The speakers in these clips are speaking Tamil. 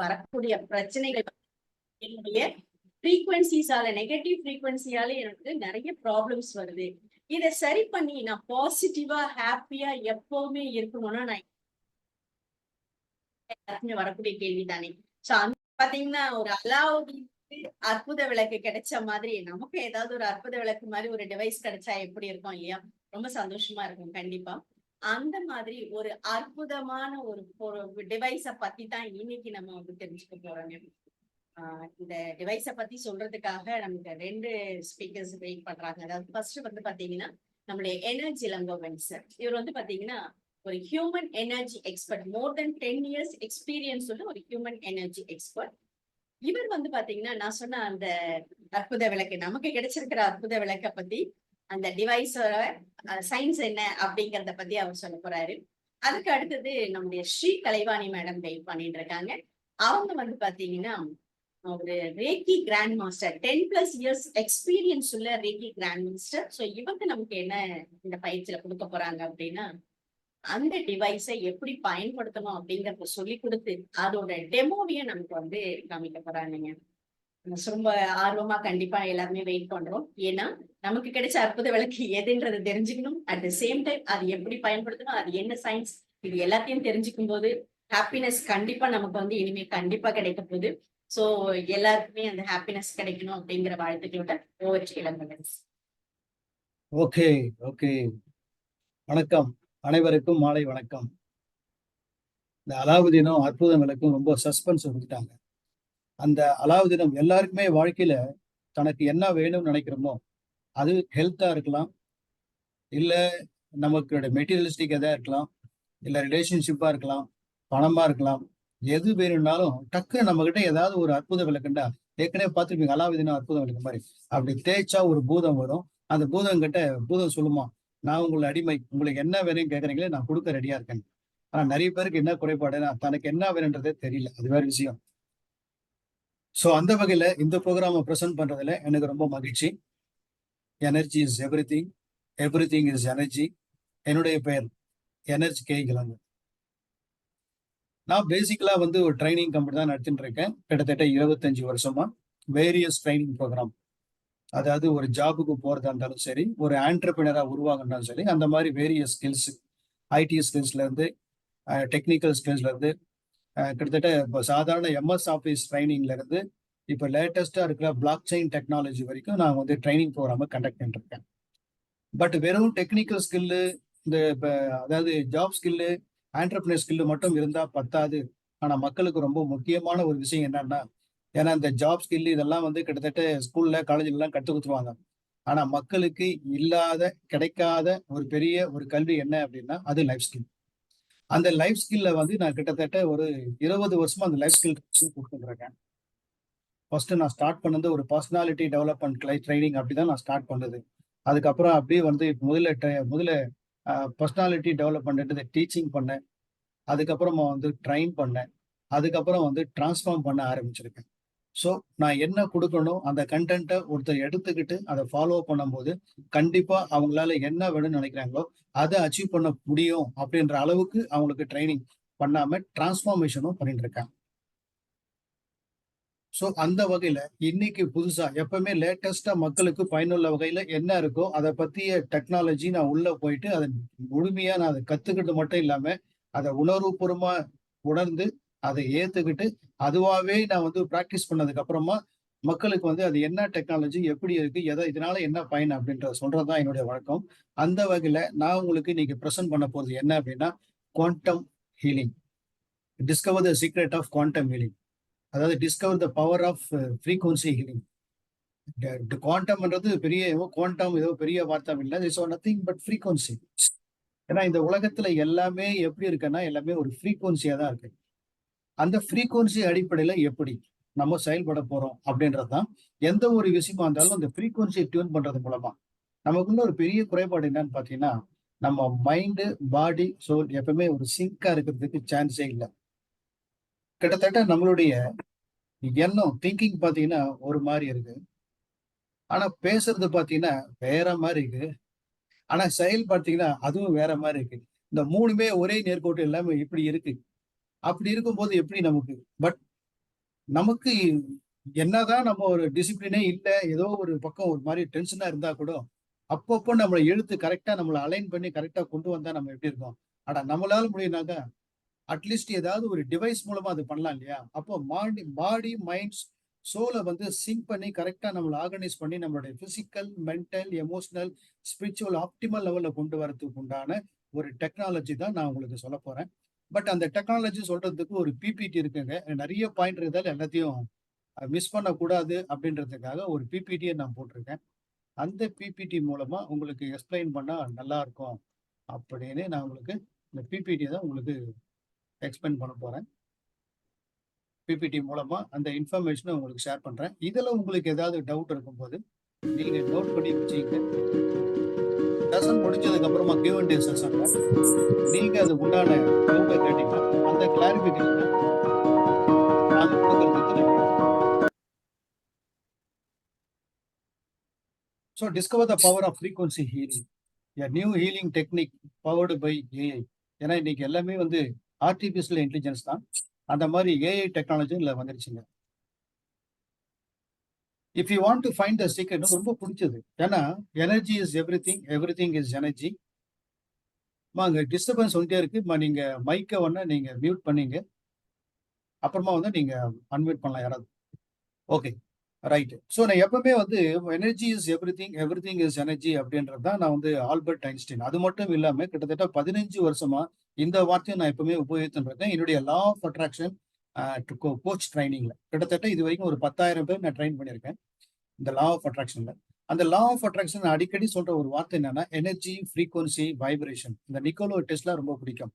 வரக்கூடிய பிரச்சனைகள் என்னுடைய ஃப்ரீக்வன்சிஸால நெகட்டிவ் ஃப்ரீக்வன்சியால எனக்கு நிறைய ப்ராப்ளம்ஸ் வருது. இதை சரி பண்ணி நான் பாசிட்டிவா ஹாப்பியா எப்பவுமே இருக்கணும்னா நான் வரக்கூடிய கேள்விதானே. சோ அந்த பாத்தீங்கன்னா ஒரு அலாவுதீன் அற்புத விளக்கு கிடைச்ச மாதிரி நமக்கு ஏதாவது ஒரு அற்புத விளக்கு மாதிரி ஒரு டிவைஸ் கிடைச்சா எப்படி இருக்கும் இல்லையா? ரொம்ப சந்தோஷமா இருக்கும் கண்டிப்பா. அந்த மாதிரி ஒரு அற்புதமான ஒரு டிவைஸ பத்தி தான் இன்னைக்கு நம்ம வந்து தெரிஞ்சுக்க போறோங்க. இந்த டிவைஸ பத்தி சொல்றதுக்காக நமக்கு 2 ஸ்பீக்கர்ஸ் வெயிட் பண்றாங்க. அதாவது ஃபர்ஸ்ட் வந்து பாத்தீங்கன்னா, நம்முடைய எனர்ஜி இளங்கோவன் சார். இவர் வந்து பாத்தீங்கன்னா, ஒரு ஹியூமன் எனர்ஜி எக்ஸ்பர்ட். மோர் தென் 10 இயர்ஸ் எக்ஸ்பீரியன்ஸ் உள்ள ஒரு ஹியூமன் எனர்ஜி எக்ஸ்பர்ட். இவர் வந்து பாத்தீங்கன்னா, நான் சொன்ன அந்த அற்புத விளக்கு, நமக்கு கிடைச்சிருக்கிற அற்புத விளக்க பத்தி, அந்த டிவைஸோட சயின்ஸ் என்ன அப்படிங்கறத பத்தி அவர் சொல்ல போறாரு. அதுக்கு அடுத்தது நம்முடைய ஸ்ரீ கலைவாணி மேடம் வெயிட் பண்ணிட்டு இருக்காங்க. அவங்க வந்து பாத்தீங்கன்னா, ஒரு reiki grand master 10+ years experience உள்ள ரேக்கி கிராண்ட் மாஸ்டர். சோ இவங்க நமக்கு என்ன இந்த பயிற்சியில கொடுக்க போறாங்க அப்படின்னா, அந்த டிவைஸை எப்படி பயன்படுத்தணும் அப்படிங்கறத சொல்லி கொடுத்து அதோட டெமோவையும் நமக்கு வந்து காமிக்க போறாங்க. ரொம்ப ஆர்வமா கண்டிப்பா எல்லாருமே வெயிட் பண்றோம். ஏன்னா நமக்கு கிடைச்ச அற்புத விளக்கு எதுன்றதை தெரிஞ்சுக்கணும். அட் த சேம் டைம் அது எப்படி பயன்படுத்தணும், அது என்ன சயின்ஸ், இது எல்லாத்தையும் தெரிஞ்சுக்கும் போது ஹாப்பினஸ் கண்டிப்பா நமக்கு வந்து இனிமே கண்டிப்பா கிடைக்க போகுது. சோ எல்லாருக்குமே அந்த ஹாப்பினஸ் கிடைக்கணும் அப்படிங்கிற வாழ்த்துக்களோட over to Ilangovan. Okay okay. வணக்கம், அனைவருக்கும் மாலை வணக்கம். இந்த அலாவுதீனும் அற்புத விளக்கும் ரொம்ப சஸ்பென்ஸ் கொடுத்துட்டாங்க. அந்த அலாவுதீனம் எல்லாருக்குமே வாழ்க்கையில தனக்கு என்ன வேணும்னு நினைக்கிறோமோ, அது ஹெல்த்தா இருக்கலாம், இல்ல நமக்கு மெட்டீரியலிஸ்டிக் எதா இருக்கலாம், இல்ல ரிலேஷன்ஷிப்பா இருக்கலாம், பணமா இருக்கலாம். எது வேணும்னாலும் டக்குன்னு நம்ம கிட்ட ஏதாவது ஒரு அற்புத விளக்குண்டா, ஏற்கனவே பார்த்துருப்பீங்க அலாவுதீனும் அற்புத விளக்கு மாதிரி. அப்படி தேய்ச்சா ஒரு பூதம் வரும். அந்த பூதம் கிட்ட பூதம் சொல்லுமா, நான் உங்களை அடிமை, உங்களுக்கு என்ன வேணும்னு கேட்கறீங்களே நான் கொடுக்க ரெடியா இருக்கேன். ஆனா நிறைய பேருக்கு என்ன குறைபாடுன்னா, தனக்கு என்ன வேணுன்றதே தெரியல. அது வேற விஷயம். சோ அந்த வகையில இந்த ப்ரோக்ராம பிரசன்ட் பண்றதுல எனக்கு ரொம்ப மகிழ்ச்சி. Energy is everything, everything is energy. என்னுடைய பெயர் எனர்ஜி கே இளங்கோ. நான் பேசிக்கலா வந்து ஒரு ட்ரைனிங் கம்பெனி தான் நடத்திட்டு இருக்கேன். கிட்டத்தட்ட 25 வருஷமா வேரியஸ் ட்ரைனிங் ப்ரோக்ராம். அதாவது ஒரு ஜாபுக்கு போறதா இருந்தாலும் சரி, ஒரு ஆண்டர்பிரினரா உருவாகணும்னாலும் சரி, அந்த மாதிரி வேரியஸ் ஸ்கில்ஸ், ஐடி ஸ்கில்ஸ்ல இருந்து டெக்னிக்கல் ஸ்கில்ஸ்ல இருந்து கிட்டத்தட்ட இப்போ சாதாரண எம்எஸ் ஆஃபீஸ் ட்ரைனிங்ல இருந்து இப்போ லேட்டஸ்டா இருக்கிற பிளாக் செயின் டெக்னாலஜி வரைக்கும் நான் வந்து ட்ரைனிங் ப்ரோக்ராம கண்டக்ட் பண்ணிட்டு இருக்கேன். பட் வெறும் டெக்னிக்கல் ஸ்கில்லு, இந்த அதாவது ஜாப் ஸ்கில்லு, ஆண்டர்பிரினர் ஸ்கில்லு மட்டும் இருந்தா பத்தாது. ஆனா மக்களுக்கு ரொம்ப முக்கியமான ஒரு விஷயம் என்னன்னா, ஏன்னா இந்த ஜாப் ஸ்கில் இதெல்லாம் வந்து கிட்டத்தட்ட ஸ்கூல்ல காலேஜ்ல எல்லாம் கற்றுக் கொடுத்துருவாங்க. ஆனா மக்களுக்கு இல்லாத, கிடைக்காத ஒரு பெரிய ஒரு கல்வி என்ன அப்படின்னா அது லைஃப் ஸ்கில். அந்த லைஃப் ஸ்கில்ல வந்து நான் கிட்டத்தட்ட ஒரு 20 வருஷமா அந்த லைஃப் ஸ்கில் கொடுத்துருக்கேன். ஃபர்ஸ்ட் நான் ஸ்டார்ட் பண்ணது ஒரு பர்சனாலிட்டி டெவலப்மெண்ட் ட்ரைனிங் அப்படிதான் நான் ஸ்டார்ட் பண்ணது. அதுக்கப்புறம் அப்படியே வந்து முதல்ல பர்சனாலிட்டி டெவலப்மெண்ட் டீச்சிங் பண்ணேன். அதுக்கப்புறமா வந்து ட்ரெயின் பண்ணேன். அதுக்கப்புறம் வந்து டிரான்ஸ்ஃபார்ம் பண்ண ஆரம்பிச்சிருக்கேன். ஸோ நான் என்ன கொடுக்கணும், அந்த கண்டென்ட்டை ஒருத்தர் எடுத்துக்கிட்டு அதை ஃபாலோ பண்ணும்போது, கண்டிப்பா அவங்களால என்ன வேணும்னு நினைக்கிறாங்களோ, அதை அச்சீவ் பண்ண முடியும் அப்படின்ற அளவுக்கு அவங்களுக்கு ட்ரைனிங் பண்ணாம டிரான்ஸ்ஃபார்மேஷனும் பண்ணிட்டு இருக்கேன். ஸோ அந்த வகையில இன்னைக்கு புதுசா எப்பவுமே லேட்டஸ்டா மக்களுக்கு பயனுள்ள வகையில என்ன இருக்கோ அதை பத்திய டெக்னாலஜி நான் உள்ள போயிட்டு அதை முழுமையா நான் அதை கத்துக்கிட்டு மட்டும் இல்லாம அதை உணர்வுபூர்வமா உணர்ந்து அதை ஏத்துக்கிட்டு அதுவாவே நான் வந்து பிராக்டிஸ் பண்ணதுக்கு அப்புறமா மக்களுக்கு வந்து அது என்ன டெக்னாலஜி எப்படி இருக்கு எதை இதனால என்ன பயன் அப்படின்றத சொல்றதுதான் என்னுடைய வழக்கம். அந்த வகையில நான் உங்களுக்கு இன்னைக்கு பிரசன்ட் பண்ண போறது என்ன அப்படின்னா quantum healing. Discover the secret of quantum healing. அதாவது discover the power of frequency healing. குவாண்டம்ன்றது பெரிய குவாண்டம் ஏதோ பெரிய வார்த்தை இல்லை. It's nothing but frequency. ஏன்னா இந்த உலகத்துல எல்லாமே எப்படி இருக்குன்னா எல்லாமே ஒரு ஃப்ரீக்வன்சியா தான் இருக்கு. அந்த ஃப்ரீக்வன்சி அடிப்படையில எப்படி நம்ம செயல்பட போறோம் அப்படின்றதுதான். எந்த ஒரு விஷயமா இருந்தாலும் அந்த ஃப்ரீக்வன்சியை டியூன் பண்றது மூலமா நமக்குள்ள ஒரு பெரிய குறைபாடு என்னன்னு பாத்தீங்கன்னா, நம்ம மைண்டு, பாடி, சோல் எப்பவுமே ஒரு சிங்கா இருக்கிறதுக்கு சான்ஸே இல்லை. கிட்டத்தட்ட நம்மளுடைய எண்ணம் திங்கிங் பாத்தீங்கன்னா ஒரு மாதிரி இருக்கு. ஆனா பேசுறது பாத்தீங்கன்னா வேற மாதிரி இருக்கு. ஆனா செயல் பார்த்தீங்கன்னா அதுவும் வேற மாதிரி இருக்கு. இந்த 3மே ஒரே நேர்கோட்டு எல்லாமே இப்படி இருக்கு. அப்படி இருக்கும்போது எப்படி நமக்கு? பட் நமக்கு என்னதான் நம்ம ஒரு டிசிப்ளினே இல்ல, ஏதோ ஒரு பக்கம் ஒரு மாதிரி டென்ஷனா இருந்தா கூட, அப்பப்போ நம்மள இழுத்து கரெக்ட்டா நம்மள அலைன் பண்ணி கரெக்ட்டா கொண்டு வந்தா நம்ம எப்படி இருக்கோம்? அட நம்மளால முடியும்னாக்கா, அட்லீஸ்ட் ஏதாவது ஒரு டிவைஸ் மூலமா அது பண்ணலாம் இல்லையா? அப்போ பாடி, மைண்ட்ஸ், சோல வந்து சிங்க் பண்ணி கரெக்ட்டா நம்மள ஆர்கனைஸ் பண்ணி நம்மளுடைய physical, mental, emotional, spiritual optimal லெவல்ல கொண்டு வரதுக்கு உண்டான ஒரு டெக்னாலஜி தான் நான் உங்களுக்கு சொல்லப் போறேன். பட் அந்த டெக்னாலஜி சொல்றதுக்கு ஒரு பிபிடி இருக்குங்க. நெறைய பாயிண்ட் இருக்கிறதால எல்லாத்தையும் மிஸ் பண்ணக்கூடாது அப்படின்றதுக்காக ஒரு பிபிடிய நான் போட்டிருக்கேன். அந்த பிபிடி மூலமா உங்களுக்கு எக்ஸ்பிளைன் பண்ணா நல்லா இருக்கும் அப்படின்னு நான் உங்களுக்கு இந்த பிபிடி தான் உங்களுக்கு எக்ஸ்பிளைன் பண்ண போறேன். பிபிடி மூலமா அந்த இன்ஃபர்மேஷன உங்களுக்கு ஷேர் பண்றேன். இதுல உங்களுக்கு ஏதாவது டவுட் இருக்கும்போது நீங்க நோட் பண்ணி வச்சுக்கங்க. செஷன் முடிஞ்சதுக்கு அப்புறமா Q&A செஷன்ல நீங்க அதுக்கு உண்டான டவுட்ட கேட்டீங்கன்னா, அந்த கிளாரிஃபிகேஷன நாங்க குடுக்கறதுக்கு ரெடியா இருக்கோம். So discover the power of frequency healing. A new healing technique powered by AI. ஏன்னா இன்னைக்கு எல்லாமே வந்து ஆர்டிபிஷியல் இன்டெலிஜென்ஸ் தான். அந்த மாதிரி ஏஐ டெக்னாலஜி இதுல வந்துருச்சுங்க. If you want to find the secret எனக்கு ரொம்ப பிடிச்சது. ஏன்னா energy is everything, everything is energy. அங்க டிஸ்டர்பன்ஸ் வந்துட்டே இருக்கு. நீங்க மைக்க வேணா நீங்க மியூட் பண்ணீங்க. அப்புறமா வந்து நீங்க அன்மியூட் பண்ணலாம் யாராவது. ஓகே. ரைட். ஸோ நான் எப்பவுமே வந்து energy is everything, everything is energy அப்படின்றது தான் நான் வந்து ஆல்பர்ட் ஐன்ஸ்டீன். அது மட்டும் இல்லாம கிட்டத்தட்ட 15 வருஷமா இந்த வார்த்தையை நான் எப்பவுமே உபயோகித்துட்டு இருக்கேன். என்னுடைய லா ஆஃப் அட்ராக்ஷன் கோச் ட்ரைனிங்ல. கிட்டத்தட்ட இது வரைக்கும் ஒரு 10,000 பேர் நான் ட்ரெயின் பண்ணியிருக்கேன். இந்த லா ஆஃப் அட்ராக்ஷன்ல. அந்த லா ஆஃப் அட்ராக்ஷன் அடிக்கடி சொல்ற ஒரு வார்த்தை என்னன்னா, எனர்ஜி, ஃப்ரீக்வன்சி, வைப்ரேஷன். இந்த நிக்கோலோ டெஸ்லா ரொம்ப பிடிக்கும்.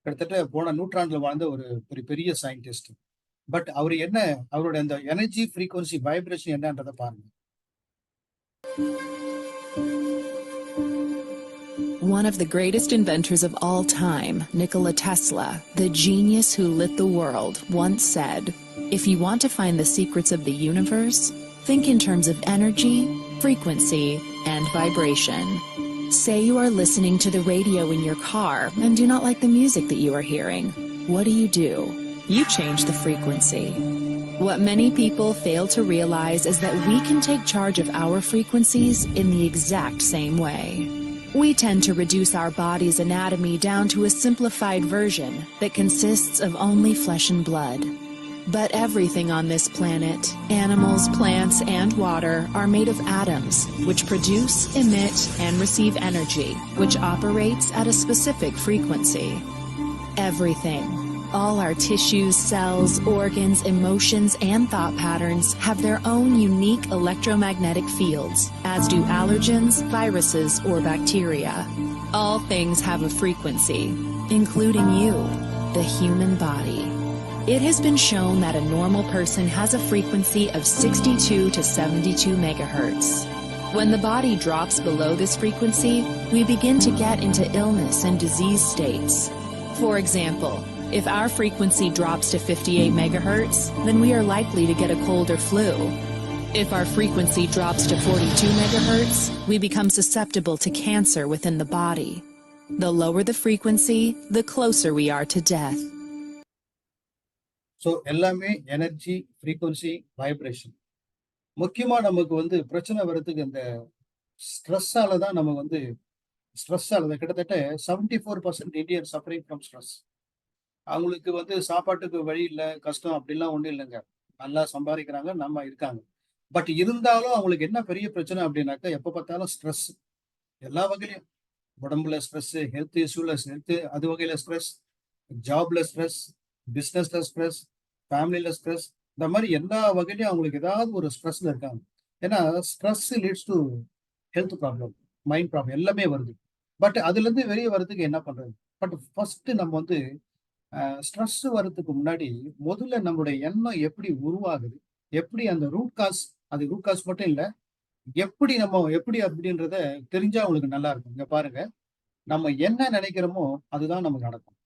கிட்டத்தட்ட போன நூற்றாண்டுல வாழ்ந்த ஒரு பெரிய சயின்டிஸ்ட். பட் அவரு என்ன அவருடைய அந்த எனர்ஜி, ஃப்ரீக்வன்சி, வைப்ரேஷன் என்னன்றத பாருங்க. One of the greatest inventors of all time, Nikola Tesla, the genius who lit the world, once said, "If you want to find the secrets of the universe, think in terms of energy, frequency, and vibration." Say you are listening to the radio in your car and do not like the music that you are hearing. What do? You change the frequency. What many people fail to realize is that we can take charge of our frequencies in the exact same way. We tend to reduce our body's anatomy down to a simplified version that consists of only flesh and blood. But everything on this planet, animals, plants, and water, are made of atoms, which produce, emit, and receive energy, which operates at a specific frequency. Everything. All our tissues, cells, organs, emotions, and thought patterns have their own unique electromagnetic fields, as do allergens, viruses, or bacteria. All things have a frequency, including you, the human body. It has been shown that a normal person has a frequency of 62 to 72 megahertz. When the body drops below this frequency, we begin to get into illness and disease states. For example, if our frequency drops to 58 megahertz, then we are likely to get a cold or flu. If our frequency drops to 42 megahertz, we become susceptible to cancer within the body. The lower the frequency, the closer we are to death. So எல்லாமே எனர்ஜி, ஃப்ரீக்வன்சி, வைப்ரேஷன். முக்கியமா நமக்கு வந்து பிரச்சனை வர்றதுக்கு இந்த ஸ்ட்ரெஸ்ஸால தான் நம்ம வந்து கிட்டத்தட்ட 74% இந்தியன் சஃபரிங் ஃப்ரம் ஸ்ட்ரெஸ். அவங்களுக்கு வந்து சாப்பாட்டுக்கு வழி இல்ல, கஷ்டம் அப்படிலாம் ஒண்ணும் இல்லைங்க. நல்லா சம்பாதிக்கிறாங்க, நம்ம இருக்காங்க. பட் இருந்தாலும் அவங்களுக்கு என்ன பெரிய பிரச்சனை அப்படின்னாக்கா, எப்ப பார்த்தாலும் ஸ்ட்ரெஸ். எல்லா வகையிலயும். உடம்புல ஸ்ட்ரெஸ், ஹெல்த் இஷ்யூல அது வகையில ஸ்ட்ரெஸ், ஜாப்ல ஸ்ட்ரெஸ், பிசினஸ்ல ஸ்ட்ரெஸ், ஃபேமிலில ஸ்ட்ரெஸ். இந்த மாதிரி எல்லா வகையிலயும் அவங்களுக்கு ஏதாவது ஒரு ஸ்ட்ரெஸ்ல இருக்காங்க. ஏன்னா stress leads to health problem, mind problem எல்லாமே வருது. பட் அதுல இருந்து வெளியே வர்றதுக்கு என்ன பண்றது? பட் ஃபர்ஸ்ட் நம்ம வந்து ஸ்ட்ரெஸ் வர்றதுக்கு முன்னாடி முதல்ல நம்மளுடைய எண்ணம் எப்படி உருவாகுது, எப்படி அந்த ரூட் காஸ் மட்டும் இல்ல, எப்படி அப்படின்றத தெரிஞ்சா உங்களுக்கு நல்லா இருக்கும். இங்க பாருங்க, நம்ம என்ன நினைக்கிறோமோ அதுதான் நமக்கு நடக்கும்.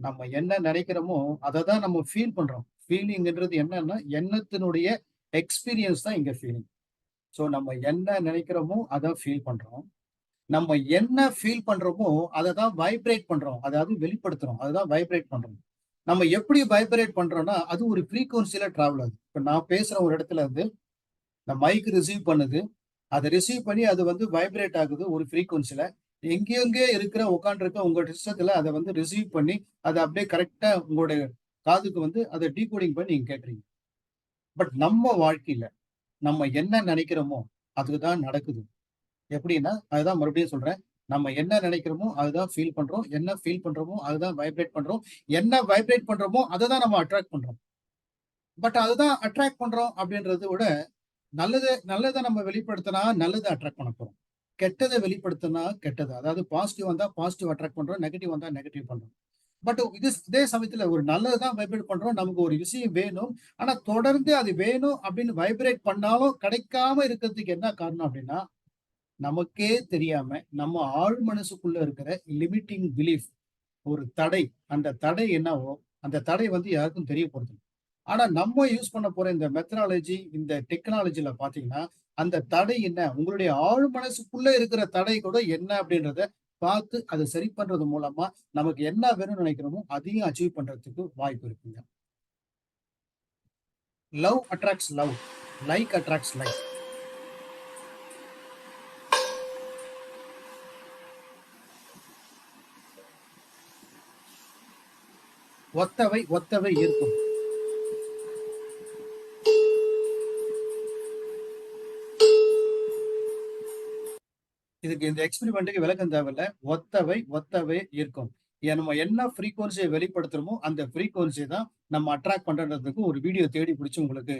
நம்ம என்ன நினைக்கிறோமோ அதை தான் நம்ம ஃபீல் பண்றோம். ஃபீலிங்ன்றது என்னன்னா, எண்ணத்தினுடைய எக்ஸ்பீரியன்ஸ் தான் இங்க ஃபீலிங். ஸோ நம்ம என்ன நினைக்கிறோமோ அதை ஃபீல் பண்றோம். நம்ம என்ன ஃபீல் பண்றோமோ அதை தான் வைப்ரேட் பண்றோம். அதாவது வெளிப்படுத்துறோம். அதுதான் வைப்ரேட் பண்றோம். நம்ம எப்படி வைப்ரேட் பண்றோம்னா அது ஒரு ஃப்ரீக்வன்சில டிராவல் ஆகுது. இப்ப நான் பேசுற ஒரு இடத்துல இருந்து இந்த மைக் ரிசீவ் பண்ணுது. அதை ரிசீவ் பண்ணி அது வைப்ரேட் ஆகுது ஒரு ஃப்ரீக்வன்சில. எங்கெங்கே இருக்கிற உட்காந்துருக்க உங்க சிஸ்டத்துல அதை ரிசீவ் பண்ணி அதை அப்படியே கரெக்டா உங்களுடைய காதுக்கு அதை டீகோடிங் பண்ணி நீங்க கேட்குறீங்க. பட் நம்ம வாழ்க்கையில நம்ம என்ன நினைக்கிறோமோ அதுதான் நடக்குது. எப்படின்னா அதுதான் மறுபடியும் சொல்றேன். நம்ம என்ன நினைக்கிறோமோ அதுதான் ஃபீல் பண்றோம். என்ன ஃபீல் பண்றோமோ அதுதான் வைப்ரேட் பண்றோம். என்ன வைப்ரேட் பண்றோமோ அதை தான் நம்ம அட்ராக்ட் பண்றோம். பட் அதுதான் அட்ராக்ட் பண்றோம் அப்படின்றத விட நல்லதை நம்ம வெளிப்படுத்தினா நல்லதை அட்ராக்ட் பண்ண போறோம். கெட்டதை வெளிப்படுத்தினா கெட்டது. அதாவது பாசிட்டிவ் வந்தா பாசிட்டிவ் அட்ராக்ட் பண்றோம், நெகட்டிவ் வந்தா நெகட்டிவ் பண்றோம். பட் இதே சமயத்துல ஒரு நல்லதுதான் வைப்ரேட் பண்றோம். நமக்கு ஒரு விஷயம் வேணும். ஆனா தொடர்ந்து அது வேணும் அப்படின்னு வைப்ரேட் பண்ணாலும் கிடைக்காம இருக்கிறதுக்கு என்ன காரணம் அப்படின்னா, நமக்கே தெரியாம நம்ம ஆழ் மனசுக்குள்ள இருக்கிற லிமிட்டிங் பிலீஃப், ஒரு தடை. அந்த தடை என்னவோ அந்த தடை யாருக்கும் தெரிய போறது இல்ல. ஆனா நம்ம யூஸ் பண்ண போற இந்த மெத்தடாலஜி, இந்த டெக்னாலஜில பாத்தீங்கன்னா, அந்த தடை என்ன, உங்களுடைய ஆழ் மனசுக்குள்ள இருக்கிற தடை கூட என்ன அப்படின்றத பார்த்து அதை சரி பண்றது மூலமா நமக்கு என்ன வேணும்னு நினைக்கிறோமோ அதையும் அச்சீவ் பண்றதுக்கு வாய்ப்பு இருக்குங்க. Love attracts love, like attracts like. ஒத்தவை ஒத்தவை இருக்கும். இதுக்கு இந்த எக்ஸ்பெரிமெண்ட்டுக்கு விளக்கம் தேவையில்ல. ஒத்தவை ஒத்தவை இருக்கும். நம்ம என்ன ஃப்ரீக்வன்சியை வெளிப்படுத்துறோமோ அந்த ஃப்ரீக்வன்சியை தான் நம்ம அட்ராக்ட் பண்றதுக்கு ஒரு வீடியோ தேடி பிடிச்சு உங்களுக்கு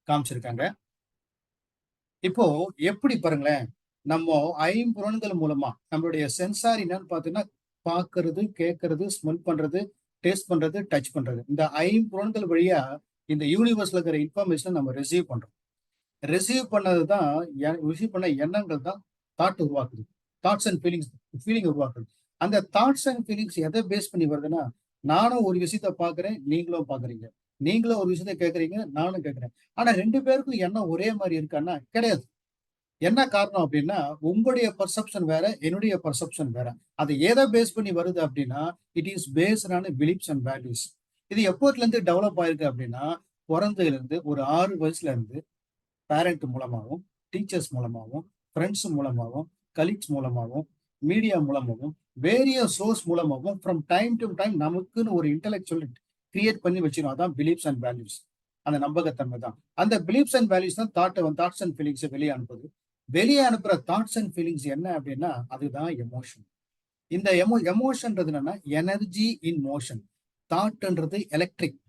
காமிச்சிருக்காங்க. இப்போ எப்படி பாருங்களேன், நம்ம ஐம்புலன்கள் மூலமா நம்மளுடைய சென்சார் என்னன்னு பாத்தீங்கன்னா, பாக்குறது, கேட்கறது, ஸ்மெல் பண்றது, டேஸ்ட் பண்றது, டச் பண்றது. இந்த ஐம்புலன்கள் வழியா இந்த யூனிவர்ஸ்ல இருக்கிற இன்ஃபர்மேஷனை நம்ம ரிசீவ் பண்றோம். ரிசீவ் பண்ணதுதான் ரிசீவ் பண்ண எண்ணங்கள் தான் தாட் உருவாக்குது. தாட்ஸ் அண்ட் ஃபீலிங் உருவாக்குது. அந்த தாட்ஸ் அண்ட் ஃபீலிங்ஸ் எதை பேஸ் பண்ணி வருதுன்னா, நானும் ஒரு விஷயத்த பாக்குறேன், நீங்களும் பாக்குறீங்க. நீங்களும் ஒரு விஷயத்த கேட்கறீங்க, நானும் கேட்கிறேன். ஆனா 2 பேருக்கும் எண்ணம் ஒரே மாதிரி இருக்கான்னா கிடையாது. என்ன காரணம் அப்படின்னா, உங்களுடைய பர்செப்ஷன் வேற, என்னுடைய பர்செப்ஷன் வேற. அது எதை பேஸ் பண்ணி வருது அப்படின்னா, it is based on beliefs and values. இது எப்போதுல இருந்து டெவலப் ஆயிருக்கு அப்படின்னா, பிறந்ததுல இருந்து ஒரு 6 வயசுல இருந்து பேரண்ட் மூலமாகவும், டீச்சர்ஸ் மூலமாகவும், ஃப்ரெண்ட்ஸ் மூலமாகவும், கலீக்ஸ் மூலமாகவும், மீடியா மூலமாகவும், வேரியஸ் சோர்ஸ் மூலமாகவும் ஃப்ரம் டைம் டு டைம் நமக்குன்னு ஒரு இன்டெலெக்சுவல் கிரியேட் பண்ணி வச்சிடும். அதான் பிலீஃப்ஸ் அண்ட் வேல்யூஸ். அந்த நம்பகத்தன்மை தான். அந்த பிலீஃப்ஸ் அண்ட் வேல்யூஸ் தான் தாட்ஸ் அண்ட் ஃபீலிங்ஸை வெளியே அனுப்புது. வெளியே அனுப்புற தாட்ஸ் அண்ட் ஃபீலிங்ஸ் என்ன அப்படின்னா அதுதான் எமோஷன். இந்த எமோஷன்ன்றது என்னன்னா எனர்ஜி இன் மோஷன். தாட்ன்றது எலக்ட்ரிக்,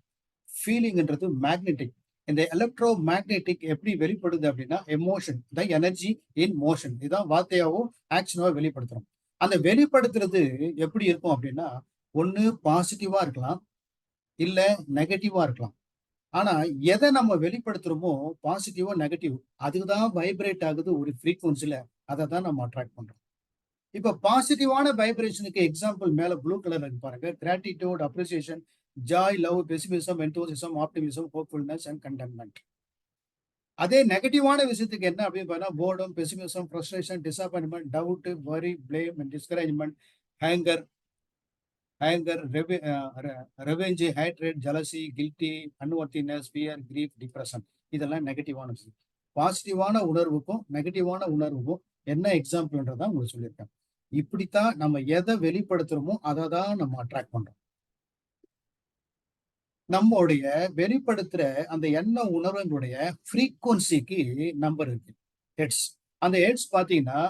ஃபீலிங்ன்றது மேக்னெட்டிக். இந்த எலக்ட்ரோ மேக்னெட்டிக் எப்படி வெளிப்படுது அப்படின்னா எமோஷன் தான் எனர்ஜி இன் மோஷன். இதுதான் வார்த்தையாவும் ஆக்ஷனாவும் வெளிப்படுத்துறோம். அந்த வெளிப்படுத்துறது எப்படி இருக்கும் அப்படின்னா, ஒண்ணு பாசிட்டிவா இருக்கலாம், இல்ல நெகட்டிவா இருக்கலாம். ஆனா எதை நம்ம வெளிப்படுத்துறோமோ பாசிட்டிவா நெகட்டிவ் அதுதான் வைப்ரேட் ஆகுது ஒரு ஃப்ரீக்வன்சில. அதை தான் நம்ம அட்ராக்ட் பண்றோம். இப்ப பாசிட்டிவான வைப்ரேஷனுக்கு எக்ஸாம்பிள் மேல ப்ளூ கலர்ல இருக்கு பாருங்க. Gratitude, appreciation, joy, love, pessimism, enthusiasm, optimism, hopefulness and contentment. அதே நெகட்டிவான விஷயத்துக்கு என்ன அப்படின்னு பார்த்தா boredom, pessimism, frustration, disappointment, doubt, worry, blame and discouragement, anger, revenge, hatred, jealousy, guilty, unworthiness, fear, grief, depression. இதெல்லாம் நெகட்டிவான விஷயம். பாசிட்டிவான உணர்வுக்கும் நெகட்டிவான உணர்வுக்கும் என்ன எக்ஸாம்பிள்ன்றதான் உங்களுக்கு சொல்லியிருக்கேன். இப்படித்தான் நம்ம எதை வெளிப்படுத்துறோமோ அதை தான் நம்ம அட்ராக்ட் பண்றோம். நம்மளுடைய வெளிப்படுத்துற அந்த எண்ண உணர்வுகளுடைய ஃப்ரீக்வன்சிக்கு நம்பர் இருக்கு, ஹெட்ஸ். அந்த ஹெட்ஸ் பாத்தீங்கன்னா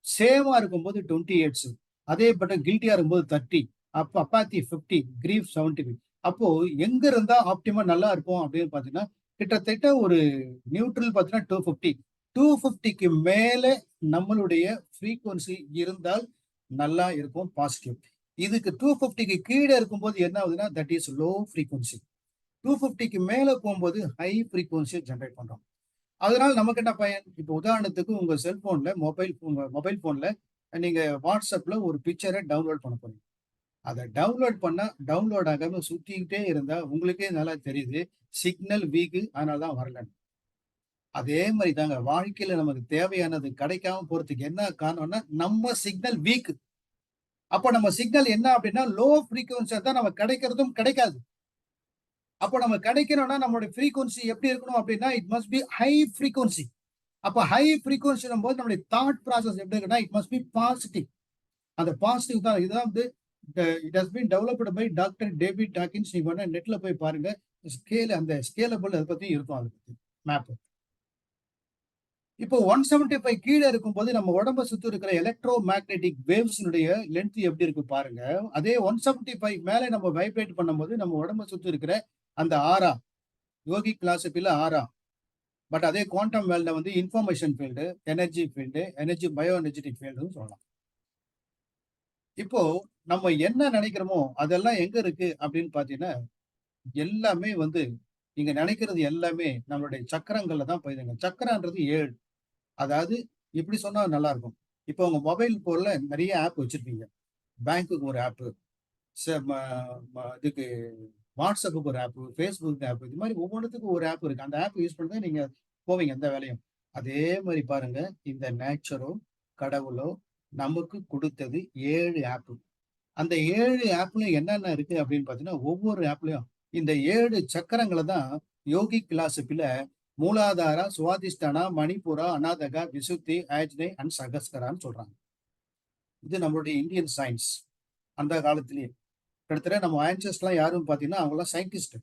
சேமா இருக்கும்போது 20 ஹெட்ஸ், அதே பட்டம் கில்ட்டியா இருக்கும்போது 30, அப்ப அப்பாத்தி 50, கிரீஃப் 75. அப்போ எங்க இருந்தா ஆப்டிமா நல்லா இருக்கும் அப்படின்னு பாத்தீங்கன்னா கிட்டத்தட்ட ஒரு நியூட்ரல் பாத்தீங்கன்னா 250. 250க்கு மேல நம்மளுடைய ஃப்ரீக்வன்சி இருந்தால் நல்லா இருக்கும், பாசிட்டிவ். இதுக்கு 250க்கு கீழே இருக்கும்போது என்ன ஆகுதுன்னா தட் இஸ் லோ ஃப்ரீக்வன்சி. 250க்கு மேல போகும்போது ஹை ஃப்ரீக்வன்சியை ஜென்ரேட் பண்றோம். அதனால நமக்கு என்ன பயன்? இப்போ உதாரணத்துக்கு உங்க செல்போன்ல மொபைல் போன்ல நீங்க வாட்ஸ்அப்ல ஒரு பிக்சரை டவுன்லோட் பண்ண போறீங்க. அதை டவுன்லோட் பண்ணா டவுன்லோட் ஆகாம சுத்திக்கிட்டே இருந்தா உங்களுக்கே நல்லா தெரியுது சிக்னல் வீக், அதனாலதான் வரல. அதே மாதிரி தாங்க வாழ்க்கையில நமக்கு தேவையானது கிடைக்காம போறதுக்கு என்ன காரணம்னா நம்ம சிக்னல் வீக். அப்ப நம்ம சிக்னல் என்ன அப்படின்னா லோ ஃப்ரீக்வன்சியா தான் நம்ம கிடைக்கிறதும் கிடைக்காது. அப்போ நம்ம கிடைக்கணும்னா நம்மளுடைய ஃப்ரீக்வன்சி எப்படி இருக்கணும் அப்படின்னா it must be high frequency. அப்போ ஹை ஃப்ரீக்வன்சி போது நம்மளுடைய தாட் ப்ராசஸ் எப்படி இருக்குன்னா இட் மஸ்ட் பி பாசிட்டிவ். அந்த பாசிட்டிவ் தான். இதுதான் வந்து it has been developed by doctor David Dawkins. நீங்க வேணா நெட்ல போய் பாருங்க. அந்த ஸ்கேலபிள் அதை பத்தி இருக்கும். அதை பத்தி மேப். இப்போ 175 கீழே இருக்கும்போது நம்ம உடம்ப சுத்தி இருக்கிற எலக்ட்ரோ மேக்னெட்டிக் வேவ்ஸ்னுடைய லென்த் எப்படி இருக்கு பாருங்க. அதே 175 மேலே நம்ம வைப்ரேட் பண்ணும்போது நம்ம உடம்ப சுத்தி இருக்கிற அந்த ஆரா, யோகி பிலாசபில ஆரா, பட் அதே குவாண்டம் வேல்ல வந்து information field, energy field, energy bio energetic ஃபீல்டுன்னு சொல்லலாம். இப்போ நம்ம என்ன நினைக்கிறோமோ அதெல்லாம் எங்க இருக்கு அப்படின்னு பாத்தீங்கன்னா எல்லாமே வந்து நீங்க நினைக்கிறது எல்லாமே நம்மளுடைய சக்கரங்கள்ல தான் போயிருங்க. சக்கரன்றது 7. அதாவது இப்படி சொன்னா நல்லா இருக்கும். இப்போ உங்க மொபைல் போன்ல நிறைய ஆப் வச்சிருப்பீங்க. பேங்க்குக்கு ஒரு ஆப்பு, இதுக்கு வாட்ஸ்அப்புக்கு ஒரு ஆப்பு, ஃபேஸ்புக் ஆப், இது மாதிரி ஒவ்வொன்றுத்துக்கும் ஒரு ஆப் இருக்கு. அந்த ஆப் யூஸ் பண்ணி நீங்க போவீங்க எந்த வேலையும். அதே மாதிரி பாருங்க, இந்த நேச்சரோ கடவுளோ நமக்கு கொடுத்தது 7 ஆப்பு. அந்த 7 ஆப்லயும் என்னென்ன இருக்கு அப்படின்னு பாத்தீங்கன்னா ஒவ்வொரு ஆப்லயும் இந்த 7 சக்கரங்களை தான் யோகி பிலாசபில மூலாதாரா, சுவாதிஷ்டானா, மணிப்புரா, அநாதகா, விசுத்தி, ஆஜ்னை அண்ட் சகஸ்கரான்னு சொல்றாங்க. இது நம்மளுடைய இந்தியன் சயின்ஸ். அந்த காலத்திலேயே கிட்டத்தட்ட நம்ம ஆன்சஸ்ட்லாம் யாரும் பாத்தீங்கன்னா அவங்களாம் சயின்டிஸ்ட்,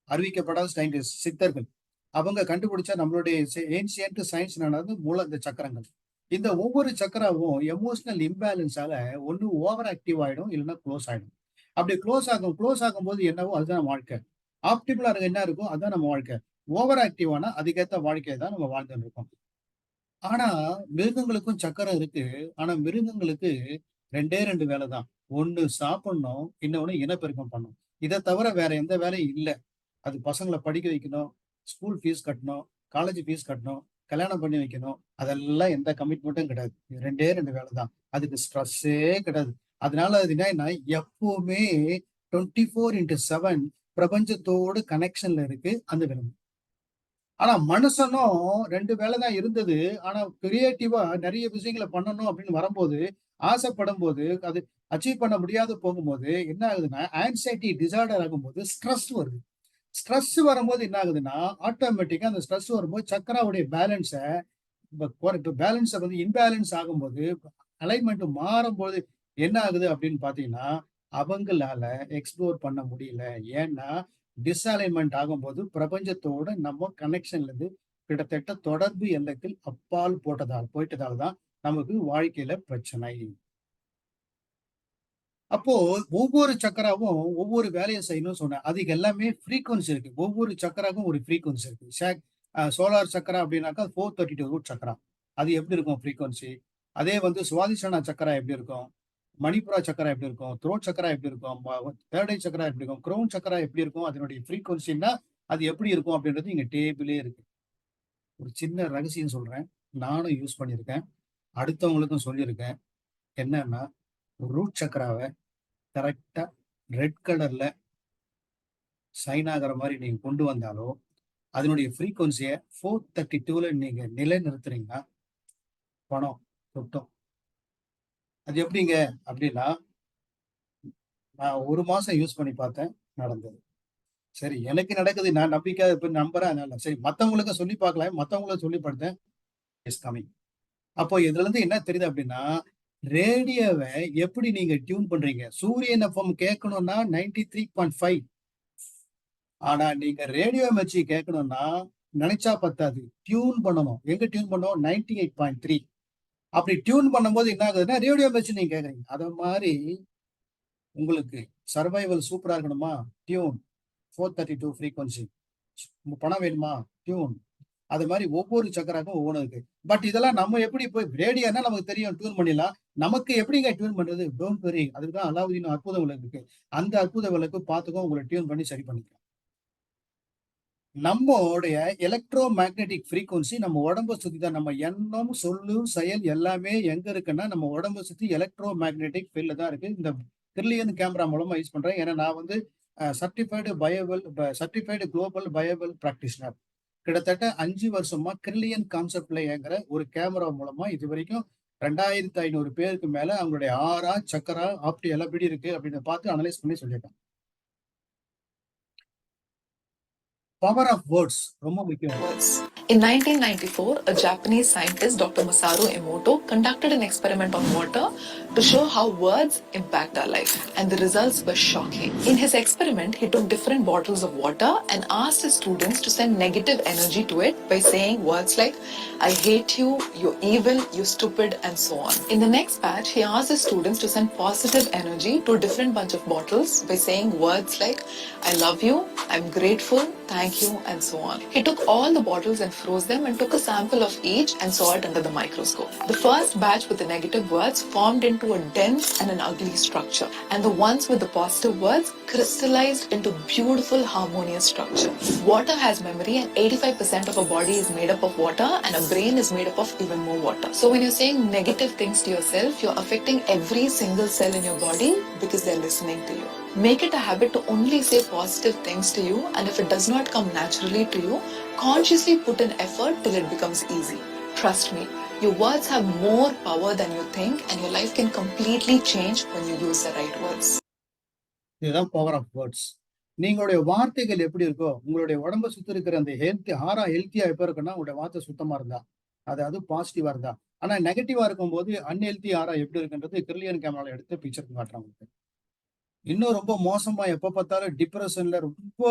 அறிவிக்கப்படாத சயின்டிஸ்ட், சித்தர்கள். அவங்க கண்டுபிடிச்சா நம்மளுடைய ஏன்சியன்ட் சயின்ஸ் இந்த சக்கரங்கள். இந்த ஒவ்வொரு சக்கராவும் எமோஷனல் இம்பேலன்ஸால ஒண்ணு ஓவர் ஆக்டிவ் ஆயிடும், இல்லைன்னா க்ளோஸ் ஆயிடும். அப்படி க்ளோஸ் ஆகும்போது என்னவோ அதுதான் வாழ்க்கை. ஆப்டிமலா என்ன இருக்கும் அதுதான் நம்ம வாழ்க்கை. ஓவர் ஆக்டிவ் ஆனா அதுக்கேற்ற வாழ்க்கையை தான் நம்ம வாழ்ந்துட்டு இருக்கோம். ஆனா மிருகங்களுக்கும் சக்கரம் இருக்கு. ஆனா மிருகங்களுக்கு 2 வேலை தான். ஒண்ணு சாப்பிடணும், இன்னொன்னு இனப்பெருக்கம் பண்ணணும். இதை தவிர வேற எந்த வேலையும் இல்ல. அது பசங்களை படிக்க வைக்கணும், ஸ்கூல் ஃபீஸ் கட்டணும், காலேஜ் ஃபீஸ் கட்டணும், கல்யாணம் பண்ணி வைக்கணும். அதெல்லாம் எந்த கமிட்மெண்ட்டும் கிடையாது. 2 வேலை தான். அதுக்கு ஸ்ட்ரெஸ்ஸே கிடையாது. அதனால அது என்னன்னா எப்பவுமே 24x7 பிரபஞ்சத்தோடு கனெக்ஷன்ல இருக்கு அந்த விலங்கு. ஆனா மனுஷனும் 2 வேலை தான் இருந்தது. ஆனா கிரியேட்டிவா நிறைய விஷயங்களை பண்ணணும் அப்படின்னு வரும்போது, ஆசைப்படும் போது, அது அச்சீவ் பண்ண முடியாத போகும்போது என்ன ஆகுதுன்னா, ஆங்ஸைட்டி டிசார்டர் ஆகும்போது ஸ்ட்ரெஸ் வருது. ஸ்ட்ரெஸ் வரும்போது என்ன ஆகுதுன்னா, ஆட்டோமேட்டிக்கா அந்த ஸ்ட்ரெஸ் வரும்போது சக்கராவுடைய இப்ப பேலன்ஸ வந்து இம்பேலன்ஸ் ஆகும்போது, அலைன்மென்ட் மாறும்போது என்ன ஆகுது அப்படின்னு பார்த்தீங்கன்னா, அவங்களால எக்ஸ்ப்ளோர் பண்ண முடியல. ஏன்னா, டிஸ்அலைன்மென்ட் ஆகும்போது பிரபஞ்சத்தோட நம்ம கனெக்ஷன்ல இருந்து கிட்டத்தட்ட தொடர்பு எல்லைக்கு அப்பால் போயிட்டதால தான் நமக்கு வாழ்க்கையில பிரச்சனை. அப்போ ஒவ்வொரு சக்கராவும் ஒவ்வொரு வேலையை செய்யணும்னு சொன்னேன். அதுக்கு எல்லாமே ஃப்ரீக்வன்சி இருக்கு. ஒவ்வொரு சக்கராக்கும் ஒரு ஃப்ரீக்வன்சி இருக்கு. சோலார் சக்கரா அப்படின்னாக்கா 432 ரூட் சக்கரா. அது எப்படி இருக்கும் ஃப்ரீக்வன்சி? அதே வந்து சுவாதிஷ்டானா சக்கரா எப்படி இருக்கும்? மணிப்புரா சக்கரா எப்படி இருக்கும்? த்ரோட் சக்கரா எப்படி இருக்கும்? தேர்ட் ஐ சக்கரா எப்படி இருக்கும்? க்ரௌன் சக்கரா எப்படி இருக்கும்? அதனுடைய ஃப்ரீக்வன்சின்னா அது எப்படி இருக்கும் அப்படின்றது இங்க டேபிளே இருக்கு. ஒரு சின்ன ரகசியம் சொல்றேன். நானும் யூஸ் பண்ணியிருக்கேன். அடுத்தவங்களுக்கும் சொல்லியிருக்கேன். என்னன்னா, ரூட் சக்கராவ கரெக்டா ரெட் கலர்ல சைன் ஆகிற மாதிரி நீங்க கொண்டு வந்தாலோ, அதனுடைய ஃப்ரீக்வன்சியை 432ல நீங்க நிலைநிறுத்துறீங்கன்னா பணம் கொட்டும். அது எப்படிங்க அப்படின்னா, நான் 1 மாசம் யூஸ் பண்ணி பார்த்தேன், நடந்தது. சரி எனக்கு நடக்குது, நான் நம்பிக்கை நம்புறேன். அதனால சரி மத்தவங்களுக்கு சொல்லி பார்க்கலாம், மத்தவங்களுக்கு சொல்லி பார்த்தேன். Is coming. அப்போ இதுல இருந்து என்ன தெரியுது அப்படின்னா, ரேடியோவை எப்படி நீங்க டியூன் பண்றீங்க? சூரியன் எஃப்எம் கேட்கணும்னா 93.5. ஆனா நீங்க ரேடியோ வச்சு கேட்கணும்னா நினைச்சா பத்தாது, டியூன் பண்ணணும். எங்க டியூன் பண்ணணும்? 98.3. அப்படி டியூன் பண்ணும்போது என்ன ஆகுதுன்னா ரேடியோ வச்சு நீங்க கேக்குறீங்க. அத மாதிரி உங்களுக்கு சர்வைவல் சூப்பரா இருக்கணுமா? Tune 432 frequency. பணம் வேணுமா? டியூன். அது மாதிரி ஒவ்வொரு சக்கராக்கும் ஒவ்வொன்று இருக்கு. பட் இதெல்லாம் நம்ம எப்படி போய் ரேடியோனா நமக்கு தெரியும், டியூன் பண்ணிடலாம். நமக்கு எப்படிங்க டியூன் பண்றது? Don't worry. அதுக்குதான் அலாவுதீன் அற்புத விளக்கு இருக்கு. அந்த அற்புத விளக்கு பார்த்துக்கோ, உங்களை டியூன் பண்ணி சரி பண்ணிக்கலாம். நம்மளுடைய எலக்ட்ரோ மேக்னெட்டிக் ஃப்ரீக்வன்சி நம்ம உடம்ப சுத்தி தான். நம்ம எண்ணம், சொல்லு, செயல் எல்லாமே எங்க இருக்குன்னா நம்ம உடம்ப சுத்தி எலக்ட்ரோ மேக்னெட்டிக் ஃபீல்ட்ல தான் இருக்கு. இந்த ட்ரில்லியன் கேமரா மூலமா யூஸ் பண்றேன். ஏன்னா நான் வந்து சர்டிஃபைடு குளோபல் பயோவெல் பிராக்டிஷனர். கிட்டத்தட்ட 5 வருஷமா ட்ரில்லியன் கான்செப்ட்ல இயங்குற ஒரு கேமரா மூலமா இது வரைக்கும் 2500 பேருக்கு மேல அவங்களுடைய ஆரா, சக்கரா, ஆப்டி எல்லாம் எப்படி இருக்கு அப்படின்னு பார்த்து அனலைஸ் பண்ணி சொல்லியிருக்காங்க. பவர் ஆஃப் வேர்ட்ஸ் ரொம்ப முக்கியம். words. In 1994, a Japanese scientist, Dr. Masaru Emoto, conducted an experiment on water to show how words impact our life, and the results were shocking. In his experiment, he took different bottles of water and asked his students to send negative energy to it by saying words like, "I hate you, you're evil, you're stupid," and so on. In the next batch, he asked his students to send positive energy to a different bunch of bottles by saying words like, "I love you, I'm grateful, thank you," and so on. He took all the bottles and froze them and took a sample of each and saw it under the microscope. The first batch with the negative words formed into a dense and an ugly structure, and the ones with the positive words crystallized into beautiful harmonious structure. Water has memory, and 85% of our body is made up of water, and our brain is made up of even more water. So when you're saying negative things to yourself, you're affecting every single cell in your body because they're listening to you. Make it a habit to only say positive things to you, and if it does not come naturally to you, consciously put in effort till it becomes easy. Trust me, your words have more power than you think, and your life can completely change when you use the right words. இதுதான் பவர் ஆஃப் வேர்ட்ஸ். நீங்களுடைய வார்த்தைகள் எப்படி இருக்கோ, உங்களுடைய உடம்ப சுத்தி இருக்கிற அந்த ஹெல்த்தியா எப்ப இருக்குன்னா, உங்களுடைய வார்த்தை சுத்தமா இருந்தா, அதாவது பாசிட்டிவா இருந்தா. ஆனா நெகட்டிவா இருக்கும்போது அன்ஹெல்த்தி ஆரா எப்படி இருக்குன்றது கிரில்லியன் கேமரால எடுத்து பிக்சர் காட்டுறாங்க. இன்னும் ரொம்ப மோசமா எப்ப பார்த்தாலும் டிப்ரெஷன்ல, ரொம்ப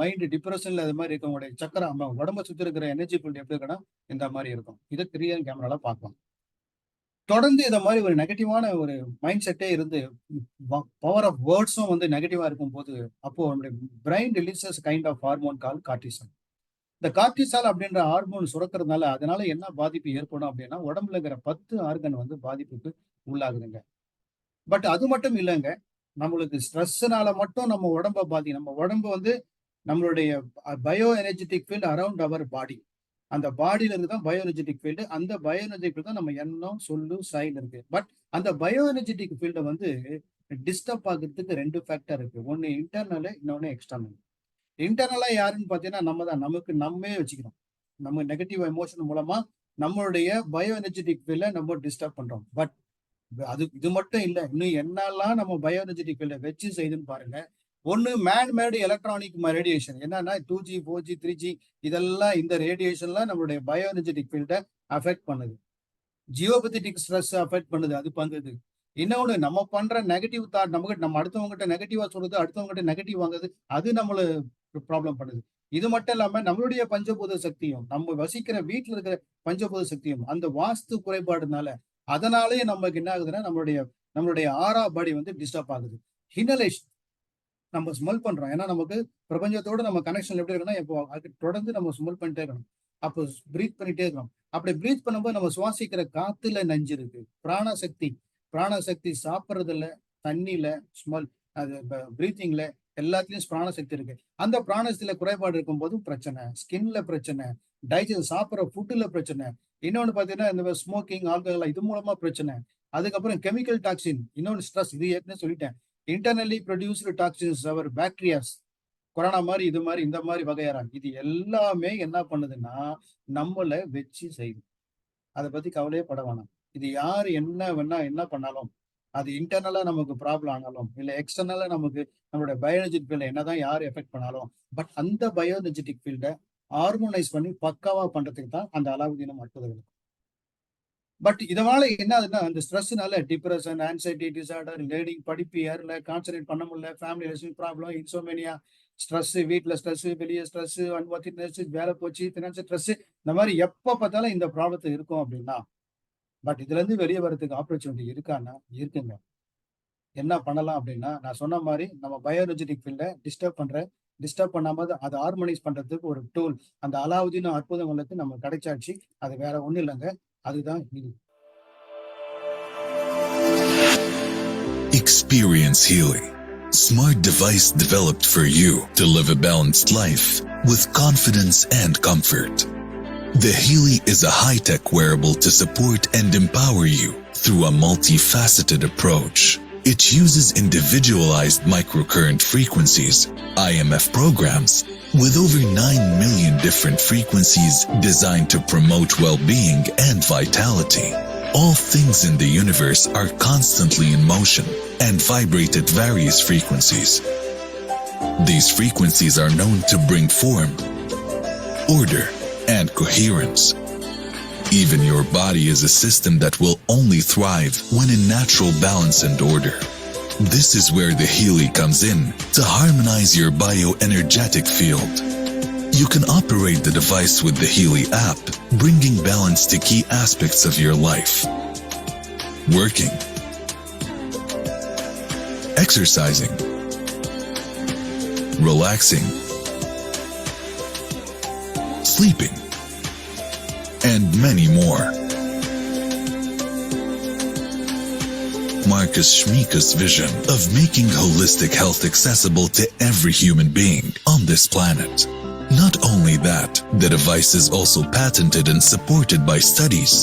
மைண்ட் டிப்ரெஷன்ல அது மாதிரி இருக்கவங்களுடைய சக்கரை உடம்ப சுத்தி இருக்கிற எனர்ஜி ஃபீல்ட் எப்படி இருக்குன்னா இந்த மாதிரி இருக்கும். இதை கிரில்லியன் கேமரால பார்க்கலாம். தொடர்ந்து இத மாதிரி ஒரு நெகட்டிவான ஒரு மைண்ட் செட்டே இருந்து பவர் ஆஃப் வேர்ட்ஸும் வந்து நெகட்டிவா இருக்கும் போது, அப்போ நம்முடைய brain releases kind of hormone call cortisol. இந்த கார்டிசால் அப்படின்ற ஹார்மோன் சுரக்கிறதுனால அதனால என்ன பாதிப்பு ஏற்படும் அப்படின்னா, உடம்புல இருக்கிற 10 ஆர்கன் வந்து பாதிப்புக்கு உள்ளாகுதுங்க. பட் அது மட்டும் இல்லைங்க, நம்மளுக்கு ஸ்ட்ரெஸ்னால மட்டும் நம்ம உடம்ப நம்ம உடம்பு வந்து நம்மளுடைய பயோ எனர்ஜெட்டிக் ஃபீல்டு அரௌண்ட் அவர் பாடி, அந்த பாடியில இருந்து தான் பயோ எனர்ஜெட்டிக் ஃபீல்டு. அந்த பயோ எனர்ஜெட்டிக் ஃபீல்டு தான் நம்ம எண்ணம், சொல்லு, செயல் இருக்கு. பட் அந்த பயோ எனர்ஜெட்டிக் ஃபீல்டை வந்து டிஸ்டர்ப் ஆகுறதுக்கு 2 ஃபேக்டர் இருக்கு. ஒன்னு இன்டர்னல், இன்னொன்னு எக்ஸ்டர்னல். இன்டர்னலா யாருன்னு பாத்தீங்கன்னா நம்ம தான். நமக்கு நம்மே வச்சுக்கிறோம். நம்ம நெகட்டிவ் எமோஷன் மூலமா நம்மளுடைய பயோ எனர்ஜெட்டிக் ஃபீல்டை நம்ம டிஸ்டர்ப் பண்றோம். பட் இது மட்டும் இல்ல, இன்னும் என்னெல்லாம் நம்ம பயோ எனர்ஜெட்டிக் ஃபீல்டை வச்சு செய்யுதுன்னு பாருங்க. ஒன்னு மேன்மேடு எலக்ட்ரானிக் ரேடியேஷன், என்னன்னா 2G 4G 3G இதெல்லாம், இந்த ரேடியேஷன்லாம் நம்மளுடைய பயோ எனர்ஜெட்டிக் ஃபீல்டை அஃபெக்ட் பண்ணுது. ஜியோபெத்திக் ஸ்ட்ரெஸ் அஃபெக்ட் பண்ணுது, அது பண்ணுது. இன்னொன்னு நம்ம பண்ற நெகட்டிவ் தாட், நம்ம அடுத்தவங்ககிட்ட நெகட்டிவா சொல்றது, அடுத்தவங்ககிட்ட நெகட்டிவ் வாங்குறது, அது நம்மள ப்ராப்ளம் பண்ணுது. இது மட்டும் இல்லாம நம்மளுடைய பஞ்சபூத சக்தியும், நம்ம வசிக்கிற வீட்டுல இருக்கிற பஞ்சபூத சக்தியும் அந்த வாஸ்து குறைபாடுனால, அதனாலேயே நமக்கு என்ன ஆகுதுன்னா நம்மளுடைய ஆரா பாடி வந்து டிஸ்டர்ப் ஆகுது. இனலேஷன் நம்ம ஸ்மெல் பண்றோம். ஏன்னா நமக்கு பிரபஞ்சத்தோட நம்ம கனெக்ஷன் எப்படி இருக்குன்னா, இப்போ அது தொடர்ந்து நம்ம ஸ்மெல் பண்ணிட்டே இருக்கணும். அப்போ பிரீத் பண்ணிட்டே இருக்கணும். அப்படி பிரீத் பண்ணும்போது நம்ம சுவாசிக்கிற காத்துல நஞ்சு இருக்கு. பிராணசக்தி சாப்பிட்றதுல, தண்ணியில, ஸ்மெல், அது பிரீத்திங்ல, எல்லாத்துலயும் பிராணசக்தி இருக்கு. அந்த பிராணசக்தியில குறைபாடு இருக்கும் போதும் பிரச்சனை, ஸ்கின்ல பிரச்சனை, டைஜஸ்ட் சாப்பிட்ற ஃபுட்டுல பிரச்சனை. இன்னொன்னு பாத்தீங்கன்னா இந்த ஸ்மோக்கிங், ஆல்கஹால் இது மூலமா பிரச்சனை. அதுக்கப்புறம் கெமிக்கல் டாக்ஸின், இன்னொன்னு ஸ்ட்ரெஸ். இது ஏற்கனவே சொல்லிட்டேன். இன்டர்னலி ப்ரொடியூஸ்டு டாக்ஸின்ஸ், அவர் பாக்டீரியாஸ், கொரோனா மாதிரி இது மாதிரி இந்த மாதிரி வகையறாங்க. இது எல்லாமே என்ன பண்ணுதுன்னா நம்மள வச்சு செய்யுது. அதை பத்தி கவலையே பட வேணாம். இது யாரு என்ன பண்ணாலும், அது இன்டர்னலா நமக்கு ப்ராப்ளம் ஆனாலும், இல்ல எக்ஸ்டர்னலா நமக்கு நம்மளுடைய பயோலஜிக் ஃபீல்ட என்னதான் யார் எஃபெக்ட் பண்ணாலும், பட் அந்த பயோலஜிட்டிக் ஃபீல்டை ஹார்மோனைஸ் பண்ணி பக்காவா பண்றதுக்கு தான் அந்த அலாவுதீனம் அற்புதங்கள். பட் இதனால என்ன ஆகுதுன்னா, அந்த ஸ்ட்ரெஸ்னால டிப்ரெஷன், ஆன்சைட்டி டிசார்டர், லேர்னிங், படிப்பு ஏறல, கான்சன்ட்ரேட் பண்ண முடியல, family relation problem, insomnia, stress, வீட்டுல ஸ்ட்ரெஸ், வெளியே ஸ்ட்ரெஸ், அன்வான்டட், வேலை போச்சு, ஃபினான்ஷியல் ஸ்ட்ரெஸ், இந்த மாதிரி எப்ப பார்த்தாலும் இந்த ப்ராப்ளத்தை இருக்கும் அப்படின்னா, பட் இதுல இருந்து வெளியே வரதுக்கு ஆப்பர்ச்சுனிட்டி இருக்கான்னா இருக்குங்க. என்ன பண்ணலாம் அப்படின்னா, நான் சொன்ன மாதிரி நம்ம பயோலஜிட்டிக் ஃபீல்டை டிஸ்டர்ப் பண்ணாம அதை ஹார்மோனைஸ் பண்றதுக்கு ஒரு டூல், அந்த அலாவுதீன் அற்புதங்களுக்கு நம்ம கிடைச்சாச்சு. அது வேற ஒண்ணும் இல்லைங்க, அதுதான் இது. Experience healing. Smart device developed for you to live a balanced life with confidence and comfort. The Healy is a high-tech wearable to support and empower you through a multifaceted approach. It uses individualized microcurrent frequencies, IMF programs, with over 9 million different frequencies designed to promote well-being and vitality. All things in the universe are constantly in motion and vibrate at various frequencies. These frequencies are known to bring form, order, and coherence. Even your body is a system that will only thrive when in natural balance and order. This is where the Healy comes in to harmonize your bioenergetic field. You can operate the device with the Healy app, bringing balance to key aspects of your life. Working, exercising, relaxing, sleeping, and many more. Marcus Schmieka's vision of making holistic health accessible to every human being on this planet. Not only that, the device is also patented and supported by studies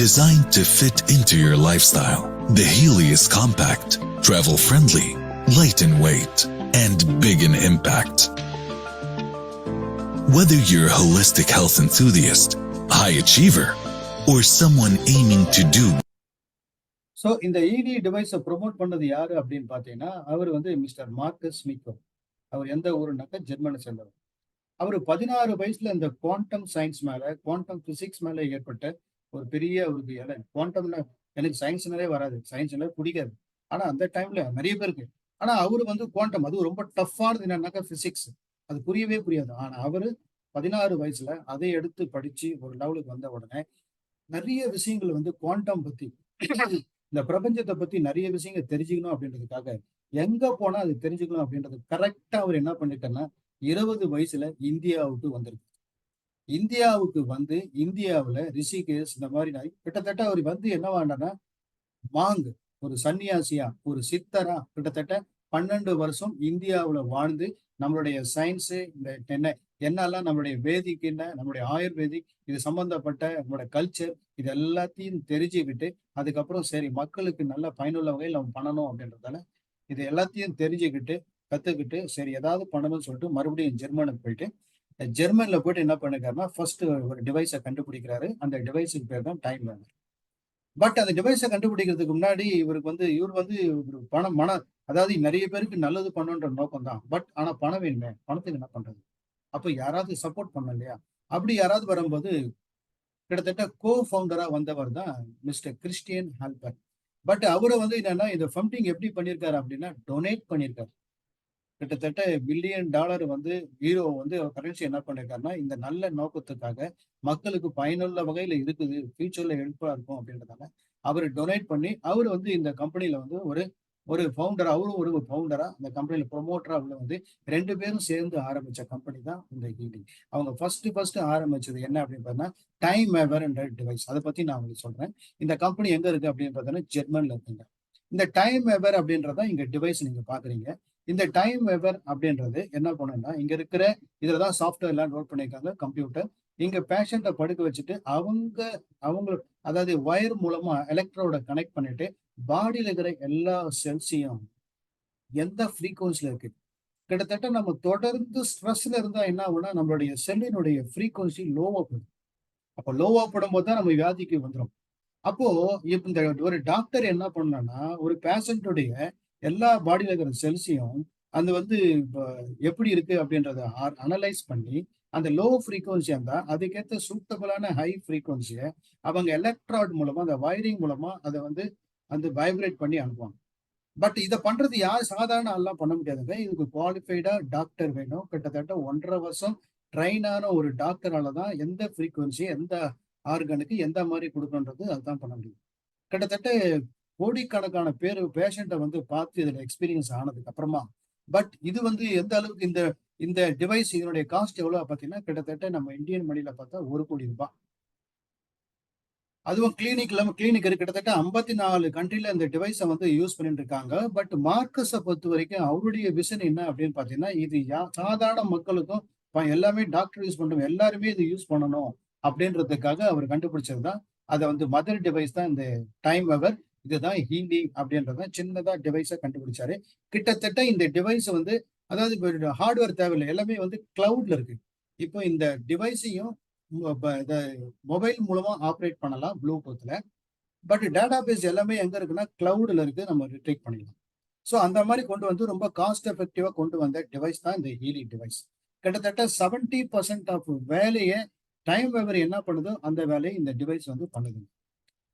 designed to fit into your lifestyle. The Healy is compact, travel-friendly, light in weight, and big in impact. Whether you're a holistic health enthusiast, high achiever, or someone aiming to do. So இந்த இடி டிவைஸை ப்ரொமோட் பண்ணது யாரு அப்படின்னு பார்த்தீங்கன்னா, அவர் வந்து மிஸ்டர் மார்க்கஸ் ஸ்மிக்கோ. அவர் எந்த ஊருனாக்கா ஜெர்மனை சேர்ந்தவர். அவர் 16 வயசுல இந்த குவாண்டம் சயின்ஸ் மேல, குவாண்டம் பிசிக்ஸ் மேல ஏற்பட்ட ஒரு பெரிய அவருக்கு குவாண்டம்ல எனக்கு சயின்ஸ்னாலே வராது, சயின்ஸ்னாலே பிடிக்காது. ஆனா அந்த டைம்ல நிறைய பேருக்கு, ஆனா அவரு வந்து குவாண்டம், அது ரொம்ப டஃப்பானது என்னன்னாக்கா பிசிக்ஸ், அது புரியவே புரியாது. ஆனா அவரு 16 வயசுல அதை எடுத்து படிச்சு ஒரு லெவலுக்கு வந்த உடனே நிறைய விஷயங்கள் வந்து குவாண்டம் பத்தி, இந்த பிரபஞ்சத்தை பத்தி நிறைய விஷயங்கள் தெரிஞ்சுக்கணும் அப்படின்றதுக்காக எங்க போனா அது தெரிஞ்சுக்கணும் அப்படின்றது கரெக்டா அவர் என்ன பண்ணிட்டாருன்னா 20 வயசுல இந்தியாவுக்கு வந்திருக்கு. இந்தியாவுக்கு வந்து இந்தியாவுல ரிஷிகேஷ் இந்த மாதிரி கிட்டத்தட்ட அவர் வந்து என்ன வேண்டாம்னா மாங்கு ஒரு சன்னியாசியா ஒரு சித்தரா கிட்டத்தட்ட 12 வருஷம் இந்தியாவுல வாழ்ந்து நம்மளுடைய சயின்ஸு இந்த என்னெல்லாம் நம்மளுடைய வேதிக் என்ன நம்மளுடைய ஆயுர்வேதிக் இது சம்பந்தப்பட்ட நம்மளோட கல்ச்சர் இது எல்லாத்தையும் தெரிஞ்சுக்கிட்டு அதுக்கப்புறம் சரி மக்களுக்கு நல்ல பயனுள்ள வகையில் நம்ம பண்ணணும் அப்படின்றதால இது எல்லாத்தையும் தெரிஞ்சுக்கிட்டு கத்துக்கிட்டு சரி ஏதாவது பண்ணணும்னு சொல்லிட்டு மறுபடியும் ஜெர்மனுக்கு போயிட்டு ஜெர்மன்ல போயிட்டு என்ன பண்ணிருக்காருன்னா ஃபர்ஸ்ட் ஒரு டிவைஸை கண்டுபிடிக்கிறாரு. அந்த டிவைஸுக்கு பேர் தான் டைம் லேர்னர். பட் அந்த டிவைஸை கண்டுபிடிக்கிறதுக்கு முன்னாடி இவர் வந்து பணம் அதாவது நிறைய பேருக்கு நல்லது பண்ணணுன்ற நோக்கம் தான். பட் ஆனா பணம் வேணுமே, பணத்துக்கு என்ன பண்றது? அப்ப யாராவது சப்போர்ட் பண்ண இல்லையா? அப்படி யாராவது வரும்போது கிட்டத்தட்ட கோ ஃபவுண்டரா வந்தவர் தான் மிஸ்டர் கிறிஸ்டியன் ஹால்பர். பட் அவரை வந்து என்னன்னா இந்த ஃபண்டிங் எப்படி பண்ணியிருக்காரு அப்படின்னா டொனேட் பண்ணியிருக்காரு. கிட்டத்தட்ட $1 பில்லியன் வந்து ஹீரோ வந்து கரன்சி என்ன பண்ணிருக்காருன்னா இந்த நல்ல நோக்கத்துக்காக மக்களுக்கு பயனுள்ள வகையில இருக்குது, ஃபியூச்சர்ல ஹெல்ப்பா இருக்கும் அப்படின்றதால அவர் டொனேட் பண்ணி அவர் வந்து இந்த கம்பெனில வந்து ஒரு ஃபவுண்டரா, அவரும் ஒரு ஃபவுண்டரா அந்த கம்பெனில ப்ரொமோட்டரா உள்ள வந்து 2 பேரும் சேர்ந்து ஆரம்பிச்ச கம்பெனி தான் இந்த ஹீலி. அவங்க ஃபர்ஸ்ட் ஆரம்பிச்சது என்ன அப்படின்னு பார்த்தா டைம் வேவர் என்ற டிவைஸ். அதை பத்தி நான் உங்களுக்கு சொல்றேன். இந்த கம்பெனி எங்க இருக்கு அப்படின்னு பார்த்தோன்னா ஜெர்மன்ல இருக்குங்க. இந்த டைம் வேவர் அப்படின்றத இங்க டிவைஸ் நீங்க பாக்குறீங்க. இந்த டைம் வேவர் அப்படின்றது என்ன பண்ணுன்னா இங்க இருக்கிற இதுலதான் சாஃப்ட்வேர் எல்லாம் நோட் பண்ணியிருக்காங்க கம்ப்யூட்டர். இங்க பேஷண்ட்டை படுக்க வச்சுட்டு அவங்க அதாவது வயர் மூலமா எலக்ட்ரோட கனெக்ட் பண்ணிட்டு பாடியில இருக்கிற எல்லா செல்ஸையும் எந்த ஃப்ரீக்வன்சில இருக்கு, கிட்டத்தட்ட நம்ம தொடர்ந்து ஸ்ட்ரெஸ்ல இருந்தா என்ன ஆகும்னா நம்மளுடைய செல்லினுடைய ஃப்ரீக்வன்சி லோவா போடும். அப்ப லோவா போடும் போது தான் நம்ம வியாதிக்கு வந்துடும். அப்போ இப்ப இந்த ஒரு டாக்டர் என்ன பண்ணனா ஒரு பேஷண்ட்டுடைய எல்லா பாடியில இருக்கிற செல்ஸையும் அது வந்து எப்படி இருக்கு அப்படின்றத அனலைஸ் பண்ணி அந்த லோ ஃப்ரீக்வன்சி இருந்தா அதுக்கேற்ற சூட்டபிளான ஹை ஃப்ரீக்வன்சியை அவங்க எலக்ட்ராய்ட் மூலமா அந்த வயரிங் மூலமா அதை வந்து அந்த வைப்ரேட் பண்ணி அனுப்புவாங்க. பட் இதை பண்றது யார் சாதாரண ஆள்லாம் பண்ண முடியாதுங்க. இதுக்கு குவாலிஃபைடா டாக்டர் வேணும். கிட்டத்தட்ட 1.5 வருஷம் ட்ரெயினான ஒரு டாக்டரால தான் எந்த ஃப்ரீக்வன்சி எந்த ஆர்கனுக்கு எந்த மாதிரி கொடுக்கணுன்றது அதுதான் பண்ண முடியும். கிட்டத்தட்ட கோடிக்கணக்கான பேஷண்ட்டை வந்து பார்த்து இதுல எக்ஸ்பீரியன்ஸ் ஆனதுக்கு அப்புறமா பட் இது வந்து எந்த அளவுக்கு இந்த டிவைஸ் இதனுடைய காஸ்ட் எவ்வளவு பார்த்தீங்கன்னா கிட்டத்தட்ட நம்ம இந்தியன் மணியில பார்த்தா 1 கோடி ரூபாய். அதுவும் கிளினிக் கிட்டத்தட்ட 54 கண்ட்ரில இந்த டிவைஸை வந்து யூஸ் பண்ணிட்டு இருக்காங்க. பட் மார்க்கஸை பொறுத்த வரைக்கும் அவருடைய விஷன் என்ன அப்படின்னு பாத்தீங்கன்னா இது சாதாரண மக்களுக்கும் எல்லாமே டாக்டர் யூஸ் பண்றோம் எல்லாருமே இது யூஸ் பண்ணணும் அப்படின்றதுக்காக அவர் கண்டுபிடிச்சதுதான். அதை வந்து மதர் டிவைஸ் தான் இந்த டைம் வேவர். இதுதான் ஹீலி அப்படின்றத சின்னதா டிவைஸை கண்டுபிடிச்சாரு. கிட்டத்தட்ட இந்த டிவைஸ் வந்து அதாவது ஹார்ட்வேர் தேவையில்லை, எல்லாமே வந்து கிளவுட்ல இருக்கு. இப்போ இந்த டிவைஸையும் மொபைல் மூலமா ஆப்ரேட் பண்ணலாம் ப்ளூடூத்ல. பட் டேட்டா பேஸ் எல்லாமே எங்க இருக்குன்னா கிளவுட்ல இருக்கு, நம்ம ரிட்ரீவ் பண்ணிடலாம். ஸோ அந்த மாதிரி கொண்டு வந்து ரொம்ப காஸ்ட் எஃபெக்டிவா கொண்டு வந்த டிவைஸ் தான் இந்த ஹீலி டிவைஸ். கிட்டத்தட்ட 70% ஆஃப் வேலையை டைம் வெவர் என்ன பண்ணுதோ அந்த வேலையை இந்த டிவைஸ் வந்து பண்ணுது.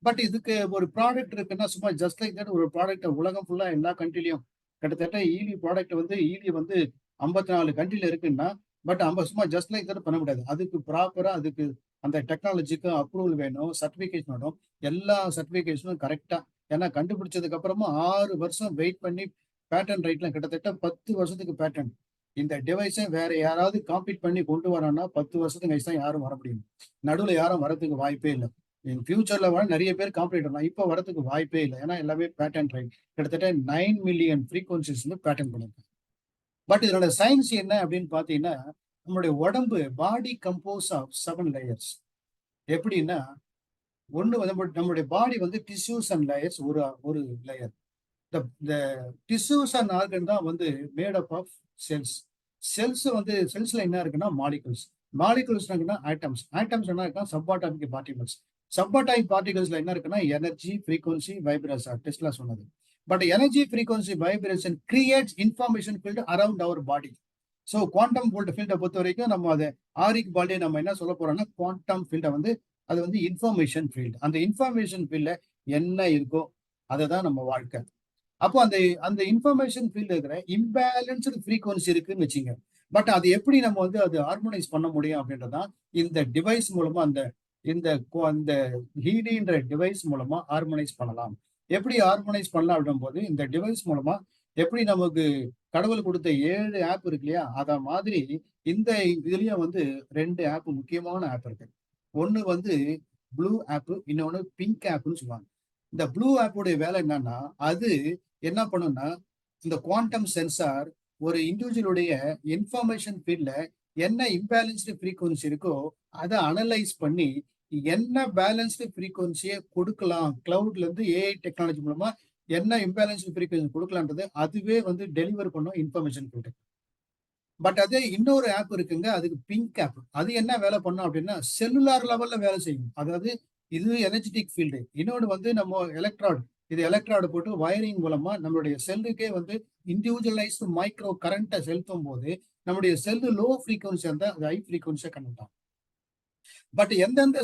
பட் இதுக்கு ஒரு ப்ராடக்ட் இருக்குன்னா சும்மா ஜஸ்ட் லைக் தட் ஒரு ப்ராடக்ட் உலகம் ஃபுல்லா எல்லா கண்ட்ரிலையும் கிட்டத்தட்ட ஈலி ப்ராடக்ட் வந்து ஈலி வந்து 54 கண்ட்ரில இருக்குன்னா பட் நம்ம சும்மா ஜஸ்ட் லைக் தட் பண்ண முடியாது. அதுக்கு ப்ராப்பரா அதுக்கு அந்த டெக்னாலஜிக்கு அப்ரூவல் வேணும், சர்டிபிகேஷன் வேணும். எல்லா சர்டிபிகேஷனும் கரெக்டா, ஏன்னா கண்டுபிடிச்சதுக்கு அப்புறமா 6 வருஷம் வெயிட் பண்ணி பேட்டன் ரைட்ல கிட்டத்தட்ட 10 வருஷத்துக்கு பேட்டன். இந்த டிவைஸை வேற யாராவது காம்பீட் பண்ணி கொண்டு வரோம்னா 10 வருஷத்துக்கு கழிச்சு தான் யாரும் வர முடியும். நடுவில் யாரும் வரதுக்கு வாய்ப்பே இல்லை. இன் ஃபியூச்சர்ல வர நிறைய பேர் காம்பீட் பண்ணலாம், இப்போ வரதுக்கு வாய்ப்பே இல்லை. ஏன்னா எல்லாமே பேட்டன் ரைட். கிட்டத்தட்ட 9 மில்லியன் ஃப்ரீக்வன்சிஸ் வந்து பேட்டன் பண்ணிருக்காங்க. பட் இதோட சயின்ஸ் என்ன அப்படின்னு பாத்தீங்கன்னா, நம்மளுடைய உடம்பு பாடி கம்போஸ் ஆஃப் 7 லேயர்ஸ். எப்படின்னா, ஒண்ணு வந்து நம்மளுடைய பாடி வந்து டிஷ்யூஸ் அண்ட் லேயர்ஸ் ஒரு லேயர். இந்த டிஷ்யூஸ் அண்ட் ஆர்கன் தான் வந்து மேட் அப் ஆஃப் செல்ஸ். செல்ஸ்ல என்ன இருக்குன்னா மாலிகுல்ஸ். மாலிகுல்ஸ் இருக்குன்னா ஆட்டம்ஸ். ஆட்டம்ஸ் என்ன இருக்குன்னா சப்பாட்டாமிக் பார்ட்டிகல்ஸ். சப்பாட்டாமிக் பார்ட்டிகல்ஸ்ல என்ன இருக்குன்னா எனர்ஜி, ஃப்ரீக்வன்சி, வைப்ரேஷன். டெஸ்லா சொன்னது. But energy, frequency, vibration creates information field around our body. So quantum ஃபீல்டை பொறுத்த வரைக்கும் நம்ம அதை ஆரிக் பாடியை நம்ம என்ன சொல்ல போறோம்னா குவாண்டம் ஃபீல்டை வந்து அது வந்து இன்ஃபர்மேஷன் ஃபீல்டு. அந்த இன்ஃபர்மேஷன் ஃபீல்ட்ல என்ன இருக்கோ அதை தான் நம்ம வாழ்க்கை. அப்போ அந்த இன்ஃபர்மேஷன் ஃபீல்டு இருக்கிற இம்பேலன்ஸ்டு ஃப்ரீக்வன்சி இருக்குன்னு வச்சுங்க. பட் அது எப்படி நம்ம வந்து அது ஹார்மோனைஸ் பண்ண முடியும் அப்படின்றதான் இந்த டிவைஸ் மூலமா இந்த ஹீலின்ற டிவைஸ் மூலமா ஹார்மோனைஸ் பண்ணலாம். எப்படி ஹார்மோனைஸ் பண்ணலாம் அப்படின் போது இந்த டிவைஸ் மூலமா எப்படி நமக்கு கடவுள் கொடுத்த 7 ஆப் இருக்கு இல்லையா, அத மாதிரி இந்த இதுலயும் வந்து 2 ஆப் முக்கியமான ஆப் இருக்கு. ஒண்ணு வந்து ப்ளூ ஆப், இன்னொன்னு பிங்க் ஆப்னு சொல்லுவாங்க. இந்த ப்ளூ ஆப்போடைய வேலை என்னன்னா, அது என்ன பண்ணும்னா இந்த குவாண்டம் சென்சார் ஒரு இண்டிவிஜுவலுடைய இன்ஃபர்மேஷன் ஃபீல்ட்ல என்ன இம்பேலன்ஸ்டு ஃப்ரீக்வன்சி இருக்கோ அதை அனலைஸ் பண்ணி என்ன பேலன்ஸ்டு ஃப்ரீக்வன்சியை கொடுக்கலாம், கிளவுட்ல இருந்து ஏஐ டெக்னாலஜி மூலமா என்ன இம்பேலன்ஸ்டு ஃப்ரீக்வன்சி கொடுக்கலான்றது அதுவே வந்து டெலிவர் பண்ணும் இன்ஃபர்மேஷன் ஃபீல்டு. பட் அதே இன்னொரு ஆப் இருக்குங்க, அதுக்கு பிங்க் ஆப். அது என்ன வேலை பண்ணும் அப்படின்னா செல்லுலார் லெவல்ல வேலை செய்யும். அதாவது இது எனர்ஜெட்டிக் ஃபீல்டு. இன்னொன்று வந்து நம்ம எலக்ட்ராய்டு, இது எலக்ட்ராய்டு போட்டு வயரிங் மூலமா நம்மளுடைய செல்லுக்கே வந்து இண்டிவிஜுவலைஸ்டு மைக்ரோ கரண்ட்டை செலுத்தும் போது நம்முடைய செல்லு லோ ஃப்ரீக்வன்சி அந்த ஹை ஃப்ரீக்வன்சியை கண்டுட்டான். பட் எந்தெந்த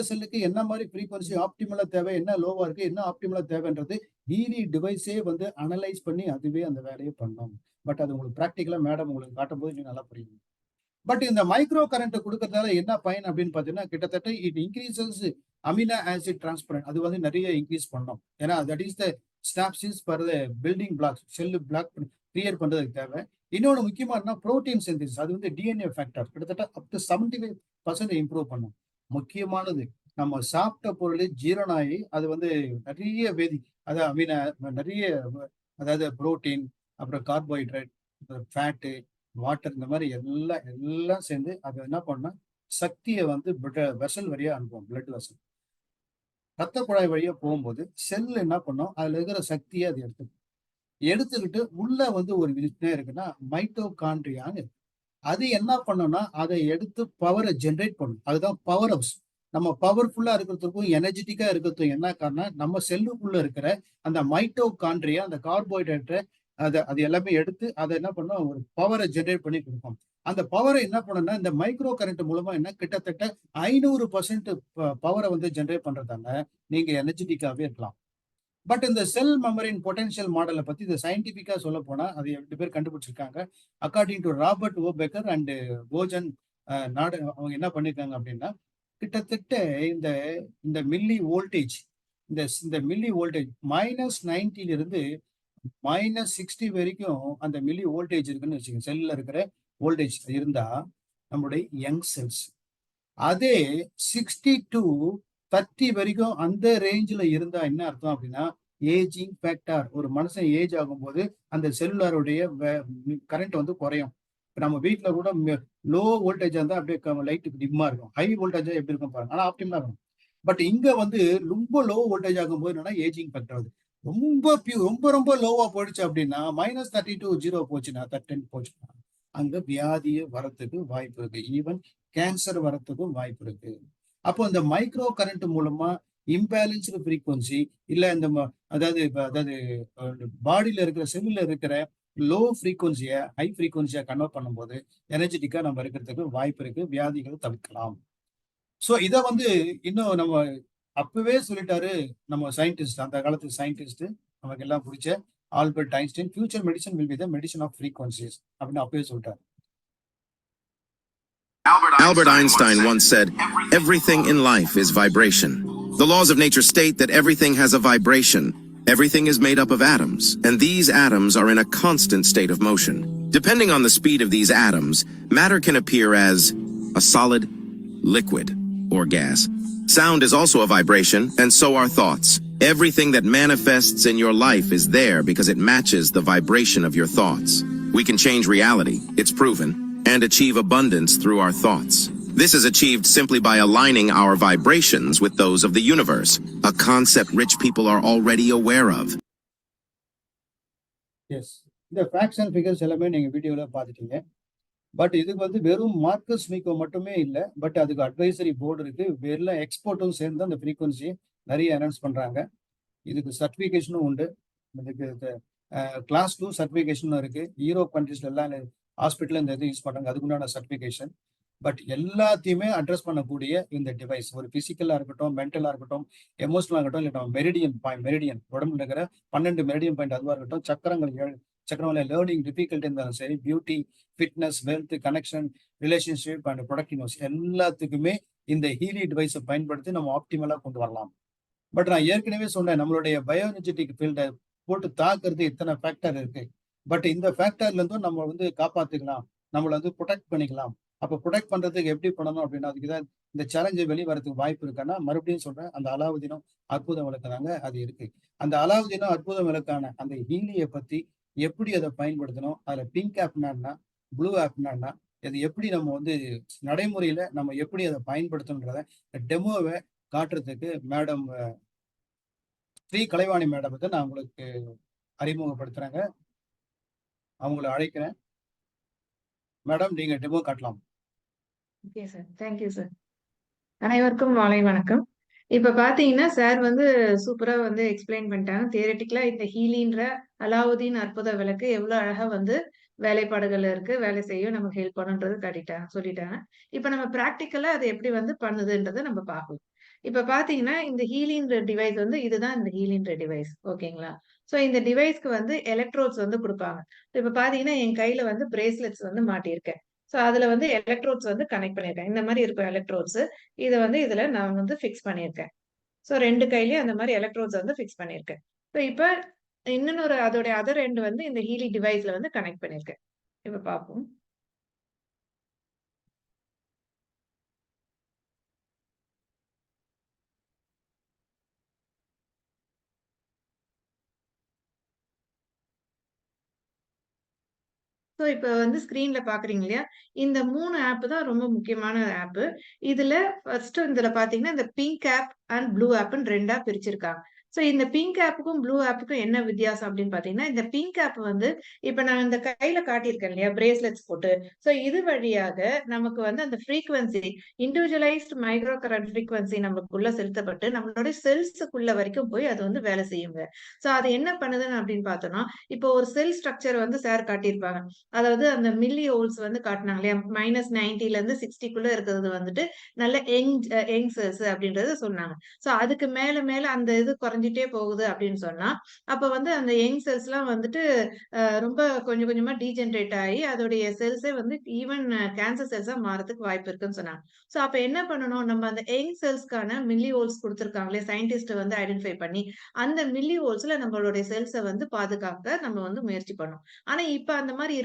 செல்லுக்கு என்ன மாதிரி ஃப்ரீக்வன்சி ஆப்டிமலா தேவை, என்ன லோவா இருக்கு, என்ன ஆப்டிமலா தேவைன்றது ஹீலி டிவைஸே வந்து அனலைஸ் பண்ணி அதுவே அந்த வேலையை பண்ணும். பட் அது உங்களுக்கு ப்ராக்டிக்கலா மேடம் உங்களுக்கு காட்டும் போது நீங்க நல்லா புரியும். பட் இந்த மைக்ரோ கரண்ட் கொடுக்கறதால என்ன பயன் அப்படின்னு பாத்தீங்கன்னா, கிட்டத்தட்ட it increases amino acid transparent. அது வந்து நிறைய இன்க்ரீஸ் பண்ணும். ஏன்னா that is the synapsis for the building blocks. Cell block create பண்றதுக்கு தேவை. இன்னொன்று முக்கியமா புரோட்டீன் சிந்தசிஸ். அது வந்து டிஎன்ஏ ஃபேக்டர் கிட்டத்தட்ட அப் டு 75% இம்ப்ரூவ் பண்ணும். முக்கியமானது நம்ம சாப்பிட்ட பொருள் ஜீரணம் ஆகி அது வந்து நிறைய நிறைய அதாவது புரோட்டீன், அப்புறம் கார்போஹைட்ரேட், ஃபேட்டு, வாட்டர், இந்த மாதிரி எல்லாம் சேர்ந்து அது என்ன பண்ணா சக்தியை வந்து வெசல் வழியா அனுப்பும். பிளட் வெசல் ரத்த குழாய் வழியா போகும்போது செல் என்ன பண்ணும், அதுல இருக்கிற சக்தியை அது எடுத்துக்கிட்டு உள்ள வந்து ஒரு விஷயம் இருக்குன்னா மைட்டோகாண்ட்ரியான்னு இருக்கு. அது என்ன பண்ணும்னா அதை எடுத்து பவரை ஜென்ரேட் பண்ணும். அதுதான் பவர் ஹவுஸ். நம்ம பவர்ஃபுல்லா இருக்கிறதுக்கும் எனர்ஜெட்டிக்கா இருக்கிறதுக்கும் என்ன காரணம், நம்ம செல்லுக்குள்ள இருக்கிற அந்த மைட்டோகாண்ட்ரியா, அந்த கார்போஹைட்ரேட்டை அது எல்லாமே எடுத்து அதை என்ன பண்ணும், ஒரு பவரை ஜென்ரேட் பண்ணி கொடுக்கும். அந்த பவரை என்ன பண்ணுன்னா இந்த மைக்ரோ கரண்ட் மூலமா என்ன கிட்டத்தட்ட 500% பவரை வந்து ஜென்ரேட் பண்றதால நீங்க எனர்ஜெட்டிக்காவே இருக்கலாம். பட் இந்த செல் மெமரின் பொட்டன்ஷியல் மாடலை பத்தி இது சயின்டிபிக்கா சொல்ல போனா அது 2 பேர் கண்டுபிடிச்சிருக்காங்க. According to Robert O Becker and போஜன் நாடு, அவங்க என்ன பண்ணிருக்காங்க அப்படின்னா கிட்டத்தட்ட இந்த மில்லி வோல்டேஜ் இந்த மில்லி வோல்டேஜ் -90 இருந்து -60 வரைக்கும் அந்த மில்லி வோல்டேஜ் இருக்குன்னு வச்சுக்கோங்க. செல்ல இருக்கிற வோல்டேஜ் இருந்தா நம்மளுடைய யங் செல்ஸ், அதே 60 to 30 வரைக்கும் அந்த ரேஞ்சில் இருந்தா என்ன அர்த்தம் அப்படின்னா ஏஜிங் ஃபேக்டர். ஒரு மனுஷன் ஏஜ் ஆகும்போது அந்த செல்லுலாருடைய கரண்ட் வந்து குறையும். இப்போ நம்ம வீட்டில் கூட லோ வோல்டேஜ் இருந்தால் அப்படியே லைட்டுக்கு டிம்மா இருக்கும், ஹை வோல்டேஜா எப்படி இருக்கும் பாருங்க, ஆனால் ஆப்டிமலா இருக்கும். பட் இங்க வந்து ரொம்ப லோ வோல்டேஜ் ஆகும்போது என்னன்னா ஏஜிங் ஃபேக்டர் ஆகுது. ரொம்ப லோவா போயிடுச்சு அப்படின்னா -30 to 0 போச்சுன்னா 10 போச்சுன்னா அங்க வியாதியை வரத்துக்கு வாய்ப்பு இருக்கு. ஈவன் கேன்சர் வரத்துக்கும் வாய்ப்பு இருக்கு. அப்போ இந்த மைக்ரோ கரண்ட் மூலமா இம்பேலன்ஸ்டு ஃப்ரீக்வன்சி இல்ல அதாவது பாடியில இருக்கிற செல்லுல இருக்கிற லோ ஃப்ரீக்குவன்சியை ஹை ஃப்ரீக்குவன்சியா கன்வெர்ட் பண்ணும்போது எனர்ஜெட்டிக்கா நம்ம இருக்கிறதுக்கு வாய்ப்பு இருக்கு, வியாதிகளை தவிர்க்கலாம். ஸோ இதை வந்து இன்னும் நம்ம அப்பவே சொல்லிட்டாரு நம்ம சயின்டிஸ்ட், அந்த காலத்து சயின்டிஸ்ட், நமக்கு எல்லாம் பிடிச்ச Albert Einstein, future medicine will be the medicine of frequencies அப்படின்னு அப்பவே சொல்லிட்டாரு. Albert Einstein once said, "Everything in life is vibration. The laws of nature state that everything has a vibration. Everything is made up of atoms, and these atoms are in a constant state of motion. Depending on the speed of these atoms, matter can appear as a solid, liquid, or gas. Sound is also a vibration, and so are thoughts. Everything that manifests in your life is there because it matches the vibration of your thoughts. We can change reality, it's proven, and achieve abundance through our thoughts. This is achieved simply by aligning our vibrations with those of the universe, a concept rich people are already aware of." Yes, இந்த ஃபேக்ட்ஸ் அண்ட் ஃபிகர்ஸ் எல்லாமே நீங்க வீடியோல பார்த்துட்டீங்க. பட் இதுக்கு வந்து வெறும் மார்க்கஸ் மீக்கோ மட்டுமே இல்லை, பட் அதுக்கு அட்வைசரி போர்டு இருக்கு. வெறும் எக்ஸ்போர்ட்டும் சேர்ந்து அந்த ஃப்ரீக்வன்சியை நிறைய அனௌன்ஸ் பண்றாங்க. இதுக்கு சர்டிஃபிகேஷனும் உண்டு. இதுக்கு கிளாஸ் 2 சர்டிஃபிகேஷனும் இருக்கு. யூரோப் கண்ட்ரீஸ்ல எல்லாம் ஹாஸ்பிட்டல் இந்த இது யூஸ் பண்றாங்க, அதுக்குண்டான சர்டிஃபிகேஷன். பட் எல்லாத்தையுமே அட்ரஸ் பண்ணக்கூடிய இந்த டிவைஸ் ஒரு பிசிக்கலா இருக்கட்டும், மென்டலா இருக்கட்டும், எமோஷனலா இருக்கட்டும், இல்லை நம்ம மெரிடியன் உடம்புல இருக்கிற 12 மெரிடியன் பாயிண்ட் அதுவா இருக்கட்டும், சக்கரங்கள் 7 சக்கரங்கள லேர்னிங் டிஃபிகல்ட்டி இருந்தாலும் சரி, beauty, fitness, wealth, connection, relationship and productiveness எல்லாத்துக்குமே இந்த ஹீலி டிவைஸை பயன்படுத்தி நம்ம ஆப்டிமலா கொண்டு வரலாம். பட் நான் ஏற்கனவே சொன்னேன், நம்மளுடைய பயோஎனர்ஜெட்டிக் ஃபீல்டை போட்டு தாக்குறது இத்தனை ஃபேக்டர் இருக்கு. பட் இந்த ஃபேக்டர்ல இருந்தும் நம்ம வந்து காப்பாத்திக்கலாம், நம்மளை வந்து ப்ரொடெக்ட் பண்ணிக்கலாம். அப்போ ப்ரொடெக்ட் பண்றதுக்கு எப்படி பண்ணணும் அப்படின்னா, அதுக்கு தான் இந்த சேலஞ்சை வெளிவரதுக்கு வாய்ப்பு இருக்குன்னா, மறுபடியும் சொல்றேன், அந்த அலாவுதீனும் அற்புதம் விளக்குறாங்க, அது இருக்கு. அந்த அலாவுதீனும் அற்புதம் விளக்கான அந்த ஹீலியை பத்தி எப்படி அதை பயன்படுத்தணும், அதுல பிங்க் ஆப்னா என்ன, ப்ளூ ஆப்னா என்ன, இது எப்படி நம்ம வந்து நடைமுறையில நம்ம எப்படி அதை பயன்படுத்தணுன்றத டெமோவை காட்டுறதுக்கு மேடம் ஸ்ரீ கலைவாணி மேடம் வந்து நான் உங்களுக்கு அறிமுகப்படுத்துறேங்க. அவங்களை அழைக்கிறேன். மேடம், நீங்க டெமோ காட்டலாம். Okay sir, thank you sir. அனைவருக்கும் மாலை வணக்கம். இப்ப பாத்தீங்கன்னா சார் வந்து சூப்பரா வந்து எக்ஸ்பிளைன் பண்ணிட்டாங்க. தியரட்டிக்கலா இந்த ஹீலின்ற அலாவுதீன் அற்புத விளக்கு எவ்வளவு அழகா வந்து வேலைப்பாடுகள் இருக்கு, வேலை செய்யும், நமக்கு ஹெல்ப் பண்ணுன்றது சொல்லிட்டாங்க. இப்ப நம்ம பிராக்டிக்கலா அது எப்படி வந்து பண்ணுதுன்றதை நம்ம பார்க்கலாம். இப்ப பாத்தீங்கன்னா இந்த ஹீலின்ற டிவைஸ் வந்து இதுதான் இந்த ஹீலின்ற டிவைஸ், ஓகேங்களா? சோ இந்த டிவைஸ்க்கு வந்து எலக்ட்ரோட்ஸ் வந்து கொடுப்பாங்க. இப்ப பாத்தீங்கன்னா என் கையில வந்து பிரேஸ்லெட்ஸ் வந்து மாட்டியிருக்கேன். சோ அதுல வந்து எலக்ட்ரோட்ஸ் வந்து கனெக்ட் பண்ணிருக்கேன். இந்த மாதிரி இருக்கும் எலக்ட்ரோட்ஸ். இத வந்து இதுல நான் வந்து ஃபிக்ஸ் பண்ணிருக்கேன். சோ 2 கையிலயும் அந்த மாதிரி எலக்ட்ரோட்ஸ் வந்து ஃபிக்ஸ் பண்ணிருக்கேன். சோ இப்ப இன்னொரு அதோட அதர் எண்ட் வந்து இந்த ஹீலி டிவைஸ்ல வந்து கனெக்ட் பண்ணிருக்கேன். இப்ப பாப்போம். சோ இப்ப வந்து ஸ்கிரீன்ல பாக்குறீங்க இல்லையா? இந்த 3 ஆப் தான் ரொம்ப முக்கியமான ஆப். இதுல ஃபர்ஸ்ட் இதுல பாத்தீங்கன்னா இந்த பிங்க் ஆப் அண்ட் ப்ளூ ஆப்னு 2ஆ பிரிச்சிருக்காங்க. சோ இந்த பிங்க் ஆப்புக்கும் ப்ளூ ஆப்புக்கும் என்ன வித்தியாசம் அப்படின்னு பாத்தீங்கன்னா, இந்த பிங்க் ஆப் வந்து இப்ப நான் இந்த கையில காட்டியிருக்கேன் இல்லையா பிரேஸ்லெட்ஸ் போட்டு. சோ இது வழியாக நமக்கு வந்து அந்த frequency individualised micro current frequency நமக்குள்ள செலுத்தப்பட்டு நம்மளோட செல்ஸுக்குள்ள வரைக்கும் போய் அது வந்து வேலை செய்யுங்க. சோ அது என்ன பண்ணுதுன்னு அப்படின்னு பார்த்தோம்னா, இப்போ ஒரு செல் ஸ்ட்ரக்சர் வந்து சார் காட்டியிருப்பாங்க. அதாவது அந்த மில்லி ஹோல்ஸ் வந்து காட்டினாங்க இல்லையா? -90ல இருந்து 60க்குள்ள இருக்கிறது வந்துட்டு நல்ல யங் செல்ஸ் அப்படின்றத சொன்னாங்க. சோ அதுக்கு மேல மேல அந்த இது குறைஞ்சிட்டே போகுது அப்படின்னு சொன்னா, அப்ப வந்து அந்த யங் செல்ஸ் எல்லாம் வந்துட்டு ரொம்ப கொஞ்சம் கொஞ்சமா டீஜெனரேட் ஆகி அதோடைய செல்ஸே வந்து ஈவன் கேன்சர் செல்ஸா மாறதுக்கு வாய்ப்பு இருக்குன்னு சொன்னாங்க. சோ அப்ப என்ன பண்ணணும், நம்ம அந்த யங் செல்ஸ்க்கான மில்லி ஹோல்ஸ் கொடுத்திருக்காங்களே சயின்டிஸ்ட் வந்து ஐடென்டிஃபை பண்ணி, அந்த மில்லி ஹோல்ஸ்ல நம்மளுடைய செல்ஸை வந்து பாதுகாக்க நம்ம வந்து முயற்சி பண்ணணும். ஆனா இப்ப அந்த மாதிரி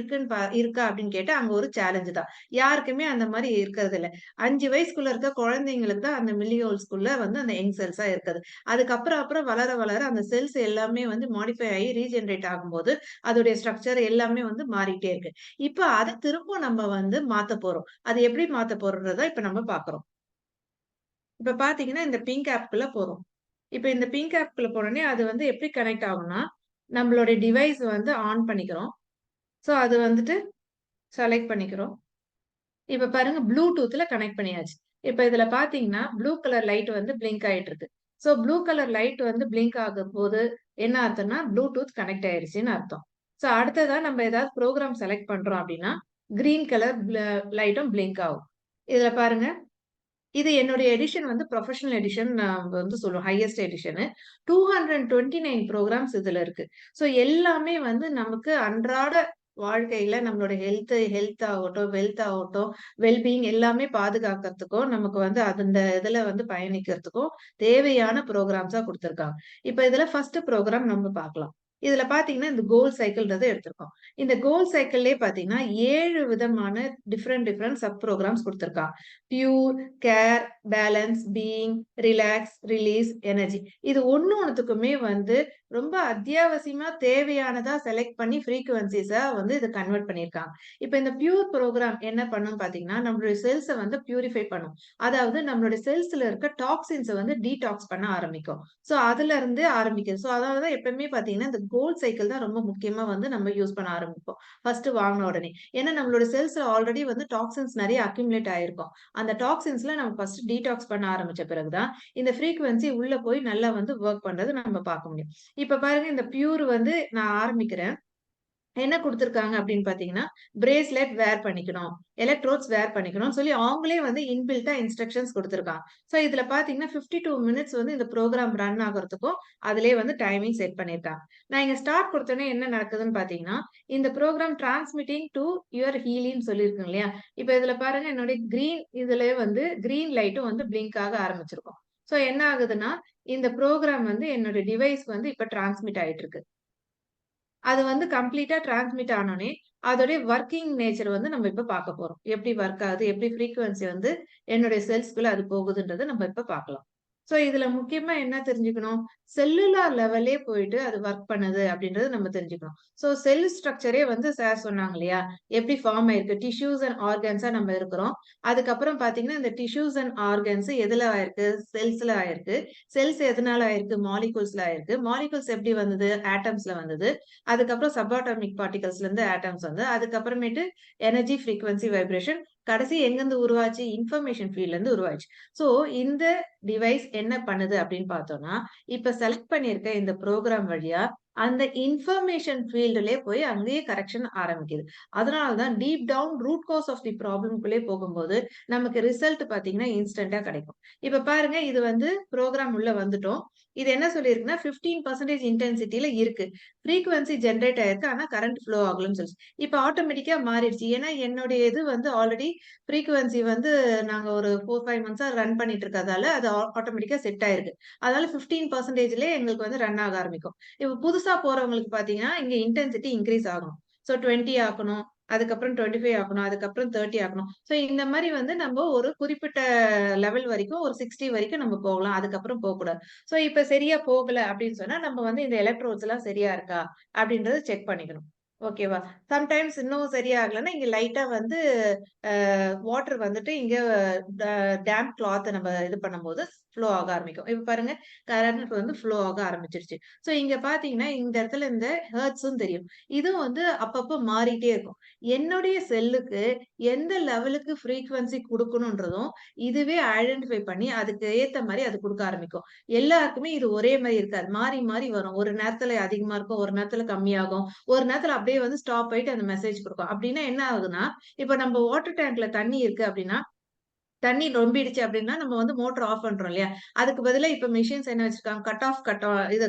இருக்கா அப்படின்னு கேட்டா அங்க ஒரு சேலஞ்சு தான். யாருக்குமே அந்த மாதிரி இருக்கிறது இல்ல. 5 வயசுக்குள்ள இருக்க குழந்தைங்களுக்கு தான் அந்த மில்லி ஹோல்ஸ்குள்ள வந்து அந்த யங் செல்ஸா இருக்குது. அதுக்கப்புறம் அப்புறம் வளர வளர அந்த செல்ஸ் எல்லாமே வந்து மாடிஃபை ஆகி ரீஜெனரேட் ஆகும்போது அதோடைய ஸ்ட்ரக்சர் எல்லாமே வந்து மாறிட்டே இருக்கு. இப்ப அதை திரும்ப நம்ம வந்து மாத்த போறோம். அது எப்படி மாத்த போறோம்ன்றத இப்ப நம்ம பாக்குறோம். இப்ப பாத்தீங்கன்னா இந்த பிங்க் ஆப்குள்ள போறோம். இப்ப இந்த பிங்க் ஆப்குள்ள போனோடனே அது வந்து எப்படி கனெக்ட் ஆகும்னா, நம்மளுடைய டிவைஸ் வந்து ஆன் பண்ணிக்கிறோம். சோ அது வந்துட்டு செலக்ட் பண்ணிக்கிறோம். இப்ப பாருங்க ப்ளூடூத்ல கனெக்ட் பண்ணியாச்சு. இப்ப இதுல பாத்தீங்கன்னா ப்ளூ கலர் லைட் வந்து பிளிங்க் ஆயிட்டு இருக்கு. சோ ப்ளூ கலர் லைட் வந்து பிளிங்க் ஆகும்போது என்ன அர்த்தம்னா ப்ளூடூத் கனெக்ட் ஆயிருச்சுன்னு அர்த்தம். ஸோ அடுத்ததா நம்ம ஏதாவது ப்ரோக்ராம் செலக்ட் பண்றோம் அப்படின்னா கிரீன் கலர் லைட்டும் பிளிங்க் ஆகும். இதுல பாருங்க, இது என்னுடைய எடிஷன் வந்து ப்ரொஃபஷனல் எடிஷன் நான் வந்து சொல்லுவேன், ஹையஸ்ட் எடிஷனு. 229 ப்ரோக்ராம்ஸ் இதுல இருக்கு. ஸோ எல்லாமே வந்து நமக்கு அன்றாட வாழ்க்கையில நம்மளோட ஹெல்த் ஆகட்டும், வெல்த் ஆகட்டும், வெல்பீயிங் எல்லாமே பாதுகாக்கிறதுக்கும், நமக்கு வந்து அந்த இதுல வந்து பயணிக்கிறதுக்கும் தேவையான ப்ரோக்ராம்ஸா குடுத்திருக்காங்க. இப்ப இதுல ஃபர்ஸ்ட் ப்ரோக்ராம் நம்ம பார்க்கலாம். இதுல பாத்தீங்கன்னா, இந்த கோல் சைக்கிள்ன்றத எடுத்திருக்கோம். இந்த கோல் சைக்கிள்லயே பாத்தீங்கன்னா 7 விதமான டிஃபரெண்ட் சப் ப்ரோக்ராம்ஸ் குடுத்திருக்காங்க. Pure, care, balance, being, relax, release, energy. இது ஒண்ணுத்துக்குமே வந்து ரொம்ப அத்தியாவசியமா தேவையானதா செலக்ட் பண்ணி ஃப்ரீக்வன்சிஸா வந்து இத கன்வெர்ட் பண்ணியிருக்காங்க. இப்ப இந்த பியூர் ப்ரோகிராம் என்ன பண்ணும் பாத்தீங்கன்னா, நம்மளுடைய செல்ஸ வந்து பியூரிஃபை பண்ணும். அதாவது நம்மளுடைய செல்ஸ்ல இருக்க டாக்ஸின்ஸ வந்து டீடாக்ஸ் பண்ண ஆரம்பிக்கும். சோ அதுல இருந்து ஆரம்பிக்குது. சோ அதனாலதான் எப்பவுமே பாத்தீங்கன்னா, இந்த கோல் சைக்கிள் தான் ரொம்ப முக்கியமா வந்து நம்ம யூஸ் பண்ண ஆரம்பிப்போம். ஃபர்ஸ்ட் வாங்குன உடனே. ஏன்னா நம்மளோட செல்ஸ்ல ஆல்ரெடி வந்து டாக்ஸின்ஸ் நிறைய அக்யூமுலேட் ஆயிருக்கும். அந்த டாக்ஸின்ஸ்ல நம்ம ஃபர்ஸ்ட் டீடாக்ஸ் பண்ண ஆரம்பிச்ச பிறகுதான் இந்த ஃப்ரீக்வன்சி உள்ள போய் நல்லா வந்து ஒர்க் பண்றது நம்ம பார்க்க முடியும். இப்ப பாருங்க, இந்த பியூர் வந்து நான் ஆரம்பிக்கிறேன். என்ன குடுத்திருக்காங்க அப்படின்னு பாத்தீங்கன்னா, பிரேஸ்லெட் வேர் பண்ணிக்கணும், எலக்ட்ரோட்ஸ் வேர் பண்ணிக்கணும்னு சொல்லி அவங்களே வந்து இன்பில்ட்டா இன்ஸ்ட்ரக்ஷன்ஸ் குடுத்திருக்காங்க. சோ இதுல பாத்தீங்கன்னா 52 மினிட்ஸ் வந்து இந்த ப்ரோகிராம் ரன் ஆகுறதுக்கும் அதிலேயே வந்து டைமிங் செட் பண்ணியிருக்காங்க. நான் இங்க ஸ்டார்ட் குடுத்தோனே என்ன நடக்குதுன்னு பாத்தீங்கன்னா, இந்த ப்ரோகிராம் டிரான்ஸ்மிட்டிங் டு யுவர் ஹீலிங்னு சொல்லியிருக்கேன் இல்லையா? இப்ப இதுல பாருங்க, என்னுடைய இதுலயே வந்து கிரீன் லைட்டும் வந்து பிளிங்க் ஆக ஆரம்பிச்சிருக்கும். சோ என்ன ஆகுதுன்னா, இந்த ப்ரோகிராம் வந்து என்னோட டிவைஸ்க்கு வந்து இப்ப டிரான்ஸ்மிட் ஆயிட்டு இருக்கு. அது வந்து கம்ப்ளீட்டா டிரான்ஸ்மிட் ஆனோனே, அதோடைய வொர்க்கிங் நேச்சர் வந்து நம்ம இப்ப பார்க்க போறோம். எப்படி வொர்க் ஆகுது, எப்படி ஃப்ரீக்வன்சி வந்து என்னுடைய செல்ஸ்க்குள்ள அது போகுதுன்றத நம்ம இப்ப பார்க்கலாம். சோ இதுல முக்கியமா என்ன தெரிஞ்சுக்கணும்? செல்லுலார் லெவலே போயிட்டு அது வொர்க் பண்ணுது அப்படின்றத நம்ம தெரிஞ்சுக்கணும். சோ செல் ஸ்ட்ரக்சரே வந்து சார் சொன்னாங்க இல்லையா? எப்படி ஃபார்ம் ஆயிருக்கு? டிஷ்யூஸ் அண்ட் ஆர்கன்ஸா நம்ம இருக்கிறோம். அதுக்கப்புறம் பார்த்தீங்கன்னா, இந்த டிஷ்யூஸ் அண்ட் ஆர்கன்ஸ் எதுல ஆயிருக்கு? செல்ஸ்ல ஆயிருக்கு. செல்ஸ் எதனால ஆயிருக்கு? மாலிக்யூல்ஸ்ல ஆயிருக்கு. மாலிக்யூல்ஸ் எப்படி வந்தது? ஆட்டம்ஸ்ல வந்தது. அதுக்கப்புறம் சப்பாட்டோமிக் பார்ட்டிகல்ஸ்ல இருந்து ஆட்டம்ஸ் வந்து, அதுக்கப்புறமேட்டு எனர்ஜி, ஃப்ரீக்வன்சி, வைப்ரேஷன், கடைசி எங்கிருந்து உருவாச்சு? இன்ஃபர்மேஷன் ஃபீல்ட்ல இருந்து உருவாச்சு. சோ இந்த டிவைஸ் என்ன பண்ணுது அப்படின்னு பார்த்தோம்னா, இப்ப செலக்ட் பண்ணியிருக்க இந்த ப்ரோகிராம் வழியா அந்த இன்ஃபர்மேஷன் ஃபீல்டுலயே போய் அங்கேயே கரெக்ஷன் ஆரம்பிக்குது. அதனால தான் deep down root cause of the ப்ராப்ளம்குள்ளே போகும்போது நமக்கு ரிசல்ட் பார்த்தீங்கன்னா இன்ஸ்டன்ட்டா கிடைக்கும். இப்ப பாருங்க, இது வந்து ப்ரோகிராம் உள்ள வந்துட்டோம். இது என்ன சொல்லியிருக்குன்னா 15% இன்டென்சிட்டில இருக்கு. ஃப்ரீக்வன்சி ஜெனரேட் ஆயிருக்கு. ஆனா கரண்ட் ஃப்ளோ ஆகலன்னு சொல்லுச்சு. இப்ப ஆட்டோமேட்டிக்கா மாறிடுச்சு. ஏன்னா என்னுடைய இது வந்து ஆல்ரெடி ஃப்ரீக்வன்சி வந்து நாங்க ஒரு 4, 5 மந்த்ஸா ரன் பண்ணிட்டு இருக்கறதால அது ஆட்டோமேட்டிக்கா செட் ஆயிருக்கு. அதனால 15%லயே எங்களுக்கு வந்து ரன் ஆக ஆரம்பிக்கும். இப்ப புதுசா போறவங்களுக்கு பாத்தீங்கன்னா, இங்க இன்டென்சிட்டி இன்கிரீஸ் ஆகணும். சோ 20 ஆக்கணும். அதுக்கப்புறம் 25 ஆக்கணும். அதுக்கப்புறம் 30 ஆக்கணும். சோ இந்த மாரி வந்து நம்ம ஒரு குறிப்பிட்ட லெவல் வரைக்கும் ஒரு 60 வரைக்கும் நம்ம போகலாம். அதுக்கப்புறம் போகக்கூடாது. சோ இப்ப சரியா போகல அப்படின்னு சொன்னா, நம்ம வந்து இந்த எலக்ட்ரோட்ஸ் எல்லாம் சரியா இருக்கா? அப்படின்றத செக் பண்ணிக்கணும். ஓகேவா? சம்டைம்ஸ் இன்னும் சரியாகலன்னா, இங்க லைட்டா வந்து வாட்டர் வந்துட்டு இங்க ட டேம்ப் கிளாத் நம்ம இது பண்ணும்போது ஃப்ளோ ஆக ஆரம்பிக்கும். இப்ப பாருங்க, கரண்ட் வந்து ஃப்ளோ ஆக ஆரம்பிச்சிருச்சு. சோ இங்க பாத்தீங்கன்னா, இந்த இடத்துல இந்த ஹெர்ட்ஸும் தெரியும். இதுவும் வந்து அப்பப்ப மாறிட்டே இருக்கும். என்னுடைய செல்லுக்கு எந்த லெவலுக்கு ஃப்ரீக்வன்சி குடுக்கணும்ன்றதும், இதுவே ஐடென்டிஃபை பண்ணி அதுக்கு ஏத்த மாரி அது குடுக்க ஆரம்பிக்கும். எல்லாருக்குமே இது ஒரே மாரி இருக்காது. மாறி, மாறி வரும். ஒரு நேரத்துல அதிகமா இருக்கும். ஒரு நேரத்துல கம்மியாகும். ஒரு நேரத்துல அப்படியே வந்து ஸ்டாப் ஆயிட்டு அந்த மெசேஜ் குடுக்கும். அப்படின்னா என்ன ஆகுதுன்னா, இப்ப நம்ம வாட்டர் டேங்க்ல தண்ணி இருக்கு அப்படின்னா, தண்ணி ரொம்பிடுச்சு அப்படின்னா, நம்ம வந்து மோட்டர் ஆஃப் பண்றோம் இல்லையா? அதுக்கு பதிலா இப்ப மெஷின்ஸ் என்ன வச்சிருக்காங்க?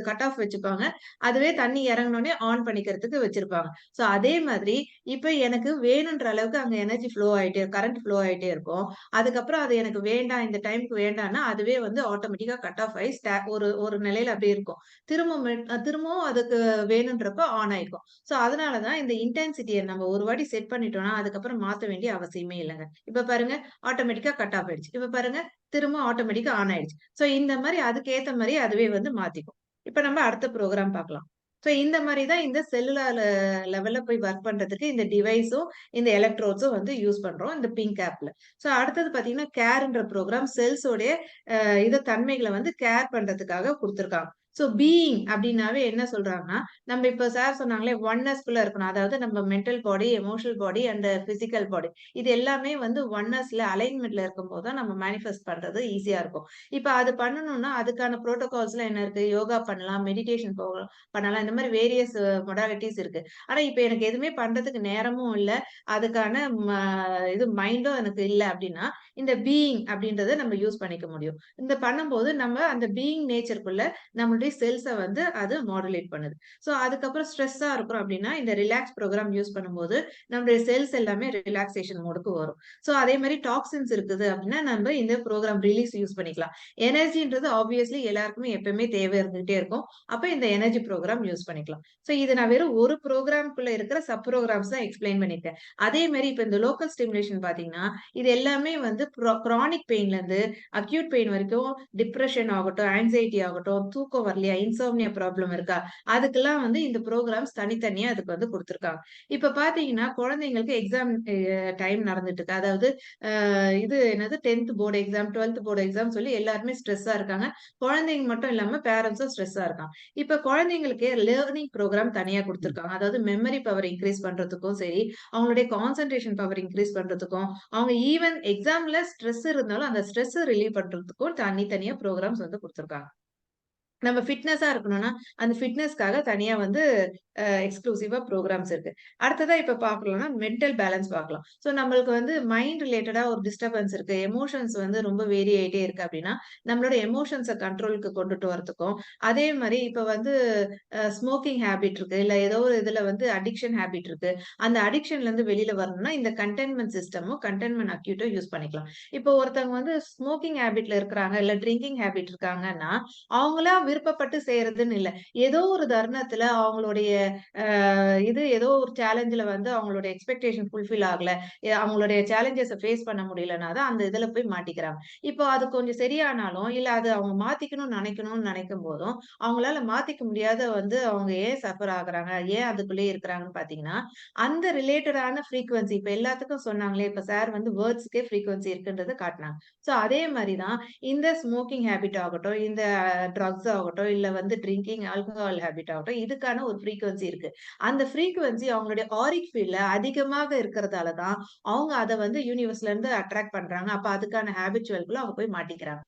கட் ஆஃப் வச்சுப்பாங்க. அதுவே தண்ணி இறங்குனோனே ஆன் பண்ணிக்கிறதுக்கு வச்சிருப்பாங்க. சோ அதே மாதிரி இப்ப எனக்கு வேணுன்ற அளவுக்கு அங்க எனர்ஜி ஃப்ளோ ஆயிட்டே கரண்ட் ஃப்ளோ ஆயிட்டே இருக்கும். அதுக்கப்புறம் அது எனக்கு வேண்டாம், இந்த டைம்க்கு வேண்டான்னா, அதுவே வந்து ஆட்டோமேட்டிக்கா கட் ஆஃப் ஆயி ஒரு ஒரு நிலையில அப்படியே இருக்கும். திரும்பவும் அதுக்கு வேணுன்றப்ப ஆன் ஆயிக்கும். சோ அதனால தான் இந்த இன்டென்சிட்டிய நம்ம ஒரு வாட்டி செட் பண்ணிட்டோம்னா, அதுக்கப்புறம் மாத்த வேண்டிய அவசியமே இல்லங்க. இப்ப பாருங்க, ஆட்டோமேட்டிக்கா கட் ஆஃப் ஆயிடுச்சு. இப்ப பாருங்க, திரும்ப ஆட்டோமேட்டிக்கா ஆன் ஆயிடுச்சு. சோ இந்த மாரி அதுக்கு ஏத்த மாரி அதுவே வந்து மாத்திக்கும். இப்ப நம்ம அடுத்த ப்ரோகிராம் பார்க்கலாம். சோ இந்த மாரி தான் இந்த செல்லுலார் லெவல்ல போய் வொர்க் பண்றதுக்கு இந்த டிவைஸும், இந்த எலக்ட்ரோட்ஸும் வந்து யூஸ் பண்றோம். இந்த பிங்க் ஆப்ல. சோ அடுத்தது பார்த்தீங்கன்னா, கேர்ன்ற ப்ரோகிராம் செல்ஸோடைய தன்மைகள வந்து கேர் பண்றதுக்காக குடுத்திருக்காங்க. ஸோ பீயிங் அப்படின்னாவே என்ன சொல்றாங்கன்னா, நம்ம இப்ப சார் சொன்னாங்களே ஒன்னஸ்குள்ள இருக்கணும். அதாவது நம்ம mental body, emotional body and physical body இது எல்லாமே வந்து ஒன்னஸ்ல அலைன்மெண்ட்ல இருக்கும்போது தான் நம்ம மேனிஃபெஸ்ட் பண்றது ஈஸியா இருக்கும். இப்ப அது பண்ணணும்னா அதுக்கான புரோட்டோகால்ஸ்ல என்ன இருக்கு? யோகா பண்ணலாம், மெடிடேஷன் பண்ணலாம். இந்த மாதிரி வேரியஸ் மொடாலிட்டிஸ் இருக்கு. ஆனா இப்ப எனக்கு எதுவுமே பண்றதுக்கு நேரமும் இல்ல. அதுக்கான இது மைண்டும் எனக்கு இல்ல அப்படின்னா, இந்த பீயிங் அப்படின்றத நம்ம யூஸ் பண்ணிக்க முடியும். இந்த பண்ணும்போது நம்ம அந்த பீயிங் நேச்சருக்குள்ள நம்மளுடைய செல்ஸ வந்து அது மாடுலேட் பண்ணுது. ஸோ அதுக்கப்புறம் ஸ்ட்ரெஸ்ஸா இருக்கிறோம் அப்படின்னா, இந்த ரிலாக்ஸ் ப்ரோகிராம் யூஸ் பண்ணும்போது நம்மளுடைய செல்ஸ் எல்லாமே ரிலாக்சேஷன் மோடுக்கு வரும். ஸோ அதே மாதிரி டாக்ஸின்ஸ் இருக்குது அப்படின்னா, நம்ம இந்த ப்ரோகிராம் ரிலீஸ் யூஸ் பண்ணிக்கலாம். எனர்ஜின்றது ஆப்வியஸ்லி எல்லாருக்குமே எப்பவுமே தேவை இருந்துகிட்டே இருக்கும். அப்ப இந்த எனர்ஜி ப்ரோகிராம் யூஸ் பண்ணிக்கலாம். ஸோ இது நான் வெறும் ஒரு ப்ரோகிராம்குள்ள இருக்கிற சப் ப்ரோகிராம்ஸ் தான் எக்ஸ்பிளைன் பண்ணியிருக்கேன். அதே மாதிரி இப்ப இந்த லோக்கல் ஸ்டிமுலேஷன் பாத்தீங்கன்னா, இது எல்லாமே வந்து கிரானிக் பெயின்ல இருந்து அக்யூட் பெயின் வரைக்கும், டிப்ரஷன் ஆகட்டும், ஆங்ஸைட்டி ஆகட்டும், தூக்கம் வரலையா, இன்சோம்னியா ப்ராப்ளம் இருக்கா, அதுக்கெல்லாம் வந்து இந்த ப்ரோகிராம்ஸ் தனித்தனியா அதுக்கு வந்து குடுத்துருக்காங்க. இப்ப பாத்தீங்கன்னா, குழந்தைங்களுக்கு எக்ஸாம் டைம் நடந்துட்டு இருக்கு. அதாவது இது என்னது 10th board exam, 12th board exam சொல்லி எல்லாருமே ஸ்ட்ரெஸ்ஸா இருக்காங்க. குழந்தைங்க மட்டும் இல்லாம பேரண்ட்ஸும் ஸ்ட்ரெஸ்ஸா இருக்காங்க. இப்ப குழந்தைங்களுக்கு லேர்னிங் ப்ரோகிராம் தனியா குடுத்துருக்காங்க. அதாவது மெமரி பவர் இன்கிரீஸ் பண்றதுக்கும் சரி, அவங்களுடைய கான்சன்ட்ரேஷன் பவர் இன்கிரீஸ் பண்றதுக்கும், அவங்க ஈவன் எக்ஸாம்ல ஸ்ட்ரெஸ் இருந்தாலும் அந்த ஸ்ட்ரெஸ் ரிலீவ் பண்றதுக்கும் தனித்தனியா ப்ரோகிராம்ஸ் வந்து குடுத்துருக்காங்க. நம்ம ஃபிட்னஸா இருக்கணும்னா, அந்த ஃபிட்னஸ்க்காக தனியா வந்து எக்ஸ்க்ளூசிவா ப்ரோகிராம்ஸ் இருக்கு. அடுத்ததா இப்ப பார்க்கலாம்னா, மென்டல் பேலன்ஸ் பார்க்கலாம். ஸோ நம்மளுக்கு வந்து மைண்ட் ரிலேட்டடா ஒரு டிஸ்டர்பன்ஸ் இருக்கு. எமோஷன்ஸ் வந்து ரொம்ப வேரி ஆயிட்டே இருக்கு அப்படின்னா, நம்மளோட எமோஷன்ஸ கண்ட்ரோலுக்கு கொண்டுட்டு வரதுக்கும், அதே மாரி இப்ப வந்து ஸ்மோக்கிங் ஹேபிட் இருக்கு. இல்ல ஏதோ ஒரு இதுல வந்து அடிக்ஷன் ஹேபிட் இருக்கு. அந்த அடிக்ஷன்ல இருந்து வெளியில வரணும்னா, இந்த கண்டெய்ன்மென்ட் சிஸ்டமும், கண்டெய்ன்மென்ட் அக்யூட்டும் யூஸ் பண்ணிக்கலாம். இப்போ ஒருத்தவங்க வந்து ஸ்மோக்கிங் ஹேபிட்ல இருக்கிறாங்க, இல்ல ட்ரிங்கிங் ஹேபிட் இருக்காங்கன்னா, அவங்களா விருப்பப்பட்டு செய்யறதுன்னு இல்ல. ஏதோ ஒரு தருணத்துல அவங்களுடைய இது ஏதோ ஒரு சேலஞ்சுல வந்து அவங்களுடைய எக்ஸ்பெக்டேஷன் ஃபுல்ஃபில் ஆகல. அவங்களுடைய சேலஞ்சஸ ஃபேஸ் பண்ண முடியலன்னா தான் அந்த இதுல போய் மாட்டிக்கிறாங்க. இப்போ அது கொஞ்சம் சரியானாலும், இல்ல அது அவங்க மாத்திக்கணும்னு நெனைக்கும் போதும், அவங்களால மாத்திக்க முடியாத வந்து அவங்க ஏன் சஃபர் ஆகுறாங்க? ஏன் அதுக்குள்ளயே இருக்கிறாங்கன்னு பார்த்தீங்கன்னா, அந்த ரிலேட்டடான ஃப்ரீக்வன்சி இப்ப எல்லாத்துக்கும் சொன்னாங்களே, இப்ப சார் வந்து வேர்ட்ஸ்க்கே ஃப்ரீக்வன்சி இருக்குன்றத காட்டுனாங்க. ஸோ அதே மாரி தான் இந்த ஸ்மோக்கிங் ஹேபிட் ஆகட்டும், இந்த ட்ரக்ஸ் ஆகட்டும், இல்ல வந்து ட்ரிங்கிங் ஆல்கஹால் ஹேபிட் ஆகட்டும், இதுக்கான ஒரு ஃப்ரீக்வன்சி இருக்கு. அந்த ஃப்ரீக்வன்சி அவங்களுடைய ஆரிக் ஃபீல்ட்ல அதிகமாக இருக்கிறதால தான், அவங்க அத வந்து யூனிவர்ஸ்ல இருந்து அட்ராக்ட் பண்றாங்க. அப்ப அதுக்கான ஹேபிச்சுவல்குள்ள அவங்க போய் மாட்டிக்கிறாங்க.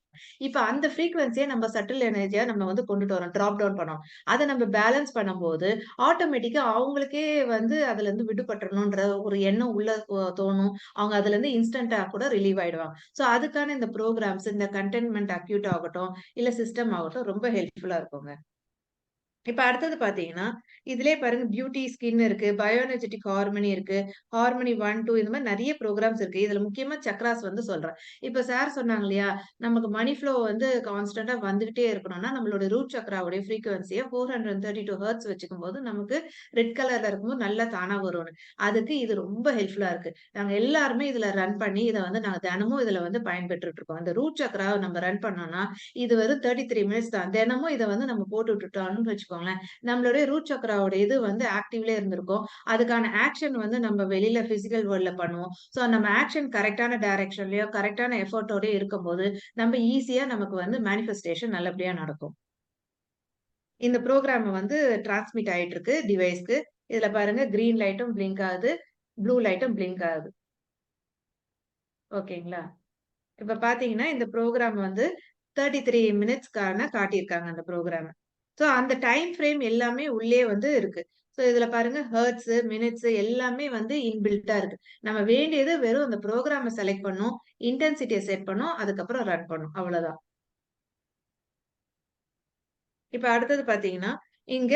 இப்ப அந்த ஃப்ரீக்வன்சிய நம்ம சட்டில் எனர்ஜியா நம்ம வந்து கொண்டுட்டு வரோம். டிராப் டவுன் பண்ணோம். அத நம்ம பேலன்ஸ் பண்ணும்போது, ஆட்டோமேட்டிக்கா அவங்களுக்கே வந்து அதுல இருந்து விடுபட்டுறணும்ன்ற ஒரு எண்ணம் உள்ள தோணும். அவங்க அதுல இருந்து இன்ஸ்டன்ட்டா கூட ரிலீவ் ஆயிடுவாங்க. சோ அதுக்கான இந்த புரோகிராம்ஸ், இந்த கண்டெய்ன்மென்ட் அக்யூட் ஆகட்டும், இல்ல சிஸ்டம் ஆகட்டும் ரொம்ப ஹெல்ப்ஃபுல்லா இருக்குங்க. இப்ப அடுத்தது பாத்தீங்கன்னா, இதிலயே பாருங்க பியூட்டி, ஸ்கின் இருக்கு. பயோ எனர்ஜெட்டிக் ஹார்மனி இருக்கு. ஹார்மனி 1, 2 இந்த மாரி நெறைய புரோகிராம்ஸ் இருக்கு. இதுல முக்கியமா சக்ராஸ் வந்து சொல்றேன். இப்ப சார் சொன்னாங்க இல்லையா? நமக்கு மனி ஃப்ளோ வந்து கான்ஸ்டன்ட்டா வந்துகிட்டே இருக்கணும்னா, நம்மளோட ரூட் சக்ராவுடைய ஃப்ரீக்வன்சிய 432 ஹெர்ட்ஸ் வச்சுக்கும்போது, நமக்கு ரெட் கலர்ல இருக்கும்போது நல்லா தானா வரும்னு. அதுக்கு இது ரொம்ப ஹெல்ப்ஃபுல்லா இருக்கு. நாங்க எல்லாருமே இதுல ரன் பண்ணி, இத வந்து நாங்க தினமும் இதுல வந்து பயன்பெற்றுட்டு இருக்கோம். இந்த ரூட் சக்ராவ நம்ம ரன் பண்ணோம்னா, இது வெறும் 33 மினிட்ஸ் தான். தினமும் இத வந்து நம்ம போட்டு விட்டுட்டோம்னு வச்சுக்கோங்களேன். நம்மளுடைய ரூட் சக்கராவோட இது வந்து ஆக்டிவ்லயே இருந்திருக்கும். அதுக்கான ஆக்ஷன் வந்து நம்ம வெளியில பிசிக்கல் வேர்ல்ட்ல பண்ணுவோம். சோ நம்ம ஆக்ஷன் கரெக்ட்டான டைரக்ஷன்லயோ, கரெக்ட்டான எஃபோர்ட்டோடயோ இருக்கும்போது, நம்ம ஈஸியா நமக்கு வந்து மேனிஃபெஸ்டேஷன் நல்லபடியா நடக்கும். இந்த புரோகிராம் வந்து டிரான்ஸ்மிட் ஆயிட்டு இருக்கு டிவைஸ்க்கு. இதுல பாருங்க கிரீன் லைட்டும் பிளிங்க் ஆகுது. ப்ளூ லைட்டும் பிளிங்க் ஆகுது. ஓகேங்களா? இப்ப பாத்தீங்கன்னா, இந்த புரோகிராம் வந்து 33 மினிட்ஸ்க்கான காட்டியிருக்காங்க அந்த புரோகிராம. சோ அந்த டைம் ஃப்ரேம் எல்லாமே உள்ளே வந்து இருக்கு. சோ இதுல பாருங்க ஹெர்ட்ஸ், மினிட்ஸ் எல்லாமே வந்து இன்பில்ட்டா இருக்கு. நம்ம வேண்டியது வெறும் அந்த புரோகிராம செலக்ட் பண்ணணும், இன்டென்சிட்டிய செட் பண்ணணும், அதுக்கப்புறம் ரன் பண்ணணும். அவ்வளவுதான். இப்ப அடுத்தது பாத்தீங்கன்னா, இங்க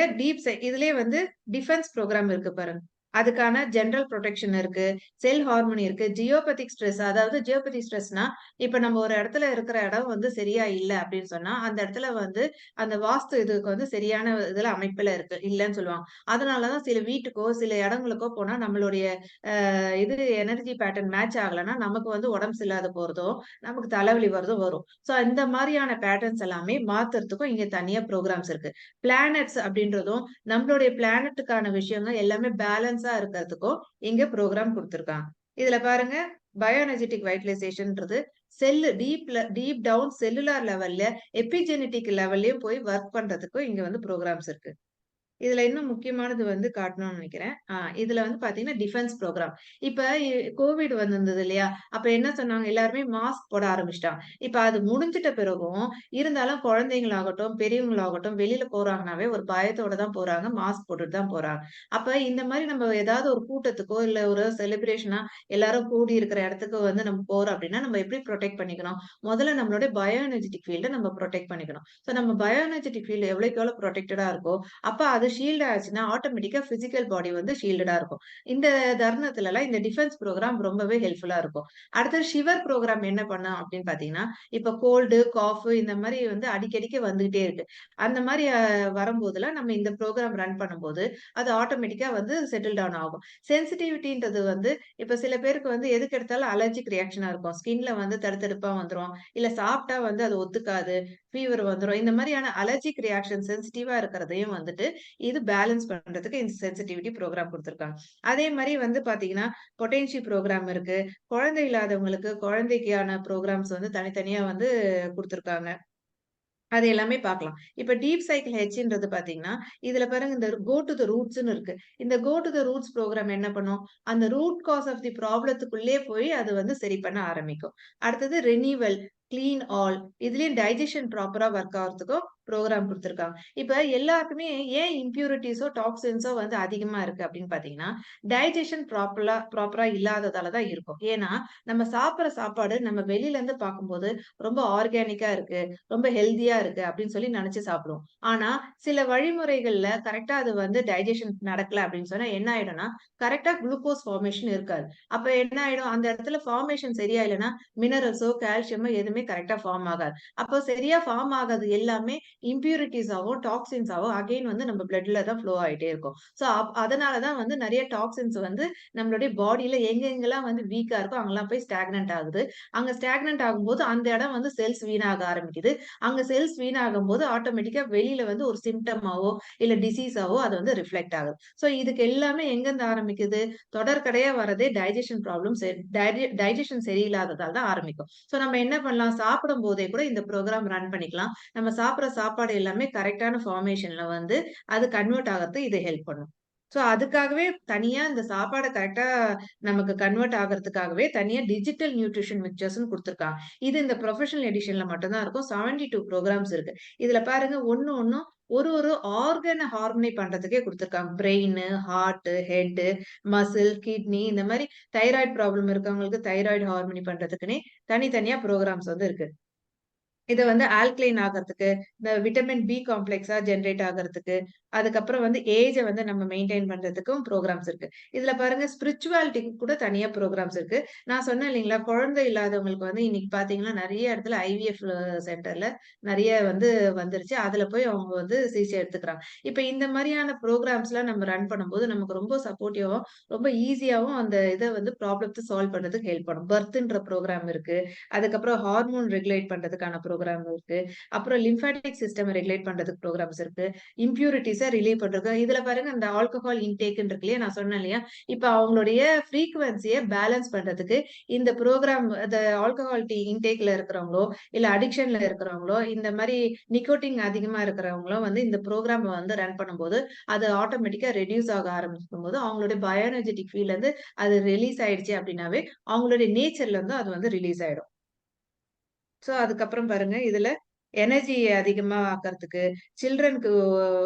இதுலயே வந்து டிஃபென்ஸ் புரோகிராம் இருக்கு பாருங்க. அதுக்கான ஜெனரல் புரொடெக்ஷன் இருக்கு. செல் ஹார்மோனி இருக்கு. ஜியோபதிக் ஸ்ட்ரெஸ் அதாவது ஜியோபதிக் ஸ்ட்ரெஸ்னா, இப்ப நம்ம ஒரு இடத்துல இருக்கிற இடம் வந்து சரியா இல்ல அப்படின்னு சொன்னா, அந்த இடத்துல வந்து அந்த வாஸ்து இதுக்கு வந்து சரியான இதுல அமைப்புல இருக்கு. இல்லன்னு சொல்லுவாங்க. அதனால தான் சில வீட்டுக்கோ, சில இடங்களுக்கோ போனா நம்மளுடைய இது எனர்ஜி பேட்டர்ன் மேட்ச் ஆகலன்னா, நமக்கு வந்து உடம்பு சரியில்லாத போறதோ, நமக்கு தலைவலி வரதோ வரும். சோ இந்த மாரியான பேட்டர்ன்ஸ் எல்லாமே மாத்துறதுக்கும் இங்க தனியா புரோகிராம்ஸ் இருக்கு. பிளானட்ஸ் அப்படின்றதும் நம்மளுடைய பிளானட்டுக்கான விஷயங்கள் எல்லாமே பேலன்ஸா இருக்கிறதுக்கும் இங்க புரோகிராம் குடுத்திருக்காங்க. இதுல பாருங்க பயோ எனர்ஜெட்டிக் வைட்டலைசேஷன்ன்றது செல்லு டீப் டவுன் செல்லுலார் லெவல்ல எபிஜெனடிக் லெவல்லயும் போய் ஒர்க் பண்றதுக்கும் இங்க வந்து ப்ரோக்ராம்ஸ் இருக்கு. இதுல இன்னும் முக்கியமானது வந்து காட்டணும்னு நினைக்கிறேன். இதுல வந்து பாத்தீங்கன்னா டிஃபென்ஸ் ப்ரோக்ராம். இப்ப கோவிட் வந்திருந்தது இல்லையா? அப்ப என்ன சொன்னாங்க? எல்லாருமே மாஸ்க் போட ஆரம்பிச்சுட்டாங்க. இப்ப அது முடிஞ்சிட்ட பிறகும் இருந்தாலும் குழந்தைங்களாகட்டும், பெரியவங்களாகட்டும் வெளியில போறாங்கனாவே ஒரு பயத்தோட தான் போறாங்க. மாஸ்க் போட்டுட்டு தான் போறாங்க. அப்ப இந்த மாரி நம்ம ஏதாவது ஒரு கூட்டத்துக்கோ, இல்ல ஒரு செலிப்ரேஷனா எல்லாரும் கூடி இருக்கிற இடத்துக்கு வந்து நம்ம போறோம் அப்படின்னா, நம்ம எப்படி புரொடெக்ட் பண்ணிக்கணும்? முதல்ல நம்மளுடைய பயோ எனர்ஜெட்டிக் ஃபீல்ட நம்ம புரொடெக்ட் பண்ணிக்கணும். சோ நம்ம பயோ எனர்ஜெட்டிக் ஃபீல்ட் எவ்வளவுக்கு எவ்வளவு புரொடெக்டடா இருக்கோ, அப்ப அது ஷீல்ட் ஆச்சுன்னா ஆட்டோமேட்டிக்கா பிசிக்கல் பாடி வந்து ஷீல்டடா இருக்கும். இந்த தருணத்துல எல்லாம் இந்த டிஃபென்ஸ் ப்ரோக்ராம் ரொம்பவே ஹெல்ப்ஃபுல்லா இருக்கும். அடுத்தது ஷிவர் ப்ரோக்ராம் என்ன பண்ணும் அப்படின்னு பாத்தீங்கன்னா, இப்ப கோல்டு, காஃப் இந்த மாதிரி வந்து அடிக்கடிக்கு வந்துகிட்டே இருக்கு. அந்த மாதிரி வரும்போதெல்லாம் நம்ம இந்த ப்ரோக்ராம் ரன் பண்ணும்போது அது ஆட்டோமேட்டிக்கா வந்து செட்டில் டவுன் ஆகும். சென்சிட்டிவிட்டின்றது வந்து இப்ப சில பேருக்கு வந்து எதுக்கு எடுத்தாலும் அலர்ஜிக் ரியாக்ஷனா இருக்கும். ஸ்கின்ல வந்து தடுத்தடுப்பா வந்துரும். இல்ல சாப்பிட்டா வந்து அது ஒத்துக்காது. ஃபீவர் வந்துரும். இந்த மாதிரியான அலர்ஜிக் ரியாக்ஷன் சென்சிட்டிவா இருக்கிறதையும் வந்துட்டு இது பேலன்ஸ் பண்றதுக்கு இந்த சென்சிட்டிவிட்டி ப்ரோக்ராம் குடுத்திருக்காங்க. அதே மாரி வந்து பாத்தீங்கன்னா, பொட்டன்ஷி ப்ரோக்ராம் இருக்கு. குழந்தை இல்லாதவங்களுக்கு குழந்தைக்கான ப்ரோக்ராம்ஸ் வந்து தனித்தனியா வந்து குடுத்திருக்காங்க. அது எல்லாமே பார்க்கலாம். இப்ப டீப் சைக்கிள் ஹெச்ன்றது பார்த்தீங்கன்னா, இதுல பாருங்க இந்த கோ டூ த ரூட்ஸ்ன்னு இருக்கு. இந்த கோ டூ த ரூட்ஸ் ப்ரோகிராம் என்ன பண்ணும்? அந்த ரூட் காஸ் ஆஃப் தி ப்ராப்ளத்துக்குள்ளயே போய் அது வந்து சரி பண்ண ஆரம்பிக்கும். அடுத்தது ரெனிவல், கிளீன் ஆல் இதுலயும் டைஜெஷன் ப்ராப்பரா ஒர்க் ஆகுறதுக்கும் ப்ரோகிராம் குடுத்திருக்காங்க. இப்ப எல்லாருக்குமே ஏன் இம்ப்யூரிட்டீஸோ, டாக்ஸின்ஸோ வந்து அதிகமா இருக்கு அப்படின்னு பார்த்தீங்கன்னா, டைஜெஷன் ப்ராப்பரா இல்லாததால தான் இருக்கும். ஏன்னா, நம்ம சாப்பிடுற சாப்பாடு நம்ம வெளியில இருந்து பார்க்கும்போது ரொம்ப ஆர்கானிக்கா இருக்கு. ரொம்ப ஹெல்தியா இருக்கு அப்படின்னு சொல்லி நினைச்சு சாப்பிடுவோம். ஆனா, சில வழிமுறைகள்ல கரெக்ட்டா அது வந்து டைஜெஷன் நடக்கல அப்படின்னு சொன்னா என்ன ஆயிடும்னா, கரெக்ட்டா குளுக்கோஸ் ஃபார்மேஷன் இருக்காது. அப்ப என்ன ஆயிடும், அந்த இடத்துல ஃபார்மேஷன் சரியா இல்லன்னா, மினரல்ஸோ, கால்சியமோ எதுவுமே கரெக்ட்டா ஃபார்ம் ஆகாது. அப்போ சரியா ஃபார்ம் ஆகாதது எல்லாமே இம்ப்யூரிட்டீஸாவும், டாக்ஸின்ஸாவும் அகைன் வந்து நம்ம பிளட்ல தான் ஃப்ளோ ஆயிட்டே இருக்கும். சோ அதனால தான் வந்து நெறைய டாக்ஸின்ஸ் வந்து நம்மளுடைய பாடியில எங்கெங்கெல்லாம் வந்து வீக்கா இருக்கோ அங்கலாம் போய் ஸ்டாக்னன்ட் ஆகுது. அங்க ஸ்டாக்னன்ட் ஆகும்போது அந்த இடம் வந்து செல்ஸ் வீணாக ஆரம்பிக்குது. அங்க செல்ஸ் வீணாகும்போது ஆட்டோமேட்டிக்கா வெளியில வந்து ஒரு சிம்ப்டமாவோ, இல்ல டிசீஸாவோ அது வந்து ரிஃப்ளெக்ட் ஆகுது. சோ இதுக்கு எல்லாமே எங்கருந்து ஆரம்பிக்குது? தொடர்கடையா வரதே டைஜெஷன் ப்ராப்ளம்ஸ் டைஜெஷன் சரியில்லாததால தான் ஆரம்பிக்கும். சோ நம்ம என்ன பண்ணலாம்? சாப்பிடும்போதே கூட இந்த ப்ரோகிராம் ரன் பண்ணிக்கலாம். நம்ம சாப்பிடுற சாப்பாடு எல்லாமே கரெக்ட்டான ஃபார்மேஷன்ல வந்து அது கன்வெர்ட் ஆகறதுக்கு இது ஹெல்ப் பண்ணும். சோ அதுக்காகவே தனியா இந்த சாப்பாட கரெக்ட்டா நமக்கு கன்வெர்ட் ஆகுறதுக்காகவே தனியா டிஜிட்டல் நியூட்ரிஷன் மிக்சர்ஸ்ன்னு குடுத்திருக்காங்க. இது இந்த ப்ரொஃபஷனல் எடிஷன்ல மட்டும் தான் இருக்கும். 72 புரோகிராம்ஸ் இருக்கு. இதுல பாருங்க ஒண்ணும் ஒரு ஆர்கன ஹார்மோனி பண்றதுக்கே குடுத்திருக்காங்க. Brain, heart, head, muscle, kidney இந்த மாரி தைராய்டு ப்ராப்ளம் இருக்கவங்களுக்கு தைராய்டு ஹார்மோனி பண்றதுக்குன்னே தனித்தனியா புரோகிராம்ஸ் வந்து இருக்கு. இத வந்து ஆல்கலைன் ஆகறதுக்கு, இந்த விட்டமின் பி காம்ப்ளெக்ஸா ஜெனரேட் ஆகறதுக்கு, அதுக்கப்புறம் வந்து ஏஜ வந்து நம்ம மெயின்டெயின் பண்றதுக்கும் புரோகிராம்ஸ் இருக்கு. இதுல பாருங்க ஸ்பிரிச்சுவாலிட்டிக்கு கூட தனியா புரோகிராம்ஸ் இருக்கு. நான் சொன்னேன் இல்லீங்களா, குழந்தை இல்லாதவங்களுக்கு வந்து இன்னைக்கு பார்த்தீங்கன்னா, நெறைய இடத்துல ஐவிஎஃப் சென்டர்ல நெறைய வந்து வந்துருச்சு. அதுல போய் அவங்க வந்து சிகிச்சை எடுத்துக்கிறாங்க. இப்ப இந்த மாரியான புரோகிராம்ஸ்லாம் நம்ம ரன் பண்ணும்போது, நமக்கு ரொம்ப சப்போர்ட்டிவாவும், ரொம்ப ஈஸியாவும் அந்த இத வந்து ப்ராப்ளத்த சால்வ் பண்றதுக்கு ஹெல்ப் பண்ணும். பர்த்ன்ற புரோகிராம் இருக்கு. அதுக்கப்புறம் ஹார்மோன் ரெகுலேட் பண்றதுக்கான புரோகிராம் இருக்கு. அப்புறம் லிம்பாட்டிக் சிஸ்டம் ரெகுலேட் பண்றதுக்கு புரோகிராம்ஸ் இருக்கு. இம்ப்யூரிட்டீஸ ரிலீவ் பண்றது. இதுல பாருங்க இந்த ஆல்கஹால் இன்டேக்ன்னு இருக்கு இல்லையா? நான் சொன்னேன் இல்லையா? இப்ப அவங்களுடைய ஃப்ரீக்வன்சிய பேலன்ஸ் பண்றதுக்கு இந்த புரோகிராம் ஆல்கஹால் இன்டேக்ல இருக்கிறவங்களோ, இல்ல அடிக்ஷன்ல இருக்கிறவங்களோ, இந்த மாரி நிக்கோட்டின் அதிகமா இருக்கிறவங்களோ வந்து இந்த புரோகிராம வந்து ரன் பண்ணும்போது, அது ஆட்டோமேட்டிக்கா ரெட்யூஸ் ஆக ஆரம்பிக்கும்போது, அவங்களுடைய பயோ எனர்ஜெட்டிக் ஃபீல்ட்ல இருந்து அது ரிலீஸ் ஆயிடுச்சு அப்படின்னாவே, அவங்களுடைய நேச்சர்ல இருந்து அது வந்து ரிலீஸ் ஆயிடும். சோ, அதுக்கப்புறம் பாருங்க, இதுல எனர்ஜி அதிகமா ஆக்கறதுக்கு, சில்ட்ரனுக்கு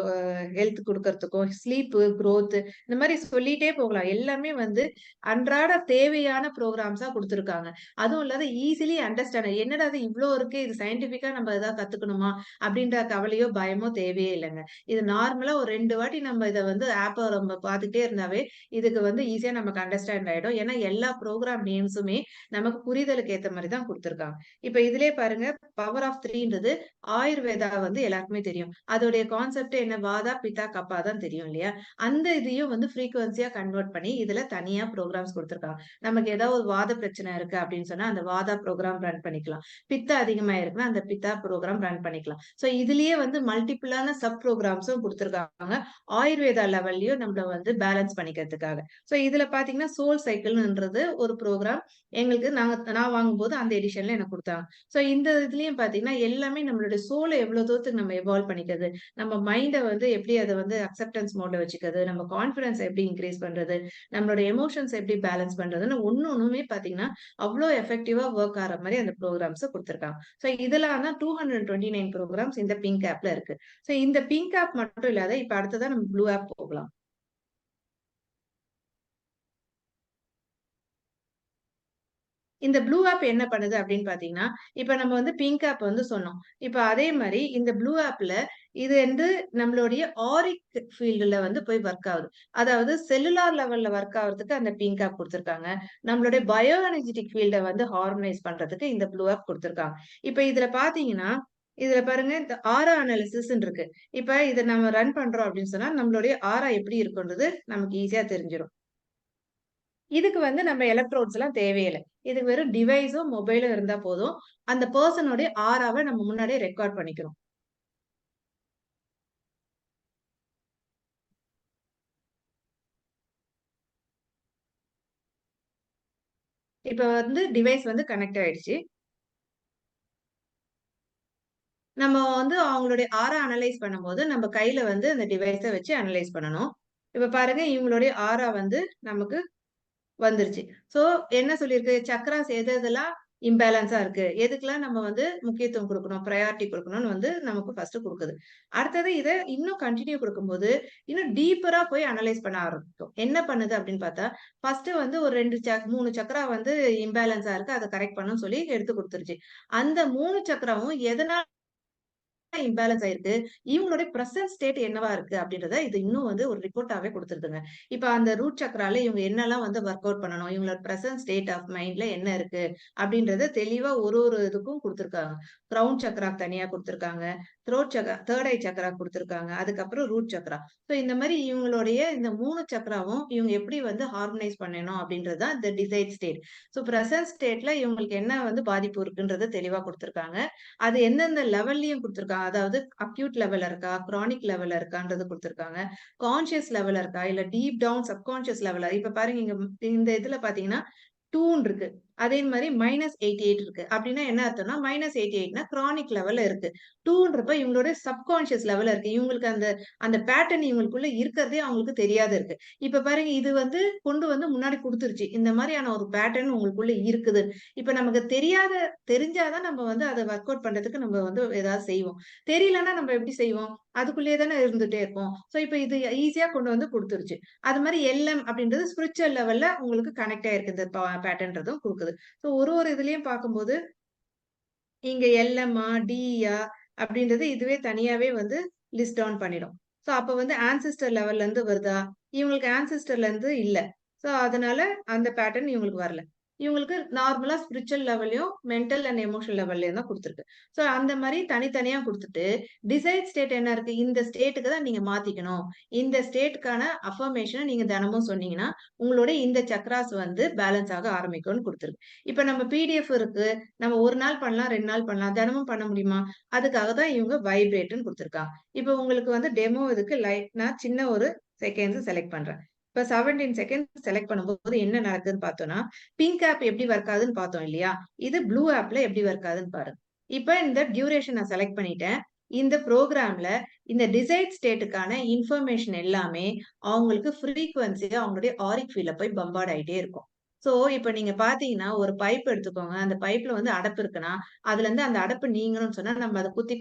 ஹெல்த் குடுக்கறதுக்கும், ஸ்லீப்பு, குரோத் இந்த மாரி சொல்லிட்டே போகலாம். எல்லாமே வந்து அன்றாட தேவையான புரோகிராம்ஸா குடுத்துருக்காங்க. அதுவும் இல்லாத ஈசிலி அண்டர்ஸ்டாண்ட் என்னடா இது இவ்ளோ இருக்கு. இது சயன்டிஃபிக்கா நம்ம ஏதாவது கத்துக்கணுமா? அப்படின்ற கவலையோ, பயமோ தேவையே இல்லங்க. இது நார்மலா ஒரு 2 வாட்டி நம்ம இத வந்து ஆப்ப நம்ம பார்த்துட்டே இருந்தாவே, இதுக்கு வந்து ஈஸியா நமக்கு அண்டர்ஸ்டாண்ட் ஆயிடும். ஏன்னா எல்லா புரோகிராம் நேம்ஸுமே நமக்கு புரிதலுக்கு ஏத்த மாரி தான் குடுத்துருக்காங்க. இப்ப இதிலயே பாருங்க பவர் ஆஃப் 3ன்றது ஆயுர்வேதா வந்து எல்லாருக்குமே தெரியும். அதோடைய கான்செப்ட் என்ன, வாதா பித்தா கப்பா தான் தெரியும் இல்லையா? அந்த இதையும் வந்து ஃப்ரீக்வன்சியா கன்வெர்ட் பண்ணி இதுல தனியா ப்ரோகிராம்ஸ் கொடுத்துருக்காங்க. நமக்கு ஏதாவது ஒரு வாத பிரச்சனை இருக்கு அப்படின்னு சொன்னா அந்த வாதா ப்ரோகிராம் ரன் பண்ணிக்கலாம். பித்தா அதிகமா இருக்குன்னா அந்த பித்தா ப்ரோகிராம் ரன் பண்ணிக்கலாம். சோ இதுலயே வந்து மல்டிபிளான சப் ப்ரோகிராம்ஸும் கொடுத்துருக்காங்க. ஆயுர்வேதா லெவல்லயும் நம்மள வந்து பேலன்ஸ் பண்ணிக்கிறதுக்காக. சோ இதுல பாத்தீங்கன்னா சோல் சைக்கிள்ன்றது ஒரு ப்ரோகிராம் எங்களுக்கு நான் வாங்கும்போது அந்த எடிஷன்ல எனக்கு கொடுத்தாங்க. சோ இந்த இதுலயும் பாத்தீங்கன்னா எல்லாமே நம்மளுடைய சோலை எவ்வளவு தூரத்துக்கு நம்ம எவால்வ் பண்ணிக்கிறது, நம்ம மைண்ட வந்து எப்படி அதை வந்து அக்செப்டன்ஸ் மோட்ல வச்சுக்கிறது, நம்ம கான்பிடன்ஸ் எப்படி இன்க்ரீஸ் பண்றது, நம்மளோட எமோஷன்ஸ் எப்படி பேலன்ஸ் பண்றதுன்னு ஒண்ணுமே பாத்தீங்கன்னா அவ்வளோ எஃபெக்டிவா ஒர்க் ஆகிற மாதிரி அந்த ப்ரோகிராம்ஸ் கொடுத்திருக்காங்க. சோ இதெல்லாம் தான் 229 ப்ரோகிராம்ஸ் இந்த பிங்க் ஆப்ல இருக்கு. சோ இந்த பிங்க் ஆப் மட்டும் இல்லாத இப்ப அடுத்ததான் நம்ம ப்ளூ ஆப் போகலாம். இந்த ப்ளூ ஆப் என்ன பண்ணுது அப்படின்னு பாத்தீங்கன்னா, இப்ப நம்ம வந்து பிங்க் ஆப் வந்து சொன்னோம். இப்ப அதே மாரி இந்த ப்ளூ ஆப்ல இது வந்து நம்மளுடைய ஆரிக் ஃபீல்டுல வந்து போய் ஒர்க் ஆகுது. அதாவது செல்லுலார் லெவல்ல ஒர்க் ஆகுறதுக்கு அந்த பிங்க் ஆப் குடுத்திருக்காங்க. நம்மளுடைய பயோ எனர்ஜெட்டிக் ஃபீல்ட வந்து ஹார்மனைஸ் பண்றதுக்கு இந்த ப்ளூ ஆப் குடுத்திருக்காங்க. இப்ப இதுல பாத்தீங்கன்னா, இதுல பாருங்க இந்த ஆரா அனாலிசிஸ்ன்னு இருக்கு. இப்ப இத நம்ம ரன் பண்றோம் அப்படின்னு சொன்னா, நம்மளுடைய ஆரா எப்படி இருக்குன்றது நமக்கு ஈஸியா தெரிஞ்சிரும். இதுக்கு வந்து நம்ம எலக்ட்ரோட்ஸ் எல்லாம் தேவையில்ல. இதுக்கு வெறும் டிவைஸும், மொபைலும் இருந்தா போதும். அந்த பெர்சனோட ஆராவ நம்ம முன்னாடியே ரெக்கார்ட் பண்ணிக்கிறோம். இப்ப வந்து டிவைஸ் வந்து கனெக்ட் ஆயிடுச்சு. நம்ம வந்து அவங்களுடைய ஆரா அனலைஸ் பண்ணும்போது, நம்ம கையில வந்து அந்த டிவைஸ வச்சு அனலைஸ் பண்ணணும். இப்ப பாருங்க இவங்களுடைய ஆரா வந்து நமக்கு வந்துருச்சு. சோ என்ன சொல்லியிருக்கு? சக்ராஸ் எது எதெல்லாம் இம்பேலன்ஸா இருக்கு. எதுக்கெல்லாம் நம்ம வந்து முக்கியத்துவம் குடுக்கணும், பிரையாரிட்டி குடுக்கணும்னு வந்து நமக்கு ஃபர்ஸ்ட் குடுக்குது. அடுத்தது இத இன்னும் கன்டின்யூ குடுக்கும்போது, இன்னும் டீப்பரா போய் அனலைஸ் பண்ண ஆரம்பிக்கும். என்ன பண்ணுது அப்படின்னு பார்த்தா, ஃபர்ஸ்ட் வந்து ஒரு 3 சக்ரா வந்து இம்பேலன்ஸா இருக்கு. அத கரெக்ட் பண்ணணும்னு சொல்லி எடுத்து குடுத்துருச்சு. அந்த 3 சக்ராவும் எதனால இம்பேலன்ஸ் ஆயிருக்கு. இவங்களுடைய பிரசன்ட் ஸ்டேட் என்னவா இருக்கு அப்படின்றத இது இன்னும் வந்து ஒரு ரிப்போர்ட்டாவே குடுத்துருதுங்க. இப்ப அந்த ரூட் சக்ரால இவங்க என்னலாம் வந்து வொர்க் அவுட் பண்ணணும், இவங்களோட பிரசன்ட் ஸ்டேட் ஆஃப் மைண்ட்ல என்ன இருக்கு அப்படின்றத தெளிவா ஒரு இதுக்கும் குடுத்துருக்காங்க. கிரவுன் சக்ராக்கு தனியா குடுத்துருக்காங்க. தேர்ட் ஐ சக்ரா குடுத்துருக்காங்க. அதுக்கப்புறம் ரூட் சக்ரா. சோ இந்த மாரி இவங்களுடைய இந்த 3 சக்ராவும் இவங்க எப்படி வந்து ஹார்மனைஸ் பண்ணணும் அப்படின்றது தான் இந்த டிசைட் ஸ்டேட். சோ பிரசன்ட் ஸ்டேட்ல இவங்களுக்கு என்ன வந்து பாதிப்பு இருக்குன்றத தெளிவா குடுத்துருக்காங்க. அது எந்தெந்த லெவல்லயும் குடுத்துருக்காங்க. அதாவது அக்யூட் லெவல்ல இருக்கா, கிரானிக் லெவல்ல இருக்கான்றது குடுத்துருக்காங்க. கான்ஷியஸ் லெவல்ல இருக்கா, இல்ல டீப் டவுன் சப்கான்ஷியஸ் லெவல்ல இப்ப பாருங்க இங்க இந்த இதுல பாத்தீங்கன்னா 2 இருக்கு. அதே மாரி -88 இருக்கு. அப்டின்னா என்ன அர்த்தம்னா, -88னா கிரானிக் லெவல்ல இருக்கு. 2ன்றப்ப இவங்களோட சப்கான்ஷியஸ் லெவல்ல இருக்கு. இவங்களுக்கு அந்த அந்த பேட்டர்ன் இவங்களுக்குள்ள இருக்கிறதே அவங்களுக்கு தெரியாத இருக்கு. இப்ப பாருங்க இது வந்து கொண்டு வந்து முன்னாடி குடுத்துருச்சு. இந்த மாரியான ஒரு பேட்டர்ன் உங்களுக்குள்ள இருக்குது. இப்ப நமக்கு தெரிஞ்சா தான் நம்ம வந்து அத வொர்க் அவுட் பண்றதுக்கு நம்ம வந்து ஏதாவது செய்வோம். தெரியலன்னா நம்ம எப்படி செய்வோம்? அதுக்குள்ளேயே தானே இருந்துட்டே இருப்போம். சோ இப்ப இது ஈஸியா கொண்டு வந்து குடுத்துருச்சு. அது மாரி எல்எம் அப்படின்றது ஸ்பிரிச்சுவல் லெவல்ல உங்களுக்கு கனெக்ட் ஆயிருக்கு இந்த பேட்டர்ன்றதும் குடுக்குது. சோ ஒரு இதுலயும் பார்க்கும்போது, இங்க எல்எம்மா, டிஇயா அப்படின்றது இதுவே தனியாவே வந்து லிஸ்ட் டவுன் பண்ணிடும். சோ அப்ப வந்து ஆன்சிஸ்டர் லெவல்ல இருந்து வருதா? இவங்களுக்கு ஆன்சிஸ்டர்ல இருந்து இல்ல. சோ அதனால அந்த பேட்டர்ன் இவங்களுக்கு வரல. இவங்களுக்கு நார்மலா ஸ்பிரிச்சுவல் லெவல்லயும், மென்டல் அண்ட் எமோஷனல் லெவல்லயும் தான் குடுத்திருக்கு. சோ அந்த மாரி தனித்தனியா குடுத்துட்டு, டிசைர்ட் ஸ்டேட் என்ன இருக்கு? இந்த ஸ்டேட்க்கு தான் நீங்க மாத்திக்கணும். இந்த ஸ்டேட்க்கான அஃபர்மேஷன நீங்க தினமும் சொன்னீங்கன்னா, உங்களோட இந்த சக்ராஸ் வந்து பேலன்ஸ் ஆக ஆரம்பிக்கும்னு குடுத்திருக்கு. இப்ப நம்ம பிடிஎஃப் இருக்கு. நம்ம 1 நாள் பண்ணலாம், 2 நாள் பண்ணலாம். தினமும் பண்ண முடியுமா? அதுக்காக தான் இவங்க வைப்ரேட்ன்னு குடுத்திருக்காங்க. இப்ப உங்களுக்கு வந்து டெமோ இதுக்கு நான் சின்ன ஒரு செகண்ட்ஸ் செலக்ட் பண்றேன். இப்ப 17 செகண்ட்ஸ் செலக்ட் பண்ணும்போது என்ன நடக்குதுன்னு பார்த்தோம்னா, பிங்க் ஆப் எப்படி ஒர்க் ஆகுதுன்னு பார்த்தோம் இல்லையா? இது ப்ளூ ஆப்ல எப்படி ஒர்க் ஆகுதுன்னு பாருங்க. இப்ப இந்த டியூரேஷன் நான் செலக்ட் பண்ணிட்டேன். இந்த புரோகிராம்ல இந்த டிசைர்ட் ஸ்டேட்டுக்கான இன்ஃபர்மேஷன் எல்லாமே அவங்களுக்கு ஃப்ரீக்வன்சியா அவங்களுடைய ஆரிக் ஃபீல்ட்ல போய் பம்பார்ட் ஆயிட்டே இருக்கும். சோ, இப்ப நீங்க பார்த்தீங்கன்னா, ஒரு பைப் எடுத்துக்கோங்க. அந்த பைப்ல வந்து அடப்பு இருக்குன்னா, அதுலருந்து அந்த அடப்பு நீங்கணும்னு சொன்னா, நம்ம அத குத்தி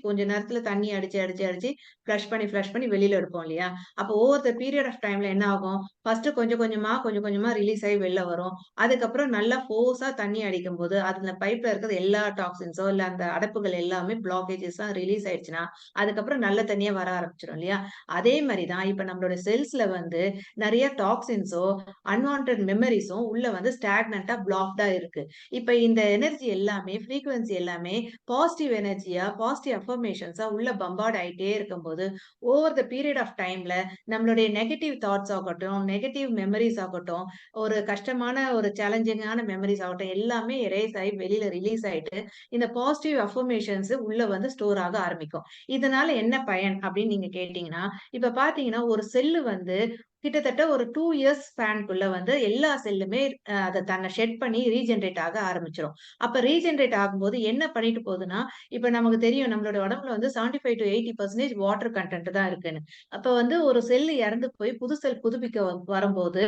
கொஞ்ச நேரத்துல தண்ணி அடிச்சு ஃப்ளஷ் பண்ணி வெளில எடுப்போம் இல்லையா? அப்போ ஓவர் த பீரியட் ஆஃப் டைம்ல என்ன ஆகும்? ஃபர்ஸ்ட் கொஞ்சம் கொஞ்சமா ரிலீஸ் ஆயி வெளில வரும். அதுக்கப்புறம் நல்லா ஃபோர்ஸா தண்ணி அடிக்கும்போது, அந்த பைப்ல இருக்கிற எல்லா டாக்ஸின்ஸோ, இல்ல அந்த அடப்புகள் எல்லாமே பிளாக்கேஜஸ்லாம் ரிலீஸ் ஆயிடுச்சுன்னா, அதுக்கப்புறம் நல்ல தண்ணியா வர ஆரம்பிச்சுரும் இல்லையா? அதே மாரி தான் இப்ப நம்மளோட செல்ஸ்ல வந்து நெறைய டாக்ஸின்ஸோ, அன்வான்டட் மெமரீஸும் செல்ஸும் உள்ள வந்து ஸ்டாக்னண்டா பிளாக்டா இருக்கு. இப்ப இந்த எனர்ஜி எல்லாமே ஃப்ரீக்வன்சி எல்லாமே பாசிட்டிவ் எனர்ஜியா பாசிட்டிவ் அஃபர்மேஷன்ஸா உள்ள பம்பார்ட் ஆயிட்டே இருக்கும்போது ஓவர் த பீரியட் ஆஃப் டைம்ல நம்மளுடைய நெகட்டிவ் தாட்ஸ் ஆகட்டும், நெகட்டிவ் மெமரிஸ் ஆகட்டும், ஒரு கஷ்டமான ஒரு சேலஞ்சிங்கான மெமரிஸ் ஆகட்டும் எல்லாமே எரேஸ் ஆகி வெளியில ரிலீஸ் ஆயிட்டு இந்த பாசிட்டிவ் அஃபர்மேஷன்ஸ் உள்ள வந்து ஸ்டோர் ஆக ஆரம்பிக்கும். இதனால என்ன பயன் அப்படின்னு நீங்க கேட்டீங்கன்னா, இப்ப பாத்தீங்கன்னா ஒரு செல்லு வந்து கிட்டத்தட்ட ஒரு 2 இயர்ஸ் ஸ்பேன்க்குள்ள வந்து எல்லா செல்லுமே அத தன்னை ஷெட் பண்ணி ரீஜெனரேட் ஆக ஆரம்பிச்சிரும். அப்ப ரீஜெனரேட் ஆகும்போது என்ன பண்ணிட்டு போகுதுன்னா, இப்ப நமக்கு தெரியும் நம்மளோட உடம்புல வந்து 75 to 80% வாட்டர் கன்டென்ட் தான் இருக்குன்னு. அப்ப வந்து ஒரு செல் இறந்து போய் புது செல் புதுப்பிக்க வரும்போது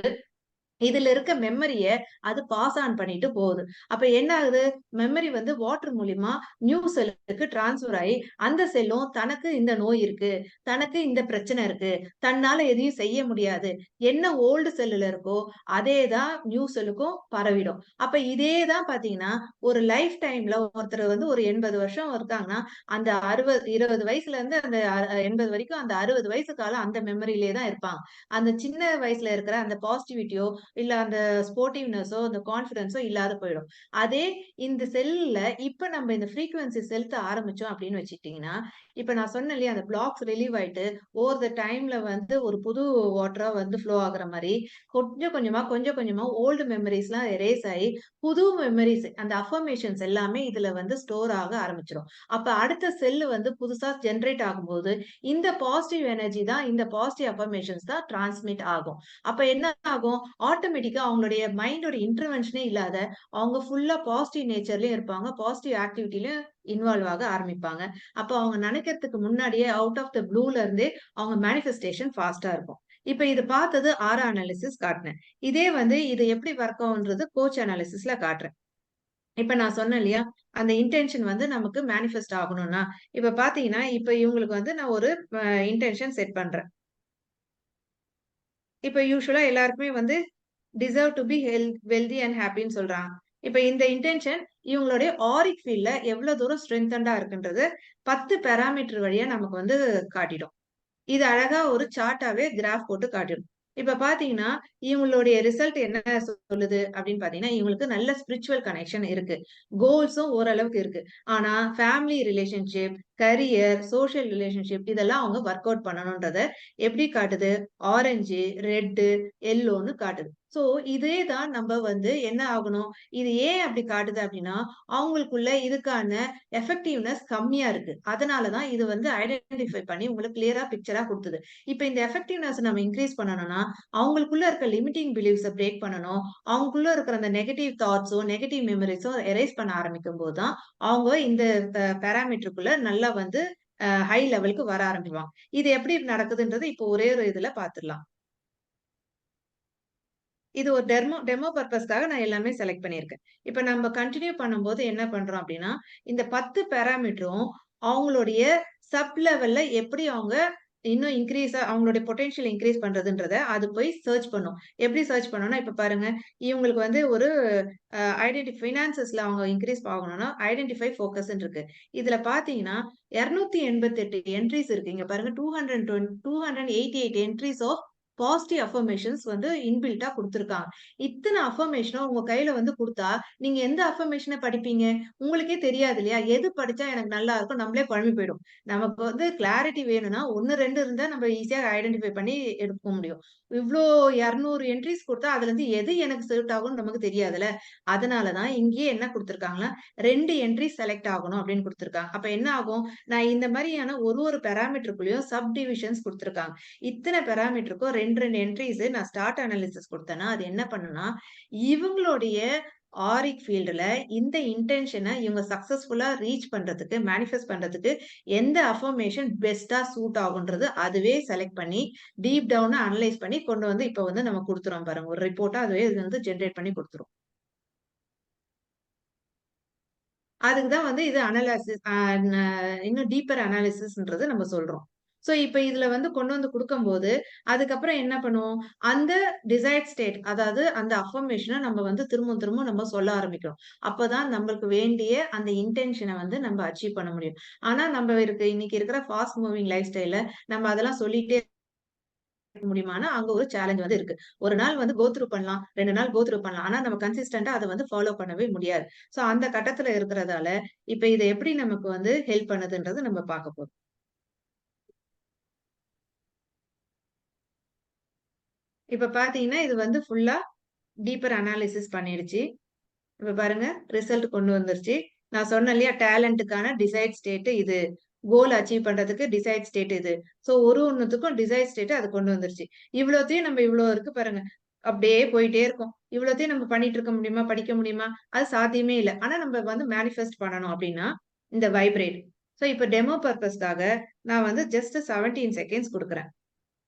இதுல இருக்க மெமரிய அது பாஸ் ஆன் பண்ணிட்டு போகுது. அப்ப என்ன ஆகுது? மெமரி வந்து வாட்டர் மூலியமா நியூ செல்லுக்கு டிரான்ஸ்ஃபர் ஆயி, அந்த செல்லும் தனக்கு இந்த நோய் இருக்கு, தனக்கு இந்த பிரச்சனை இருக்கு, தன்னால எதையும் செய்ய முடியாது. என்ன ஓல்டு செல்லுல இருக்கோ, அதே தான் நியூ செல்லுக்கும் பரவிடும். அப்ப இதே தான் பாத்தீங்கன்னா, ஒரு லைஃப் டைம்ல ஒருத்தர் வந்து ஒரு 80 வருஷம் இருக்காங்கன்னா, அந்த 20 வயசுல இருந்து அந்த 80 வரைக்கும் அந்த 60 வயசு காலம் அந்த மெமரியிலே தான் இருப்பாங்க. அந்த சின்ன வயசுல இருக்கிற அந்த பாசிட்டிவிட்டியோ இல்ல அந்த ஸ்போர்ட்டிவ்னஸோ, அந்த கான்ஃபிடன்ஸோ இல்லாத போயிடும். அதே இந்த செல்ல இப்ப நம்ம இந்த ஃப்ரீக்வன்சி செலுத்த ஆரம்பிச்சோம் அப்படின்னு வச்சுக்கிட்டீங்கன்னா, இப்ப நான் சொன்னேன் இல்லையா, அந்த பிளாக்ஸ் ரிலீவ் ஆயிட்டு ஓவர் த டைம்ல வந்து ஒரு புது வாட்டரா வந்து ஃப்ளோ ஆகுற மாரி, கொஞ்சம் கொஞ்சமா ஓல்டு மெமரீஸ்லாம் எரேஸ் ஆயி, புது மெமரீஸ் அந்த அஃபர்மேஷன்ஸ் எல்லாமே இதுல வந்து ஸ்டோர் ஆக ஆரம்பிச்சுரும். அப்ப அடுத்த செல்லு வந்து புதுசா ஜெனரேட் ஆகும்போது, இந்த பாசிட்டிவ் எனர்ஜி தான் இந்த பாசிட்டிவ் அஃபர்மேஷன்ஸ் தான் டிரான்ஸ்மிட் ஆகும். அப்ப என்ன ஆகும்? ஆட்டோமேட்டிக்கா அவங்களுடைய மைண்டோட இன்டர்வென்ஷனே இல்லாத அவங்க ஃபுல்லா பாசிட்டிவ் நேச்சர்லயும் இருப்பாங்க. பாசிட்டிவ் ஆக்டிவிட்டிலயும் இன்வால்வ் ஆக ஆரம்பிப்பாங்க. அப்ப அவங்க நினைக்கிறதுக்கு முன்னாடியே அவுட் ஆஃப் த ப்ளூல இருந்தே அவங்க மேனிஃபெஸ்டேஷன் ஃபாஸ்ட்டா இருக்கும். இப்ப இது பார்த்தது ஆரா அனாலிசிஸ் காட்டுனேன். இதே வந்து இது எப்படி ஒர்க் ஆகும்ன்றது கோச் அனாலிசிஸ்ல காட்டுறேன். இப்ப நான் சொன்னேன் இல்லையா? அந்த இன்டென்ஷன் வந்து நமக்கு மேனிஃபெஸ்ட் ஆகணும்னா, இப்ப பார்த்தீங்கன்னா, இப்ப இவங்களுக்கு வந்து நான் ஒரு இன்டென்ஷன் செட் பண்றேன். இப்ப யூசுவலா எல்லாருக்குமே வந்து deserve to be wealthy and ஹாப்பின்னு சொல்றாங்க. இப்ப இந்த இன்டென்ஷன் இவங்களுடைய ஆரிக் ஃபீல்ட்ல எவ்வளவு தூரம் ஸ்ட்ரென்தன்டா இருக்குன்றது 10 பாராமீட்டர் வழியா நமக்கு வந்து காட்டிடும். இது அழகா ஒரு சார்ட்டாவே கிராஃப் போட்டு காட்டிடும். இப்ப பாத்தீங்கன்னா, இவங்களுடைய ரிசல்ட் என்ன சொல்லுது அப்படின்னு பாத்தீங்கன்னா, இவங்களுக்கு நல்ல ஸ்பிரிச்சுவல் கனெக்ஷன் இருக்கு. கோல்ஸும் ஓரளவுக்கு இருக்கு. ஆனா family relationship, career, social relationship இதெல்லாம் அவங்க ஒர்க் அவுட் பண்ணணும்ன்றத எப்படி காட்டுது? ஆரஞ்சு, ரெட்டு, எல்லோன்னு காட்டுது. சோ இதே தான் நம்ம வந்து என்ன ஆகணும்? இது ஏன் அப்படி காட்டுது அப்படின்னா, அவங்களுக்குள்ள இதுக்கான எஃபெக்டிவ்னஸ் கம்மியா இருக்கு. அதனால தான் இது வந்து ஐடென்டிஃபை பண்ணி உங்களுக்கு கிளியரா பிக்சரா குடுத்தது. இப்ப இந்த எஃபெக்டிவ்னஸ் நம்ம இன்கிரீஸ் பண்ணணும்னா, அவங்களுக்குள்ள இருக்க லிமிட்டிங் பிலீஃப்ஸ பிரேக் பண்ணணும். அவங்களுக்குள்ள இருக்கிற அந்த நெகட்டிவ் தாட்ஸோ, நெகட்டிவ் மெமரீஸோ எரேஸ் பண்ண ஆரம்பிக்கும்போது தான், அவங்க இந்த பாராமீட்டருக்குள்ள நல்லா வந்து ஹை லெவலுக்கு வர ஆரம்பிப்பாங்க. இது எப்படி நடக்குதுன்றது இப்போ ஒரே ஒரு இதுல பார்த்துடலாம். இது ஒரு டெமோ பர்ப்பஸ்க்காக நான் எல்லாமே செலக்ட் பண்ணியிருக்கேன். இப்ப நம்ம கன்டின்யூ பண்ணும்போது என்ன பண்றோம் அப்டின்னா, இந்த 10 பாராமீட்டரும் அவங்களுடைய சப் லெவல்ல எப்படி அவங்க இன்னும் அவங்களுடைய பொட்டன்ஷியல் இன்கிரீஸ் பண்றதுன்றத அது போய் சர்ச் பண்ணும். எப்படி சர்ச் பண்ணும்னா, இப்ப பாருங்க இவங்களுக்கு வந்து ஒரு ஃபினான்சஸ்ல அவங்க இன்கிரீஸ் ஆகணும்னா, ஐடென்டிஃபை ஃபோக்கஸ்ன்னு இருக்கு. இதுல பார்த்தீங்கன்னா 288 என்ட்ரீஸ் இருக்கு. இங்க பாருங்க 288 என்ட்ரீஸ் ஆஃப் பாசிட்டிவ் அஃபர்மேஷன்ஸ் வந்து இன்பில்ட்டா குடுத்துருக்காங்க. இத்தன அஃபர்மேஷனும் உங்க கையில வந்து குடுத்தா, நீங்க எந்த அஃபர்மேஷன படிப்பீங்க? உங்களுக்கே தெரியாது இல்லையா? எது படிச்சா எனக்கு நல்லா இருக்கும், நம்மளே குழம்பி போயிடும். நமக்கு வந்து கிளாரிட்டி வேணும்னா 1, 2 இருந்தா நம்ம ஈஸியா ஐடென்டிஃபை பண்ணி எடுக்க முடியும். இவ்ளோ 200 என்ட்ரீஸ் குடுத்தா அதுலருந்து எது எனக்கு சூட் ஆகும்னு நமக்கு தெரியாதுல்ல. அதனால தான் இங்கேயே என்ன குடுத்துருக்காங்கன்னா, 2 என்ட்ரீஸ் செலக்ட் ஆகணும் அப்படின்னு குடுத்துருக்காங்க. அப்ப என்ன ஆகும்? நான் இந்த மாரியான ஒரு பாராமீட்டருக்குள்ளயும் சப் டிவிஷன்ஸ் குடுத்துருக்காங்க. இத்தன பாராமீட்டருக்கும் 2 என்ட்ரீஸ் நான் ஸ்டார்ட் அனாலிசிஸ் குடுத்தேன்னா, அது என்ன பண்ணும்னா, இவங்களுடைய ஆரிக் ஃபீல்டுல இந்த இன்டென்ஷன இவங்க சக்சஸ்ஃபுல்லா ரீச் பண்றதுக்கு, மேனிஃபெஸ்ட் பண்றதுக்கு எந்த அஃபர்மேஷன் பெஸ்ட்டா சூட் ஆகுன்றது அதுவே செலக்ட் பண்ணி, டீப் டவுனா அனலைஸ் பண்ணி கொண்டு வந்து இப்ப வந்து நம்ம குடுத்துறோம் பாருங்க. ஒரு ரிப்போர்ட்டா அதுவே இது வந்து ஜெனரேட் பண்ணி குடுத்துரும். அதுக்கு தான் வந்து இது அனலைசிஸ் இன்னும் டீப்பர் அனாலிசிஸ்ன்றது நம்ம சொல்றோம். சோ இப்ப இதுல வந்து கொண்டு வந்து குடுக்கும்போது, அதுக்கப்புறம் என்ன பண்ணுவோம்? அந்த டிசைர்ட் ஸ்டேட் அதாவது அந்த அஃபர்மேஷன நம்ம வந்து திரும்பவும் நம்ம சொல்ல ஆரம்பிக்கிறோம். அப்பதான் நம்மளுக்கு வேண்டிய அந்த இன்டென்ஷன வந்து நம்ம அச்சீவ் பண்ண முடியும். ஆனா நம்ம இன்னைக்கு இருக்கிற ஃபாஸ்ட் மூவிங் லைஃப் ஸ்டைல்ல நம்ம அதெல்லாம் சொல்லிட்டே முடியுமானா அங்க ஒரு சேலஞ்ச் வந்து இருக்கு. ஒரு நாள் வந்து கோ த்ரூ பண்ணலாம், 2 நாள் கோ த்ரூ பண்ணலாம். ஆனா நம்ம கன்சிஸ்டன்ட்டா அத வந்து ஃபாலோ பண்ணவே முடியாது. சோ அந்த கட்டத்துல இருக்கிறதால, இப்ப இது எப்படி நமக்கு வந்து ஹெல்ப் பண்ணுதுன்றது நம்ம பார்க்க போறோம். இப்ப பார்த்தீங்கன்னா, இது வந்து ஃபுல்லா டீப்பர் அனாலிசிஸ் பண்ணிடுச்சு. இப்ப பாருங்க ரிசல்ட் கொண்டு வந்துருச்சு. நான் சொன்னேன் இல்லையா டேலண்ட்டுக்கான டிசைர்ட் ஸ்டேட் இது. கோல் அச்சீவ் பண்றதுக்கு டிசைர்ட் ஸ்டேட் இது. சோ ஒண்ணுத்துக்கும் டிசைர்ட் ஸ்டேட் அது கொண்டு வந்துருச்சு. இவ்வளோத்தையும் நம்ம இவ்வளோ இருக்கு பாருங்க. அப்படியே போயிட்டே இருக்கும். இவ்வளோத்தையும் நம்ம பண்ணிட்டு இருக்க முடியுமா? படிக்க முடியுமா? அது சாத்தியமே இல்ல. ஆனா நம்ம வந்து மேனிஃபெஸ்ட் பண்ணணும் அப்படின்னா, இந்த வைப்ரேட். சோ இப்ப டெமோ பர்ப்பஸ்க்காக நான் வந்து ஜஸ்ட் 17 செகண்ட்ஸ் குடுக்குறேன்.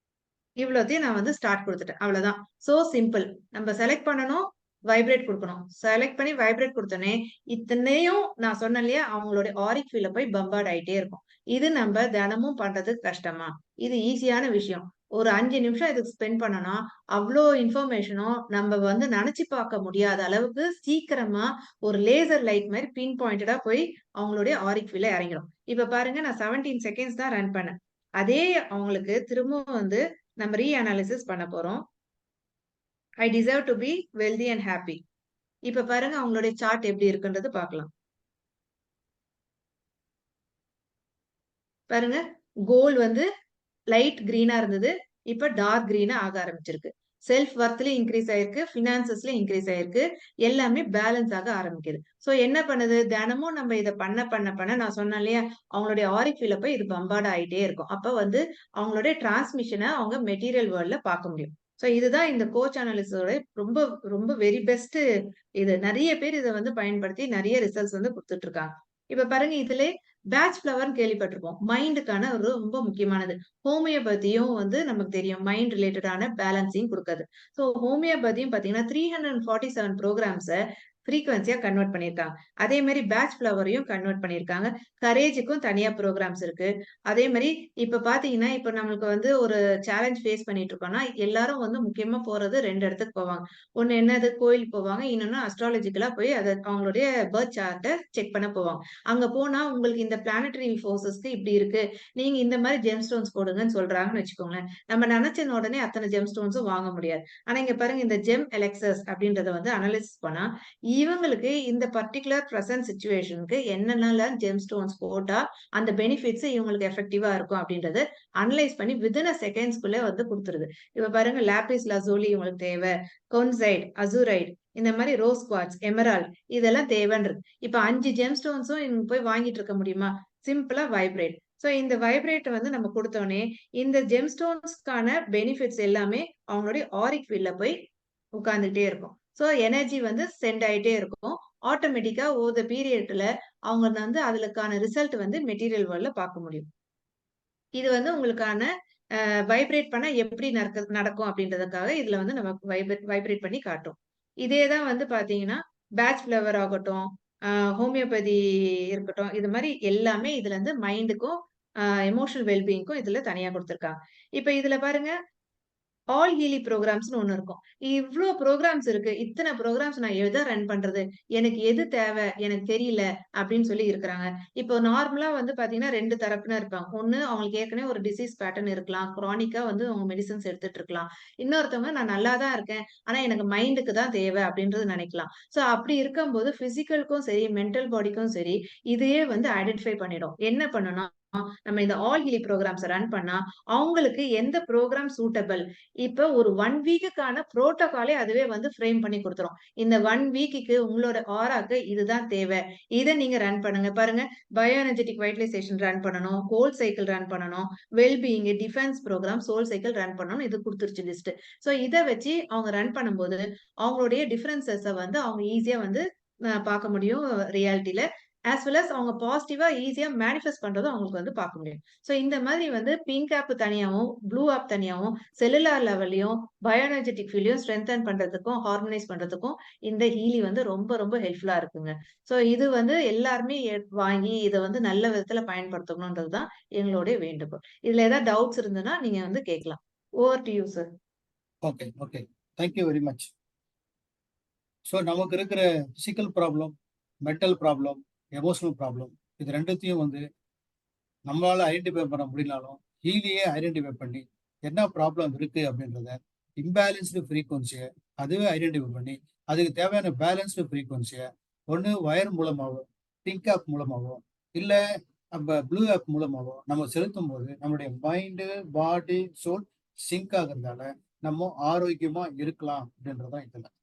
இவ்வளோத்தையும் நான் வந்து ஸ்டார்ட் குடுத்துட்டேன். அவ்வளோதான். So simple. நம்ம செலக்ட் பண்ணணும், வைப்ரேட் குடுக்கணும். செலக்ட் பண்ணி வைப்ரேட் குடுத்தோனே, இத்தனையும் நான் சொன்னேன் இல்லையா, அவங்களோட ஆரிக் ஃபீல்ட்ல போய் பம்பார்ட் ஆயிட்டே இருக்கும். இது நம்ம தினமும் பண்றது கஷ்டமா? இது ஈஸியான விஷயம். ஒரு 5 நிமிஷம் இதுக்கு ஸ்பெண்ட் பண்ணோம்னா, அவ்ளோ இன்ஃபர்மேஷனும் நம்ம வந்து நெனச்சு பார்க்க முடியாத அளவுக்கு சீக்கிரமா ஒரு லேசர் லைட் மாரி பின் பாயிண்டடா போய் அவங்களுடைய ஆரிக் ஃபீல்ட்ல இறங்கிரும். இப்ப பாருங்க நான் 17 செகண்ட்ஸ் தான் ரன் பண்ணேன். அதே அவங்களுக்கு திரும்பவும் வந்து நம்ம ரீஅனாலிசிஸ் பண்ண போறோம். I deserve to be wealthy and happy. இப்ப பாருங்க அவங்களுடைய சார்ட் எப்படி இருக்குன்றது பார்க்கலாம். பாருங்க கோல் வந்து லைட் கிரீனா இருந்தது. இப்ப டார்க் கிரீனா ஆக ஆரம்பிச்சிருக்கு. செல்ஃப் வொர்த்லயும் இன்கிரீஸ் ஆயிருக்கு. பினான்சஸ்ல இன்கிரீஸ் ஆயிருக்கு. எல்லாமே பேலன்ஸ் ஆக ஆரம்பிக்குது. சோ என்ன பண்ணுது? தினமும் நம்ம இத பண்ண நான் சொன்னேன் இல்லையா? அவங்களுடைய ஆரிக் ஃபீல்ட்ல போய் இது பம்பார்ட் ஆயிட்டே இருக்கும். அப்ப வந்து அவங்களுடைய டிரான்ஸ்மிஷன அவங்க மெட்டீரியல் வேர்ல்ட்ல பார்க்க முடியும். சோ இதுதான் இந்த கோச் அனாலிசிஸோட ரொம்ப ரொம்ப வெரி பெஸ்ட் இது. நெறைய பேர் இத வந்து பயன்படுத்தி நெறைய ரிசல்ட்ஸ் வந்து குடுத்துட்டு இருக்காங்க. இப்ப பாருங்க இதிலே பேட்ச் ஃப்ளவர்ன்னு கேள்விப்பட்டிருப்போம். மைண்டுக்கான ஒரு ரொம்ப முக்கியமானது. ஹோமியோபதியும் வந்து நமக்கு தெரியும். மைண்ட் ரிலேட்டடான பேலன்சிங் குடுக்குது. சோ ஹோமியோபதியும் பார்த்தீங்கன்னா, 347 புரோகிராம்ஸ ஃப்ரீக்வன்சியா கன்வெர்ட் பண்ணியிருக்காங்க. அதே மாரி பேட்ச் ஃப்ளவரையும் கன்வெர்ட் பண்ணியிருக்காங்க. கரேஜுக்கும் தனியா புரோகிராம்ஸ் இருக்கு. அதே மாரி இப்ப பார்த்தீங்கன்னா, இப்ப நம்மளுக்கு வந்து ஒரு சேலஞ்ச் ஃபேஸ் பண்ணிட்டு இருக்கோம்னா, எல்லாரும் வந்து முக்கியமா போறது 2 இடத்துக்கு போவாங்க. ஒண்ணு என்னது கோயிலுக்கு போவாங்க. இன்னொன்னு அஸ்ட்ராலஜிக்கலா போய் அத அவங்களுடைய பர்த் சார்ட்ட செக் பண்ண போவாங்க. அங்க போனா உங்களுக்கு இந்த பிளானட்டரி ஃபோர்ஸஸ்க்கு இப்படி இருக்கு. நீங்க இந்த மாரி ஜெம் ஸ்டோன்ஸ் போடுங்கன்னு சொல்றாங்கன்னு வச்சுக்கோங்களேன். நம்ம நெனச்ச உடனே அத்தன ஜெம் ஸ்டோன்ஸும் வாங்க முடியாது. ஆனா இங்க பாருங்க இந்த ஜெம் எலெக்சர்ஸ் அப்படின்றத வந்து அனலைசிஸ் பண்ணா, இவங்களுக்கு இந்த பர்ட்டிகுலர் பிரசன்ட் சிச்சுவேஷனுக்கு என்னென்னலாம் ஜெம் ஸ்டோன்ஸ் போட்டா அந்த பெனிஃபிட்ஸ் இவங்களுக்கு எஃபெக்டிவா இருக்கும் அப்படின்றத அனலைஸ் பண்ணி வித்தின் அ செகண்ட்ஸ்குள்ள வந்து குடுத்துருது. இப்ப பாருங்க லாப்பிஸ் லசூலி இவங்களுக்கு தேவை. கொன்சைட், அசூரைட் இந்த மாரி ரோஸ் குவார்ட்ஸ், எமரால்ட் இதெல்லாம் தேவைன்றது. இப்ப 5 ஜெம் ஸ்டோன்ஸும் இவங்க போய் வாங்கிட்டு இருக்க முடியுமா? சிம்பிளா வைப்ரேட். சோ இந்த வைப்ரேட் வந்து நம்ம குடுத்தோனே, இந்த ஜெம் ஸ்டோன்ஸ்க்கான பெனிஃபிட்ஸ் எல்லாமே அவங்களுடைய ஆரிக் ஃபீல்ட்ல போய் உட்கார்ந்துட்டே இருக்கும். சோ எனர்ஜி வந்து சென்ட் ஆயிட்டே இருக்கும். ஆட்டோமேட்டிக்கா ஓவர் த பீரியட்ல அவங்க வந்து அதுக்கான ரிசல்ட் வந்து மெட்டீரியல் வேர்ல்ட்ல பார்க்க முடியும். இது வந்து உங்களுக்கான வைப்ரேட் பண்ணா எப்படி நடக்கும் அப்படின்றதுக்காக இதுல வந்து நம்ம வைப்ரேட் பண்ணி காட்டும். இதே தான் வந்து பார்த்தீங்கன்னா, பேட்ச் ஃப்ளவர் ஆகட்டும், அ ஹோமியோபதி இருக்கட்டும், இது மாரி எல்லாமே இதுல இருந்து மைண்டுக்கும், எமோஷனல் வெல்பீயிங்க்கும் இதுல தனியா குடுத்துருக்காங்க. இப்ப இதுல பாருங்க ஆல் ஹீலி புரோகிராம்ஸ்ன்னு ஒண்ணு இருக்கும். இவ்ளோ புரோகிராம்ஸ் இருக்கு. இத்தன புரோகிராம்ஸ் நான் எத ரன் பண்றது? எனக்கு எது தேவை? எனக்கு தெரியல அப்படின்னு சொல்லி இருக்கிறாங்க. இப்போ நார்மலா வந்து பார்த்தீங்கன்னா 2 தரப்பினர் இருப்பாங்க. ஒண்ணு அவங்களுக்கு ஏற்கனவே ஒரு டிசீஸ் பேட்டர்ன் இருக்கலாம். குரானிக்கா வந்து அவங்க மெடிசின்ஸ் எடுத்துட்டு இருக்கலாம். இன்னொருத்தவங்க நான் நல்லா தான் இருக்கேன். ஆனா எனக்கு மைண்டுக்கு தான் தேவை அப்படின்றது நினைக்கலாம். சோ அப்படி இருக்கும்போது பிசிக்கலுக்கும் சரி, மென்டல் பாடிக்கும் சரி, இதையே வந்து ஐடென்டிஃபை பண்ணிடும். என்ன பண்ணும்னா, நம்ம இந்த ஆல் ஹீலி புரோகிராம்ஸ ரன் பண்ணா, அவங்களுக்கு எந்த புரோகிராம் சூட்டபிள் இப்ப ஒரு 1 வீக்குக்கான புரோட்டோகாலே அதுவே வந்து ஃப்ரேம் பண்ணி குடுத்துரும். இந்த 1 வீக்குக்கு உங்களோட ஆராக்கு இதுதான் தேவை. இத நீங்க ரன் பண்ணுங்க. பாருங்க பயோ எனர்ஜெட்டிக் வைட்டலைசேஷன் ரன் பண்ணணும். கோல் சைக்கிள் ரன் பண்ணணும். Well being, defence program, soul cycle run பண்ணணும். இது குடுத்துருச்சு லிஸ்ட். சோ இத வச்சு அவங்க ரன் பண்ணும்போது, அவங்களுடைய டிஃபரன்ஸஸ வந்து அவங்க ஈஸியா வந்து பார்க்க முடியும் ரியாலிட்டில. ஆஸ் வெல் அஸ் அவங்க பாசிட்டிவா ஈஸியா மேனிஃபெஸ்ட் பண்றதும் அவங்களுக்கு வந்து பார்க்க முடியும். சோ இந்த மாதிரி வந்து பிங்க் ஆப் தனியாவும், ப்ளூ ஆப் தனியாவும், செல்லுலார் லெவல்லயும், பயோ எனர்ஜெட்டிக் ஃபீல்டையும் ஸ்ட்ரெங்தன் பண்றதுக்கும், ஹார்மனைஸ் பண்றதுக்கும் இந்த ஹீலி வந்து ரொம்ப ரொம்ப ஹெல்ப்ஃபுல்லா இருக்குங்க. சோ இது வந்து எல்லாருமே வாங்கி இத வந்து நல்ல விதத்துல பயன்படுத்தணும்ன்றது தான் எங்களுடைய வேண்டுகோள். இதுல ஏதாவது டவுட்ஸ் இருந்ததுன்னா நீங்க வந்து கேட்கலாம். Over to you sir. Okay, okay. Thank you very much. So நமக்கு இருக்கிற physical problem, mental problem, emotional problem இது 2த்தையும் வந்து நம்மளால ஐடென்டிஃபை பண்ண முடியலனாலும் ஹீலியே ஐடென்டிஃபை பண்ணி என்ன ப்ராப்ளம் இருக்கு அப்படின்றத இம்பேலன்ஸ்டு ஃப்ரீக்வன்சியை அதுவே ஐடென்டிஃபை பண்ணி அதுக்கு தேவையான பேலன்ஸ்டு ஃப்ரீக்வன்சியை ஒன்று வயர் மூலமாகவோ பிங்க் ஆப் மூலமாகவோ இல்லை நம்ம ப்ளூ ஆப் மூலமாகவோ நம்ம செலுத்தும் போது நம்மளுடைய மைண்டு பாடி சோல் சிங்க் ஆகுறதால நம்ம ஆரோக்கியமா இருக்கலாம் அப்படின்றதான்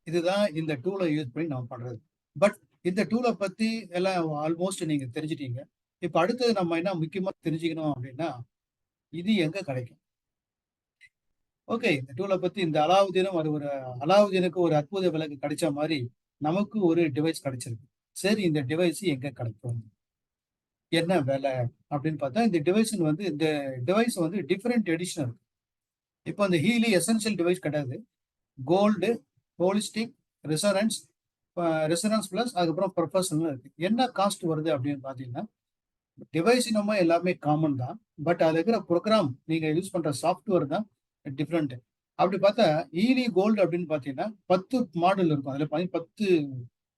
இதுதான் இந்த டூலை யூஸ் பண்ணி நம்ம பண்றது. பட் இந்த டூலை பத்தி எல்லாம் ஆல்மோஸ்ட் நீங்க தெரிஞ்சிட்டீங்க. இப்ப அடுத்தது நம்ம என்ன முக்கியமா தெரிஞ்சுக்கணும் அப்படின்னா, இது எங்க கிடைக்கும்? ஓகே, இந்த டூலை பத்தி இந்த அலாவுதீனுக்கு ஒரு அற்புத விளக்கு கிடைச்ச மாதிரி நமக்கு ஒரு டிவைஸ் கிடைச்சிருக்கு. சரி, இந்த டிவைஸ் எங்க கிடைக்கும், என்ன விலை அப்படின்னு பார்த்தா, இந்த டிவைஸ் வந்து டிஃபரெண்ட் எடிஷன் இருக்கு. இப்போ அந்த ஹீலி எசென்ஷியல் டிவைஸ் கிடையாது. கோல்டு, ஹோலிஸ்டிக், ரெசனன்ஸ் பிளஸ் அதுக்கப்புறம் ப்ரொஃபஷனல் இருக்கு. என்ன காஸ்ட் வருது அப்படின்னு பார்த்தீங்கன்னா, டிவைஸ் நம்ம எல்லாமே காமன் தான். பட் அதுல இருக்கிற ப்ரோக்ராம் நீங்க யூஸ் பண்ற சாஃப்ட்வேர் தான் டிஃப்ரெண்ட். அப்படி பார்த்தா ஈலி கோல்டு அப்படின்னு பார்த்தீங்கன்னா 10 மாடல் இருக்கும். அதுல 10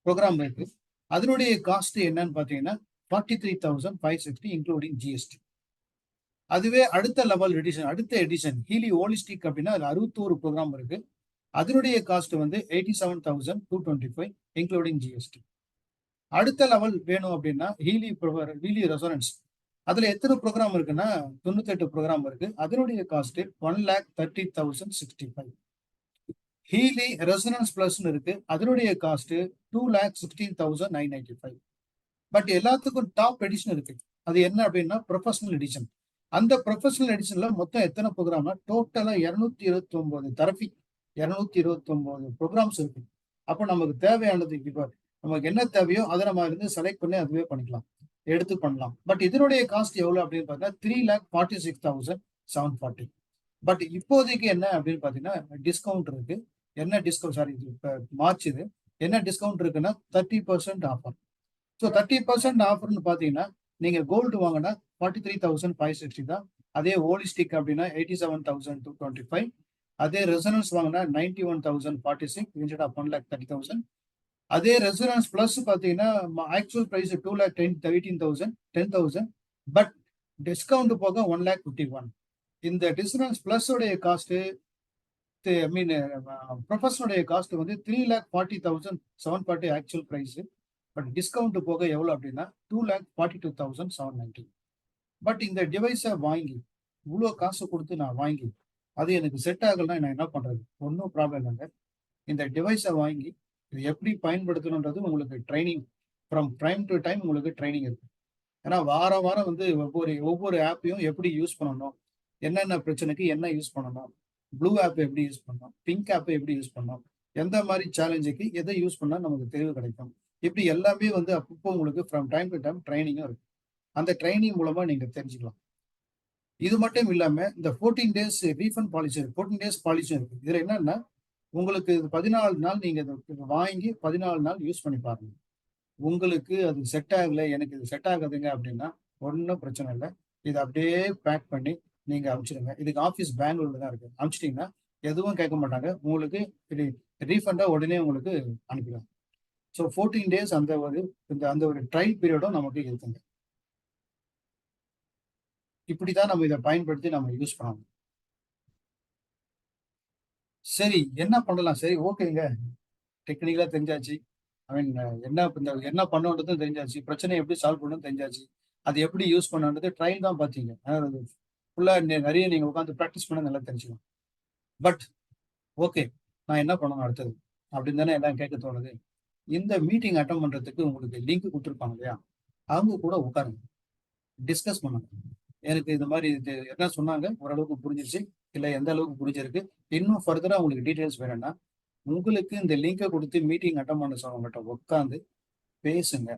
ப்ரோக்ராம் இருக்கு. அதனுடைய காஸ்ட் என்னன்னு பார்த்தீங்கன்னா 43,560 இன்க்ளூடிங் ஜிஎஸ்டி. அதுவே அடுத்த எடிஷன் ஹீலி ஹோலிஸ்டிக் அப்படின்னா அதுல 61 ப்ரோக்ராம் இருக்கு. அதனுடைய காஸ்ட் வந்து 87,225 இன்க்ளூடிங் ஜிஎஸ்டி. அடுத்த லெவல் வேணும் அப்படின்னா ஹீலி ரெசனன்ஸ். அதுல எத்தனை ப்ரோக்ராம் இருக்குன்னா 98 ப்ரோக்ராம் இருக்கு. அதனுடைய காஸ்ட் 1,30,065. ஹீலி ரெசனன்ஸ் பிளஸ் இருக்கு. அதனுடைய காஸ்ட் 2,16,995. பட் எல்லாத்துக்கும் டாப் எடிஷன் இருக்கு. அது என்ன அப்படின்னா ப்ரொஃபஷனல் எடிஷன். அந்த ப்ரொஃபஷனல் எடிஷன்ல மொத்தம் எத்தனை ப்ரோக்ராம்னா டோட்டலா 229 ப்ரோக்ராம்ஸ் இருக்கு. அப்போ நமக்கு தேவையானது இப்போ நமக்கு என்ன தேவையோ அதை நம்ம இருந்து செலக்ட் பண்ணி அதுவே பண்ணிக்கலாம், எடுத்து பண்ணலாம். பட் இதனுடைய காஸ்ட் எவ்வளவு அப்படின்னு பார்த்தா 3,46,740. பட் இப்போதைக்கு என்ன அப்படின்னு பார்த்தீங்கன்னா டிஸ்கவுண்ட் இருக்கு. என்ன டிஸ்கவுண்ட், சாரி இப்போ மார்ச் இது என்ன டிஸ்கவுண்ட் இருக்குன்னா 30% ஆஃபர். ஸோ 30% ஆஃபர்னு பார்த்தீங்கன்னா நீங்க கோல்டு வாங்கினா 43,560 தான். அதே ஹோலிஸ்டிக் அப்படின்னா 87,225. அதே ரெசனன்ஸ் வாங்கினா 91,046 இன்ஸ்டெட் ஆஃப் 1,30,000. அதே ரெசனன்ஸ் பிளஸ் பார்த்தீங்கன்னா ஆக்சுவல் பிரைஸ் 2,18,000 பட் டிஸ்கவுண்ட் போக 1,51,000. இந்த ரெசனன்ஸ் பிளஸ் உடைய காஸ்ட் ப்ரொஃபஷனுடைய காஸ்ட் வந்து 3,40,740 ஆக்சுவல் பிரைஸ். பட் டிஸ்கவுண்ட் போக எவ்வளவு அப்படின்னா 2,42,790. பட் இந்த டிவைஸை வாங்கி இவ்வளோ காசு கொடுத்து நான் வாங்கி அது எனக்கு செட் ஆகலைன்னா நான் என்ன பண்றது? ஒன்றும் ப்ராப்ளம் இல்லைங்க. இந்த டிவைஸை வாங்கி இது எப்படி பயன்படுத்தணுன்றது உங்களுக்கு training from time to time உங்களுக்கு ட்ரைனிங் இருக்கு. ஏன்னா வாரம் வந்து ஒவ்வொரு ஆப்பையும் எப்படி யூஸ் பண்ணணும், என்னென்ன பிரச்சனைக்கு என்ன யூஸ் பண்ணணும், ப்ளூ ஆப் எப்படி யூஸ் பண்ணணும், பிங்க் ஆப் எப்படி யூஸ் பண்ணணும், எந்த மாதிரி சேலஞ்சுக்கு எதை யூஸ் பண்ணால் நமக்கு தெளிவு கிடைக்கும், இப்படி எல்லாமே வந்து அப்பப்போ உங்களுக்கு ஃப்ரம் டைம் டு டைம் ட்ரைனிங்கும் இருக்கு. அந்த ட்ரைனிங் மூலமா நீங்க தெரிஞ்சுக்கலாம். இது மட்டும் இல்லாம இந்த 14 டேஸ் ரீஃபண்ட் பாலிசி இருக்கு, 14 டேஸ் பாலிசி இருக்கு. இதுல என்னன்னா உங்களுக்கு 14 நாள் நீங்க வாங்கி 14 நாள் யூஸ் பண்ணி பாருங்க. உங்களுக்கு அது செட் ஆகல, எனக்கு இது செட் ஆகுதுங்க அப்படின்னா ஒன்றும் பிரச்சனை இல்லை. இதை அப்படியே பேக் பண்ணி நீங்க அனுப்பிச்சிடுங்க. இதுக்கு ஆஃபீஸ் பெங்களூர்ல தான் இருக்கு. அனுப்பிச்சிட்டீங்கன்னா எதுவும் கேட்க மாட்டாங்க. உங்களுக்கு ரீஃபண்டா உடனே உங்களுக்கு அனுப்பிடுவாங்க. ஸோ 14 டேஸ் அந்த ஒரு ட்ரையல் பீரியடும் நமக்கு இருக்குங்க. இப்படிதான் நம்ம இதை பயன்படுத்தி நம்ம யூஸ் பண்ணணும். சரி, என்ன பண்ணலாம்? சரி, ஓகேங்க, டெக்னிக்கலா தெரிஞ்சாச்சு. என்ன பண்ணுன்றதும் தெரிஞ்சாச்சு, பிரச்சனை எப்படி சால்வ் பண்ணணும் தெரிஞ்சாச்சு, அது எப்படி யூஸ் பண்ணணுன்றது ட்ரையல் தான் பார்த்தீங்க. ஃபுல்லா நிறைய நீங்க உட்காந்து ப்ராக்டிஸ் பண்ண நல்லா தெரிஞ்சுக்கலாம். பட் ஓகே, நான் என்ன பண்ணணும் அடுத்தது அப்படின்னு தானே எல்லாம் கேட்க தோணுது. இந்த மீட்டிங் அட்டன் பண்றதுக்கு உங்களுக்கு லிங்க் கொடுத்துருப்பாங்க இல்லையா, அவங்க கூட உட்காருங்க, டிஸ்கஸ் பண்ணுங்க. எனக்கு இந்த மாதிரி இது என்ன சொன்னாங்க, ஓரளவுக்கு புரிஞ்சிருச்சு, இல்லை எந்த அளவுக்கு புரிஞ்சிருக்கு, இன்னும் ஃபர்தரா உங்களுக்கு டீட்டெயில்ஸ் வேணும்னா உங்களுக்கு இந்த லிங்கை கொடுத்து மீட்டிங் அட்டன் பண்ண சொன்னவங்ககிட்ட உட்காந்து பேசுங்க.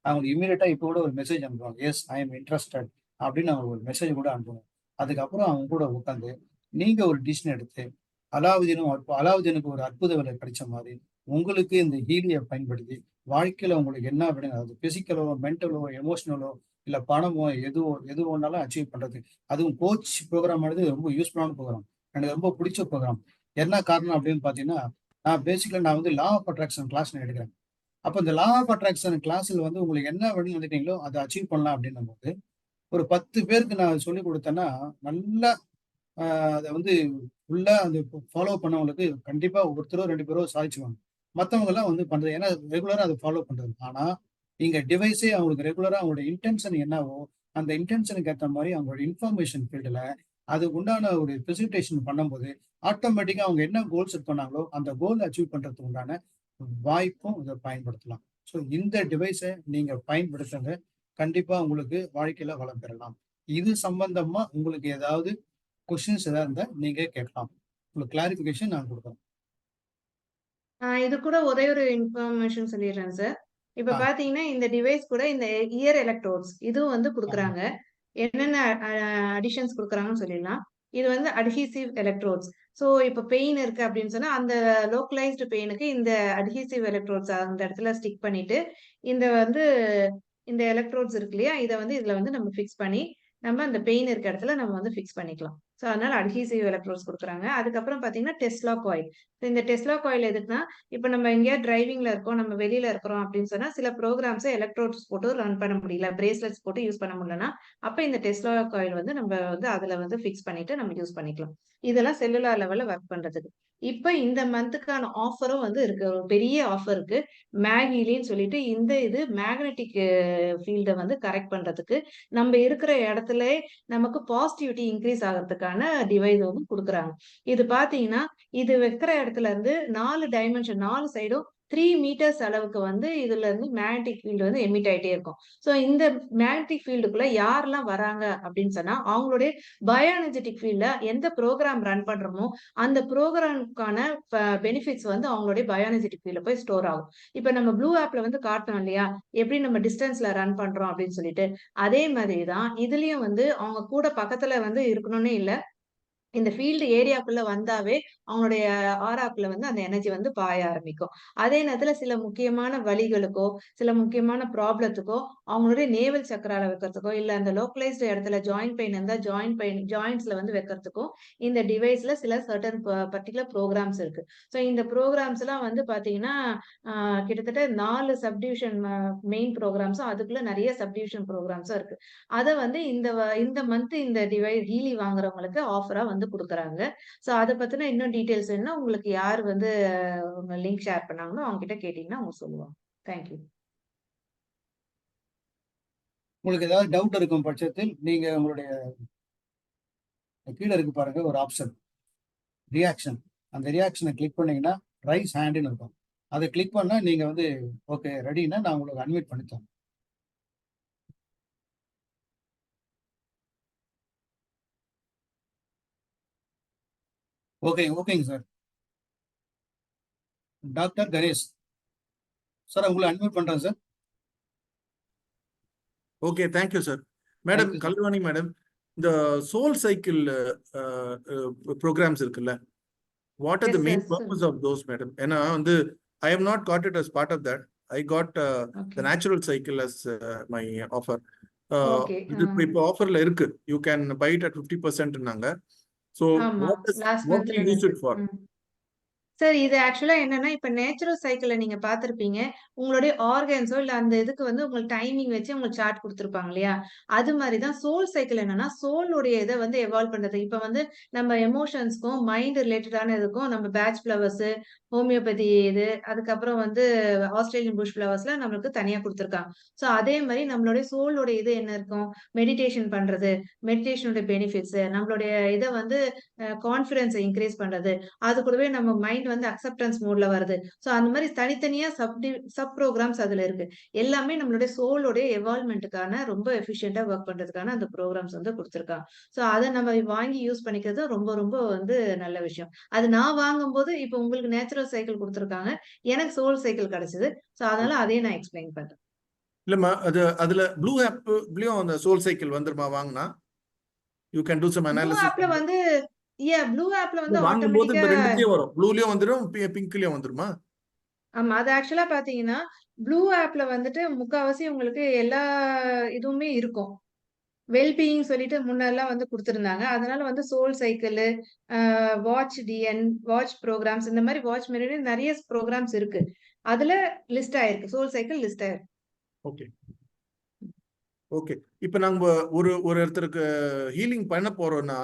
அவங்க இமீடியட்டா இப்போ கூட ஒரு மெசேஜ் அனுப்புவாங்க, எஸ் ஐ எம் இன்ட்ரெஸ்டட் அப்படின்னு அவங்க ஒரு மெசேஜ் கூட அனுப்புவாங்க. அதுக்கப்புறம் அவங்க கூட உட்காந்து நீங்க ஒரு டிசிஷன் எடுத்து அலாவுதீனுக்கு ஒரு அற்புத வேலை கிடைச்ச மாதிரி உங்களுக்கு இந்த ஹீலியை பயன்படுத்தி வாழ்க்கையில உங்களுக்கு என்ன வேணும், அது பிசிக்கலோ மென்டலோ எமோஷனலோ இல்ல பணமோ எது ஒன்னாலும் அச்சீவ் பண்றது. அதுவும் கோச் ப்ரோக்ராம் ஆனது ரொம்ப யூஸ்ஃபுல்லான ப்ரோக்ராம், எனக்கு ரொம்ப பிடிச்ச ப்ரோக்ராம். என்ன காரணம் அப்படின்னு பாத்தீங்கன்னா, நான் வந்து லா ஆஃப் அட்ராக்ஷன் கிளாஸ் எடுக்கிறேன். அப்போ இந்த லா ஆஃப் அட்ராக்ஷன் கிளாஸ்ல வந்து உங்களுக்கு என்ன வேணும்னு நினைக்கிறீங்களோ அதை அச்சீவ் பண்ணலாம் அப்படின்னும் போது ஒரு 10 பேருக்கு நான் சொல்லி கொடுத்தேன்னா நல்லா அதை வந்து ஃபுல்லா அந்த ஃபாலோ பண்ணவங்களுக்கு கண்டிப்பா ஒருத்தரோ 2 பேரோ சாதிச்சுவாங்க. மத்தவங்க எல்லாம் வந்து பண்றது ஏன்னா ரெகுலரா அதை ஃபாலோ பண்றது. ஆனா இங்க டிவைஸே அவங்களுக்கு ரெகுலரா அவங்களோட இன்டென்ஷன் என்னவோ அந்த இன்டென்ஷனுக்கு ஏற்ற மாதிரி அவங்களோட இன்ஃபர்மேஷன் ஃபீல்டுல அதுக்கு உண்டான ஒரு ப்ரெசன்டேஷன் பண்ணும்போது ஆட்டோமேட்டிக்கா அவங்க என்ன கோல் செட் பண்ணாங்களோ அந்த கோல் அச்சீவ் பண்றதுக்கு உண்டான வாய்ப்பும் இதை பயன்படுத்தலாம். ஸோ இந்த டிவைஸை நீங்க பயன்படுத்துங்க, கண்டிப்பா உங்களுக்கு வாழ்க்கையில வளம் பெறலாம். இது சம்பந்தமா உங்களுக்கு ஏதாவது கொஸ்டின்ஸ் ஏதாவது இருந்தா நீங்க கேட்கலாம். உங்களுக்கு கிளாரிபிகேஷன் நான் கொடுக்குறேன். இது கூட ஒரே ஒரு இன்ஃபர்மேஷன் சொல்லிடுறேன் சார். இப்ப ஆ, பாத்தீங்கன்னா, இந்த டிவைஸ் கூட இந்த இயர் எலக்ட்ரோட்ஸ் இதுவும் வந்து ஆ, குடுக்குறாங்க. என்னென்ன அடிஷன்ஸ் குடுக்குறாங்கன்னு சொல்லிடலாம். இது வந்து அட்ஹீசிவ் எலக்ட்ரோட்ஸ். ஸோ இப்ப பெயின் இருக்கு அப்படின்னு சொன்னா, அந்த லோக்கலைஸ்டு பெயினுக்கு இந்த அட்ஹீசிவ் எலக்ட்ரோட்ஸ் அந்த இடத்துல ஸ்டிக் பண்ணிட்டு, இந்த வந்து இந்த எலக்ட்ரோட்ஸ் இருக்கு இல்லையா? இத வந்து இதுல வந்து நம்ம ஃபிக்ஸ் பண்ணி, நம்ம அந்த பெயின் இருக்க இடத்துல நம்ம வந்து ஃபிக்ஸ் பண்ணிக்கலாம். ஸோ அதனால அட்ஹீசிவ் எலக்ட்ரோட்ஸ் குடுக்குறாங்க. அதுக்கப்புறம் பாத்தீங்கன்னா, டெஸ்லா காயில். இந்த டெஸ்லா காயில் எதுக்குன்னா, இப்ப நம்ம எங்கேயாவது டிரைவிங்ல இருக்கோம், நம்ம வெளியில இருக்கிறோம் அப்படின்னு சொன்னா, சில ப்ரோகிராம்ஸ எலக்ட்ரோட்ஸ் போட்டு ரன் பண்ண முடியல. பிரேஸ்லெட்ஸ் போட்டு யூஸ் பண்ண முடியலன்னா, அப்ப இந்த டெஸ்லா காயில் வந்து நம்ம வந்து அதுல வந்து ஃபிக்ஸ் பண்ணிட்டு நம்ம யூஸ் பண்ணிக்கலாம். இதெல்லாம் செல்லுலார் லெவல்ல ஒர்க் பண்றதுக்கு. இப்ப இந்த மந்த்துக்கான ஆஃபரும் வந்து இருக்கு. ஒரு பெரிய ஆஃபர் இருக்கு. மேகிலின்னு சொல்லிட்டு இந்த இது மேக்னெட்டிக் ஃபீல்ட வந்து கரெக்ட் பண்றதுக்கு, நம்ம இருக்கிற இடத்திலே நமக்கு பாசிட்டிவிட்டி இன்கிரீஸ் ஆகுறதுக்கான டிவைஸ் வந்து குடுக்குறாங்க. இது பார்த்தீங்கன்னா, இது வைக்கிற இடத்துல இருந்து 4 டைமென்ஷன் 4 சைடும் 3 மீட்டர்ஸ் அளவுக்கு வந்து இதுல இருந்து மேக்னெட்டிக் ஃபீல்டு வந்து எமிட் ஆயிட்டே இருக்கும். ஸோ இந்த மேக்னெட்டிக் ஃபீல்டுக்குள்ள யாரெல்லாம் வராங்க அப்படின்னு சொன்னா, அவங்களுடைய பயோஎனர்ஜெட்டிக் ஃபீல்ட்ல எந்த ப்ரோகிராம் ரன் பண்றோமோ, அந்த ப்ரோகிராம்க்கான பெனிஃபிட்ஸ் வந்து அவங்களுடைய பயோஎனர்ஜெட்டிக் ஃபீல்ட்ல போய் ஸ்டோர் ஆகும். இப்ப நம்ம ப்ளூ ஆப்ல வந்து காட்டினோம் இல்லையா? எப்படி நம்ம டிஸ்டன்ஸ்ல ரன் பண்றோம் அப்படின்னு சொல்லிட்டு. அதே மாதிரி தான் இதுலயும் வந்து அவங்க கூட பக்கத்துல வந்து இருக்கணும்னே இல்ல. இந்த ஃபீல்டு ஏரியாக்குள்ள வந்தாவே, அவங்களுடைய ஆராக்குள்ள வந்து அந்த எனர்ஜி வந்து பாய ஆரம்பிக்கும். அதே நேரத்துல சில முக்கியமான வலிகளுக்கோ, சில முக்கியமான ப்ராப்ளத்துக்கோ, அவங்களுடைய நேவல் சக்ரால வைக்கிறதுக்கோ, இல்ல அந்த லோக்கலைஸ்டு இடத்துல ஜாயிண்ட் பெயின் இருந்தா ஜாயிண்ட்ஸ்ல வந்து வைக்கிறதுக்கும், இந்த டிவைஸ்ல சில சர்டன் பர்ட்டிகுலர் ப்ரோகிராம்ஸ் இருக்கு. ஸோ இந்த ப்ரோகிராம்ஸ்லாம் வந்து பார்த்தீங்கன்னா, அ கிட்டத்தட்ட 4 சப்டிவிஷன் மெயின் ப்ரோகிராம்ஸும், அதுக்குள்ள நெறைய சப்டிவிஷன் ப்ரோகிராம்ஸும் இருக்கு. அத வந்து இந்த மந்த் இந்த ஹீலி வாங்குறவங்களுக்கு ஆஃபரா வந்து குடுக்குறாங்க. ஸோ அத பத்தின இன்னும் டீட்டெயில்ஸ் வேணும்னா, உங்களுக்கு யார் வந்து உங்க லிங்க் ஷேர் பண்ணாங்களோ, அவங்க கிட்ட கேட்டீங்கன்னா அவங்க சொல்லுவாங்க. Thank you. உங்களுக்கு ஏதாவது டவுட் இருக்கும் பட்சத்தில் நீங்க உங்களுடைய கீழே இருக்கு பாருங்க ஒரு ஆப்ஷன் ரியாக்ஷன். அந்த ரியாக்ஷனை கிளிக் பண்ணீங்கன்னா ரைஸ் ஹேண்டுன்னு இருக்கும். அதை கிளிக் பண்ணா நீங்க வந்து ஓகே ரெடின்னா நான் உங்களுக்கு அன்வைட் பண்ணித்தரேன். ஓகேங்க சார். டாக்டர் கணேஷ் சார் உங்களை அன்வைட் பண்றேன் sir. Okay, thank you sir. Madam thank you sir. Kalvani madam, இந்த சோல் சைக்கிள் ப்ரோக்ராம்ஸ் இருக்குல்ல, what are the S main sir. Purpose of those madam? ஏன்னா வந்து I have not got it as part of that. I got the natural cycle as my offer. Okay. இது இப்போ ஆஃபர்ல இருக்கு. You can buy it at 50%னாங்க. ஸோ ஆமா. லாஸ்ட் வாட் டு மந்த்ல யூஸ் இருந்து. It for? சார் இது ஆக்சுவலா என்னன்னா, இப்ப நேச்சுரல் சைக்கிள்ல நீங்க பார்த்திருப்பீங்க. உங்களுடைய ஆர்கன்ஸோ இல்ல அந்த இதுக்கு வந்து உங்களுக்கு டைமிங் வச்சு உங்களுக்கு சார்ட் குடுத்துருப்பாங்க இல்லையா? அது மாரி தான் சோல் சைக்கிள் என்னன்னா, சோலுடைய இத வந்து எவால்வ் பண்றது. இப்ப வந்து நம்ம எமோஷன்ஸ்க்கும், மைண்ட் ரிலேட்டடான இதுக்கும் நம்ம பேட்ச் ஃப்ளவர்ஸ், ஹோமியோபதி இது, அதுக்கப்புறம் வந்து ஆஸ்திரேலியன் புஷ் ஃப்ளவர்ஸ்லாம் நம்மளுக்கு தனியா குடுத்துருக்காங்க. ஸோ அதே மாரி நம்மளுடைய சோலோட இது என்ன இருக்கும்? மெடிடேஷன் பண்றது, மெடிடேஷனோட பெனிஃபிட்ஸ், நம்மளுடைய இத வந்து கான்ஃபிடன்ஸ இன்கிரீஸ் பண்றது. அது கூடவே நம்ம மைண்ட் வந்து அக்செப்டன்ஸ் மோட்ல வருது. ஸோ அந்த மாரி தனித்தனியா சப் ப்ரோகிராம்ஸ் அதுல இருக்கு. எல்லாமே நம்மளுடைய சோலோடைய எவால்வ்மென்ட்க்கான ரொம்ப எஃபிஷியன்ட்டா வொர்க் பண்றதுக்கான அந்த ப்ரோகிராம்ஸ் வந்து குடுத்துருக்காங்க. ஸோ அத நம்ம வாங்கி யூஸ் பண்ணிக்கிறது ரொம்ப ரொம்ப வந்து நல்ல விஷயம். அது நான் வாங்கும்போது இப்ப உங்களுக்கு நேச்சுரல் சைக்கிள் குடுத்துருக்காங்க. எனக்கு சோல் சைக்கிள் கிடைச்சது. ஸோ அதனால அதையும் நான் எக்ஸ்பிளைன் பண்றேன். இல்லம்மா, அதுல ப்ளூ ஆப்லயும் அந்த சோல் சைக்கிள் வந்துருமா வாங்கினா? You can do some blue analysis. ஆப்ல வந்து ப்ளூ ஆப்ல வந்து வாங்கும்போது ஆட்டோமேட்டிக்கா இப்ப ரெண்டுலயும் வரும். ப்ளூலயும் வந்துடும், பிங்க்லயும் வந்துருமா? ஆமா. அது ஆக்சுவலா பார்த்தீங்கன்னா, ப்ளூ ஆப்ல வந்துட்டு முக்காவாசி உங்களுக்கு எல்லா இதுவுமே இருக்கும். வெல் பீயிங் சொல்லிட்டு முன்னெல்லாம் வந்து குடுத்திருந்தாங்க. அதனால வந்து soul cycle, watch DN, watch programs இந்த மாரி வாட்ச் மெரிடியன் நெறைய ப்ரோகிராம்ஸ் இருக்கு. அதுல லிஸ்ட் ஆயிருக்கு. சோல் சைக்கிள் லிஸ்ட் ஆயிருக்கு. ஓகே. ஓகே. இப்ப நாங்க ஒரு ஒருத்தருக்கு ஹீலிங் பண்ண போறோம்னா,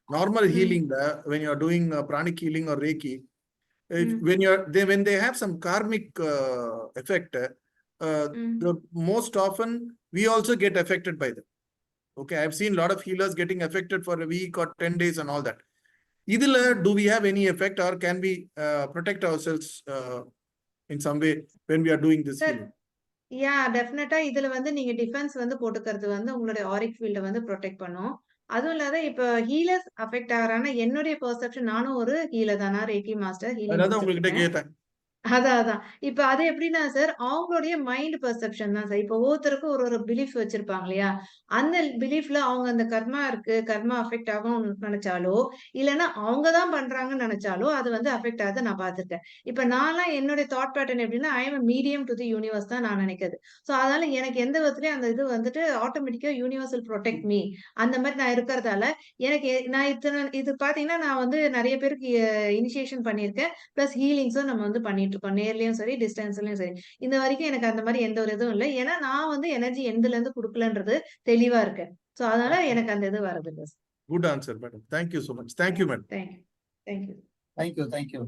normal Mm. healing, when you are doing pranic healing or Reiki, Mm. when they have some karmic effect, Mm. most often we also get affected by them. Okay, I've seen a lot of healers getting affected for a week or 10 days and all that. Idhila, do we have any effect, or can we protect ourselves in some way when we are doing this Sir, healing? டெஃபினட்டா இதுல வந்து நீங்க டிஃபென்ஸ் வந்து போட்டுக்கிறது வந்து உங்களுடைய ஆரிக் ஃபீல்ட வந்து ப்ரொடெக்ட் பண்ணும். அதுவும் இல்லாத இப்ப ஹீலர்ஸ் அஃபெக்ட் ஆகுறாங்கன்னா என்னுடைய பெர்செப்ஷன், நானும் ஒரு ஹீலர் தான். நான் ரேக்கி மாஸ்டர் ஹீலிங் அதனால கொடுத்துட்டு உங்ககிட்ட இருக்கேன். கேட்டேன். அதான். இப்ப அது எப்படின்னா சார், அவங்களுடைய மைண்ட் பெர்செப்ஷன் தான் சார். இப்ப ஒவ்வொருத்தருக்கும் ஒரு பிலீஃப் வச்சிருப்பாங்க இல்லையா? அந்த பிலீஃப்ல அவங்க அந்த கர்மா இருக்கு, கர்மா அஃபெக்ட் ஆகும்னு நினைச்சாலோ, இல்லன்னா அவங்க தான் பண்றாங்கன்னு நினைச்சாலோ, அது வந்து அஃபெக்ட் ஆகுறத நான் பார்த்திருக்கேன். இப்ப நான்லாம் என்னுடைய தாட் பேட்டர்ன் எப்படின்னா, ஐ அம் மீடியம் டு தி யூனிவர்ஸ் தான் நான் நினைக்கிறது. சோ அதனால எனக்கு எந்த விதத்துலயும் அந்த இது வந்துட்டு ஆட்டோமேட்டிக்கா யூனிவர்ஸ் வில் புரொடெக்ட் மீ. அந்த மாதிரி நான் இருக்கிறதால, எனக்கு நான் இது பார்த்தீங்கன்னா, நான் வந்து நெறைய பேருக்கு இனிஷியேஷன் பண்ணியிருக்கேன். பிளஸ் ஹீலிங்ஸும் நம்ம வந்து பண்ணிட்டு இருக்கோம். நேர்லயும் சரி, டிஸ்டன்ஸ்லயும் சரி. இந்த வரைக்கும் எனக்கு அந்த மாரி எந்த ஒரு இதுவும் இல்ல. ஏன்னா நான் வந்து எனர்ஜி எந்துல இருந்து குடுக்கலன்றது தெளிவா இருக்கேன். சோ அதனால எனக்கு அந்த இது வரதில்ல. Good answer, madam. Thank you so much. Thank you, madam. Thank you. Thank you.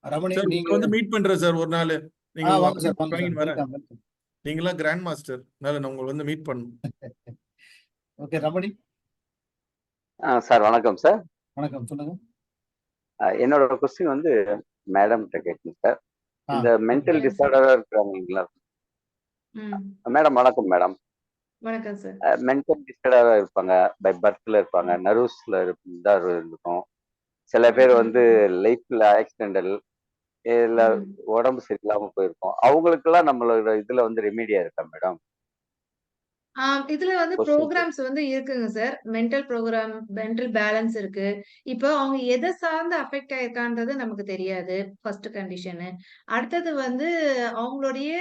Ramani, sir நீங்க வந்து மீட் பண்றேன் சார் ஒரு நாள். நீங்க வாங்க சார், வரேன். welcome. நீங்களாம் கிராண்ட் மாஸ்டர், நான் உங்களை வந்து மீட் பண்ணணும். ஓகே ரமணி. சார் வணக்கம் சார். வணக்கம், சொல்லுங்க. என்னோட கொஸ்டின் வந்து மேடம் கிட்ட கேட்குங்க சார். இந்த மென்டல் டிசார்டரா இருக்கிறாங்களா மேடம்? வணக்கம் மேடம். வணக்கம் சார். மென்டல் டிசார்டரா இருப்பாங்க, பை பர்த்ல இருப்பாங்க, நர்வ்ஸ்ல இருக்கும். சில பேர் வந்து லைஃப்ல ஆக்சிடென்டல் இல்ல உடம்பு சரியில்லாம போயிருக்கும். அவங்களுக்கெல்லாம் நம்மளோட இதுல வந்து ரெமிடியா இருக்கா மேடம்? இதுல வந்து ப்ரோகிராம்ஸ் வந்து இருக்குங்க sir. Mental program, mental balance இருக்கு. இப்போ அவங்க எதை சார்ந்து அஃபெக்ட் ஆயிருக்கான்றது நமக்கு தெரியாது. First condition. அடுத்தது வந்து அவங்களுடைய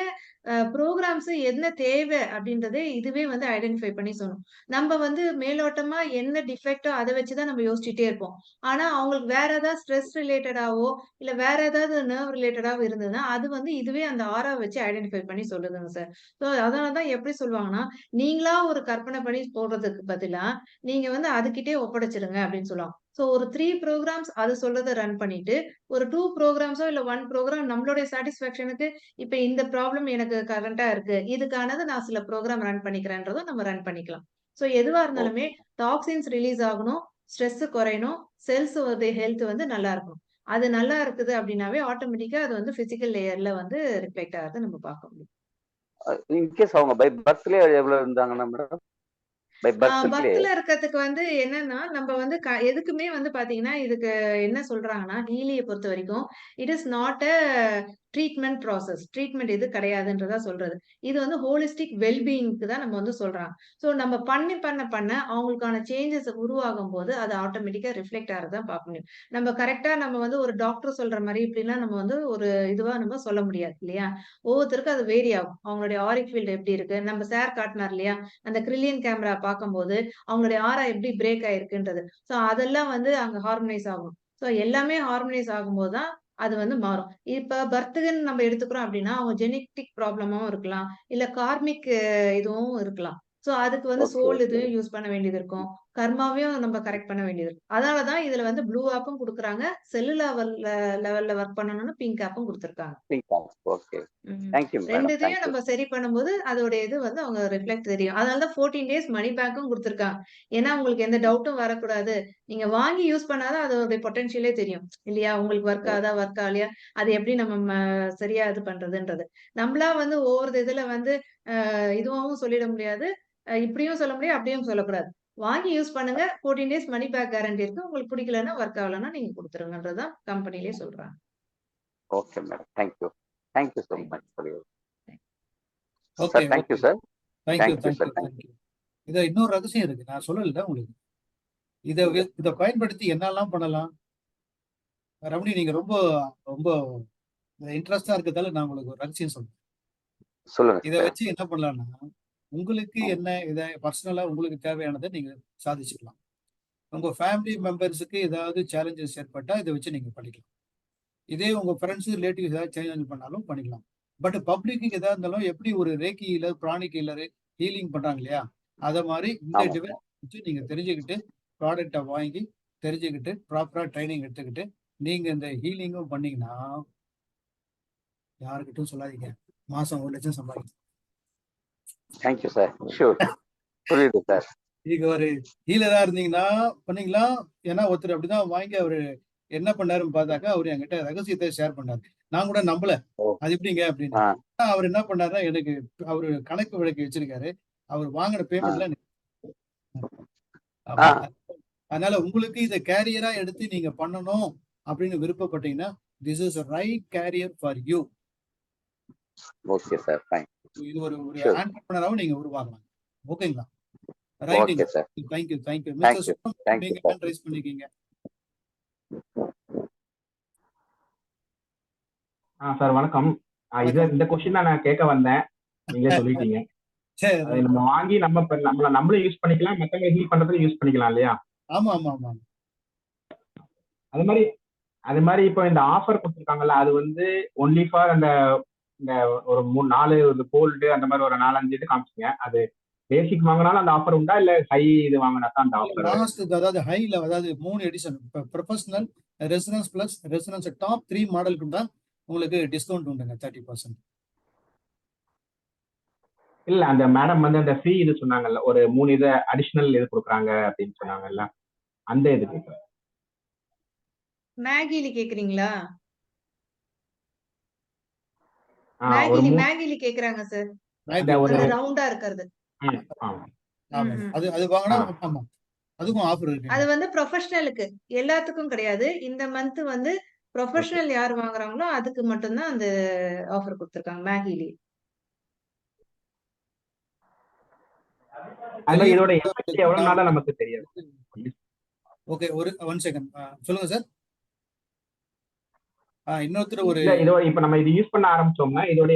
ப்ரோகிராம்ஸ் என்ன தேவை அப்படின்றதே இதுவே வந்து ஐடென்டிஃபை பண்ணி சொல்லணும். நம்ம வந்து மேலோட்டமா என்ன டிஃபெக்ட்டோ அதை வச்சுதான் நம்ம யோசிச்சுட்டே இருப்போம். ஆனா அவங்களுக்கு வேற ஏதாவது ஸ்ட்ரெஸ் ரிலேட்டடாவோ இல்ல வேற ஏதாவது நர்வ் ரிலேட்டடாவோ இருந்ததுன்னா அது வந்து இதுவே அந்த ஆரா வச்சு ஐடென்டிஃபை பண்ணி சொல்லுதுங்க சார். ஸோ அதனாலதான் எப்படி சொல்லுவாங்கன்னா, நீங்களா ஒரு கற்பனை பண்ணி போடுறதுக்கு பதிலா நீங்க வந்து அதுகிட்டே ஒப்படைச்சிருங்க அப்படின்னு சொல்லுவாங்க. சோ ஒரு 3 ப்ரோகிராம்ஸ் அது சொல்றத ரன் பண்ணிட்டு, ஒரு 2 ப்ரோகிராம்ஸோ இல்ல 1 ப்ரோகிராம் நம்மளுடைய சாட்டிஸ்ஃபேக்ஷனுக்கு இப்ப இந்த ப்ராப்ளம் எனக்கு கரண்டா இருக்கு. இதுக்கானது நான் சில ப்ரோகிராம் ரன் பண்ணிக்கிறேன்றதும் நம்ம ரன் பண்ணிக்கலாம். சோ எதுவா இருந்தாலுமே டாக்ஸின்ஸ் ரிலீஸ் ஆகணும், ஸ்ட்ரெஸ் குறையணும், செல்ஸ் ஹெல்த் வந்து நல்லா இருக்கணும். அது நல்லா இருக்குது அப்படின்னாவே ஆட்டோமேட்டிக்கா அது வந்து பிசிக்கல் லேயர்ல வந்து ரிஃப்ளெக்ட் ஆகிறத நம்ம பார்க்க முடியும். இன்கேஸ் அவங்க பை பர்த்லயே எவ்வளவு இருந்தாங்கன்னா மேடம்? பை பர்த்லயே பர்த்ல இருக்கிறதுக்கு வந்து என்னன்னா, நம்ம வந்து எதுக்குமே வந்து பாத்தீங்கன்னா, இதுக்கு என்ன சொல்றாங்கன்னா, ஹீலிய பொறுத்த வரைக்கும், it is not a treatment process. Treatment எது கிடையாதுன்றதா சொல்றது. இது வந்து ஹோலிஸ்டிக் வெல்பீயிங்க்கு தான் நம்ம வந்து சொல்றாங்க. சோ நம்ம பண்ண அவங்களுக்கான சேஞ்சஸ் உருவாகும்போது, அது ஆட்டோமேட்டிக்கா ரிஃப்ளெக்ட் ஆறத பார்க்க முடியும். நம்ம கரெக்ட்டா நம்ம வந்து ஒரு டாக்டர் சொல்ற மாரி இப்படிலாம் நம்ம வந்து ஒரு இதுவா நம்ம சொல்ல முடியாது இல்லையா? ஒவ்வொருத்தருக்கும் அது வேரி ஆகும். அவங்களுடைய ஆரிக் ஃபீல்ட் எப்படி இருக்கு? நம்ம சார் காட்டினார் இல்லையா? அந்த கிரில்லியன் கேமரா பார்க்கும்போது, அவங்களுடைய ஆரா எப்படி பிரேக் ஆயிருக்குன்றது. சோ அதெல்லாம் வந்து அங்க ஹார்மனைஸ் ஆகும். சோ எல்லாமே ஹார்மனைஸ் ஆகும்போது தான் அது வந்து மாறும். இப்ப பர்த்ன்னு நம்ம எடுத்துக்கிறோம் அப்படின்னா, அவங்க ஜெனடிக் ப்ராப்ளமும் இருக்கலாம். இல்ல கார்மிக் இதுவும் இருக்கலாம். சோ அதுக்கு வந்து சோல் இதுவும் யூஸ் பண்ண வேண்டியது இருக்கும். கர்மாவையும் நம்ம கரெக்ட் பண்ண வேண்டியது இருக்கும். அதனால தான் இதுல வந்து ப்ளூ ஆப்பும் குடுக்குறாங்க. செல் லெவல்ல வொர்க் பண்ணணும்னு பிங்க் ஆப்பும் குடுத்துருக்காங்க. ஓகே. Thank you madam. 2 இதையும் நம்ம சரி பண்ணும்போது அதோட இது வந்து அவங்க ரிஃப்ளெக்ட் தெரியும். அதனால தான் 14 டேஸ் மணி பேக்கும் குடுத்துருக்காங்க. ஏன்னா உங்களுக்கு எந்த டவுட்டும் வரக்கூடாது. நீங்க வாங்கி யூஸ் பண்ணாதான் அதோட பொட்டன்ஷியலே தெரியும். இல்லையா? உங்களுக்கு ஒர்க் ஆகுதா? ஒர்க் ஆகலையா? அது எப்படி நம்ம சரியா இது பண்றதுன்றது. நம்மளா வந்து ஒவ்வொரு இதுல வந்து இதுவாவும் சொல்லிட முடியாது. இப்படியும் சொல்ல முடியாது, அப்படியும் சொல்லக்கூடாது. வாங்கி யூஸ் பண்ணுங்க. 14 டேஸ் மணி பேக் கேரண்டி இருக்கு. உங்களுக்கு பிடிக்கலன்னா, ஒர்க் ஆகலன்னா நீங்க குடுத்துருங்கன்றது தான் கம்பெனிலயே சொல்றாங்க. Okay madam. Thank you. Thank you so much for your. Okay, sir thank you sir. Thank you. இத இன்னொரு ரகசியம் இருக்கு. நான் சொல்லல உங்களுக்கு. இத பயன்படுத்தி என்னெல்லாம் பண்ணலாம்? ரமணி, நீங்க ரொம்ப ரொம்ப இன்ட்ரெஸ்டா இருக்கிறதால நான் உங்களுக்கு ஒரு ரகசியம் சொல்றேன். சொல்லுங்க. இத வச்சு என்ன பண்ணலாம்னா, உங்களுக்கு என்ன இத பர்சனலா உங்களுக்கு தேவையானதை நீங்க சாதிச்சுக்கலாம். உங்க ஃபேமிலி மெம்பர்ஸுக்கு ஏதாவது சேலஞ்சஸ் ஏற்பட்டா இதை வச்சு நீங்க பண்ணிக்கலாம். இதே உங்க ஃப்ரெண்ட்ஸ், ரிலேட்டிவ்ஸ் ஏதாவது சேலஞ்ச் பண்ணாலும் பண்ணிக்கலாம். பட் பப்ளிக்கு எதா இருந்தாலும் எப்படி ஒரு ரேக்கி ஹீலர், பிராணிக் ஹீலர் ஹீலிங் பண்றாங்க இல்லையா? அத மாதிரி இந்த நீங்க தெரிஞ்சுக்கிட்டு ப்ராடக்டை வாங்கி தெரிஞ்சுக்கிட்டு ப்ராப்பரா ட்ரைனிங் எடுத்துக்கிட்டு நீங்க இந்த ஹீலிங்கும் பண்ணீங்கன்னா யாருக்கிட்டும் சொல்லாதீங்க, மாசம் 1 லட்சம் சம்பாதிக்கும். Thank you sir. ஷூர். புரியுது சார். நீங்க ஒரு ஹீலரா இருந்தீங்கன்னா பண்ணீங்களா? ஏன்னா ஒருத்தர் அப்படிதான் வாங்கி அவரு என்ன பண்ணாருன்னு பார்த்தாக்கா, அவரு என்கிட்ட ரகசியத்தை ஷேர் பண்ணாரு. நான் கூட நம்பல. ஓ. அது எப்படிங்க அப்படின்னு. ஆ. அவர் என்ன பண்ணாருன்னா, எனக்கு அவரு கணக்கு வழக்கு வச்சிருக்காரு. அவர் வாங்கின பேமெண்ட்ல ஆ. அதனால உங்களுக்கு இதை கேரியரா எடுத்து நீங்க பண்ணணும் அப்படின்னு விருப்பப்பட்டீங்கன்னா, this is right career for you. Okay sir. Fine. இது ஒரு Sure. ஆண்டர்பிரனராவும் நீங்க உருவாகலாம். ஓகேங்களா? ஓகே ரைட்டுங்க. Sir. Thank you. Thank mister you. Subram, Thank you, நீங்க sir. ஹேண்ட் ரைஸ் பண்ணிருக்கீங்க. சார் வணக்கம். இந்த கொஸ்டின் தான் நான் கேட்க வந்தேன். நீங்களே சொல்லிட்டீங்க. சரி, அதை right. நம்ம வாங்கி நம்மளும் யூஸ் பண்ணிக்கலாம், மத்தவங்க ஹீல் பண்றதுக்கு யூஸ் பண்ணிக்கலாம் இல்லையா? ஆமா. அது மாதிரி இப்போ இந்த ஆஃபர் கொடுத்துருக்காங்கல்ல, அது வந்து ஒன்லி ஃபார் அந்த இந்த ஒரு 3-4 கோல்டு அந்த மாதிரி ஒரு 4-5 இது காமிச்சிங்க. அது பேசிக் வாங்கினாலும் அந்த ஆஃபர் உண்டா, இல்ல ஹை இது வாங்கினா தான் அந்த ஆஃபர்? லாஸ்ட் அதாவது ஹைல அதாவது 3 edition professional, residence plus, residence top 3 மாடலுக்கு தான் உங்களுக்கு டிஸ்கவுண்ட் உண்டுங்க 30%. இல்ல அந்த மேடம் வந்து அந்த ஃப்ரீ இது சொன்னாங்கல்ல, ஒரு 3 இது அடிஷனல் இது கொடுக்குறாங்க அப்படின்னு சொன்னாங்கல்ல, அந்த இது கேட்குறேன். மேகில கேக்குறீங்களா? ஒரு மேகிலி கேக்குறாங்க சார். அந்த ஒரு அது ரவுண்டா இருக்கிறது. அது வாங்கினா ஆமா அதுக்கும் ஆஃபர் இருக்கு. அது வந்து ப்ரொஃபஷனலுக்கு எல்லாத்துக்கும் கிடையாது. இந்த மந்த் வந்து ப்ரொஃபஷனல் யார் வாங்குறாங்களோ அதுக்கு மட்டும்தான் அந்த ஆஃபர் கொடுத்திருக்காங்க மேகிலி. அது இதோட எஃபெக்ட் எவ்வளவு நாளா நமக்கு தெரியாது. ஓகே, ஒரு 1 செகண்ட் சொல்லுங்க சார். இன்னொருத்தர் ஒரு இதோ இப்ப நம்ம இது யூஸ் பண்ண ஆரம்பிச்சோம்னா இதோட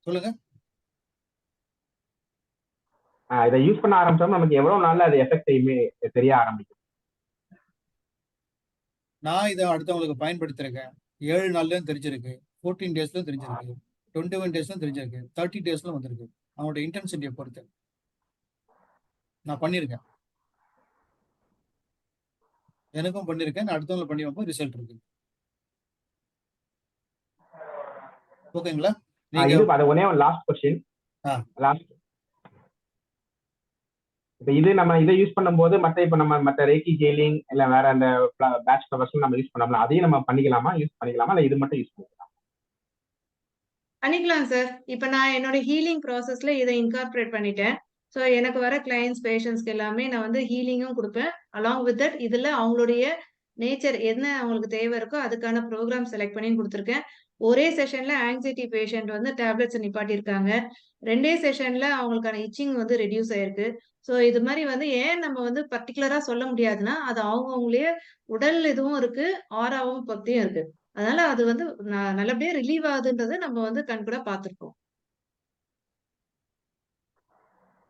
சொல்லுங்க. இதை யூஸ் பண்ண ஆரம்பிச்சோம்னா நமக்கு எவ்வளவு நாள்ல அது எஃபெக்ட் தெரிய ஆரம்பிக்கும்? நான் இதை அடுத்தவங்களுக்கு பயன்படுத்திருக்கேன். 7 நாள்லயும் தெரிஞ்சிருக்கு, 14 டேஸ்லயும் தெரிஞ்சிருக்கு, 21 டேஸ்லயும் தெரிஞ்சிருக்கு, 30 டேஸ்ல வந்திருக்கு. அவங்களோட இன்டென்சிட்டியை பொறுத்து நான் பண்ணியிருக்கேன். எனக்கும் பண்ணியிருக்கேன், அடுத்தவங்களை பண்ணி வைப்போம், ரிசல்ட் இருக்கு. ஓகேங்களா? அது ஒரே லாஸ்ட் கொஸ்டின். லாஸ்ட் இப்ப இது நம்ம இதை யூஸ் பண்ணும்போது மத்த ரேக்கி ஜெயிலிங் இல்ல வேற அந்த பேட்ச் ஃப்ளவர்ஸ் நம்ம யூஸ் பண்ணோம்னா அதையும் நம்ம யூஸ் பண்ணிக்கலாமா இல்ல இது மட்டும் யூஸ் பண்ணிக்கலாம்? பண்ணிக்கலாம் சார். இப்ப நான் என்னோட ஹீலிங் ப்ராசஸ்ல இதை இன்கார்பரேட் பண்ணிட்டேன். ஸோ எனக்கு வர கிளையன்ஸ் பேஷண்ட்ஸ்க்கு எல்லாமே நான் வந்து ஹீலிங்கும் கொடுப்பேன். அலாங் வித் தட் இதுல அவங்களுடைய நேச்சர் என்ன அவங்களுக்கு தேவை இருக்கோ அதுக்கான ப்ரோக்ராம் செலக்ட் பண்ணி கொடுத்துருக்கேன். ஒரே செஷன்ல ஆங்ஸைட்டி பேஷண்ட் வந்து டேப்லெட்ஸ் நிப்பாட்டியிருக்காங்க. 2 செஷன்ல அவங்களுக்கான இச்சிங் வந்து ரெடியூஸ் ஆயிருக்கு. ஸோ இது மாதிரி வந்து ஏன் நம்ம வந்து பர்டிகுலரா சொல்ல முடியாதுன்னா, அது அவங்கவுங்களே உடல் இதுவும் இருக்கு, ஆறாவும் பத்தியும் இருக்கு. அதனால அது வந்து நல்லபடியா ரிலீவ் ஆகுதுன்றதை நம்ம வந்து கண்கூடா பார்த்திருக்கோம்.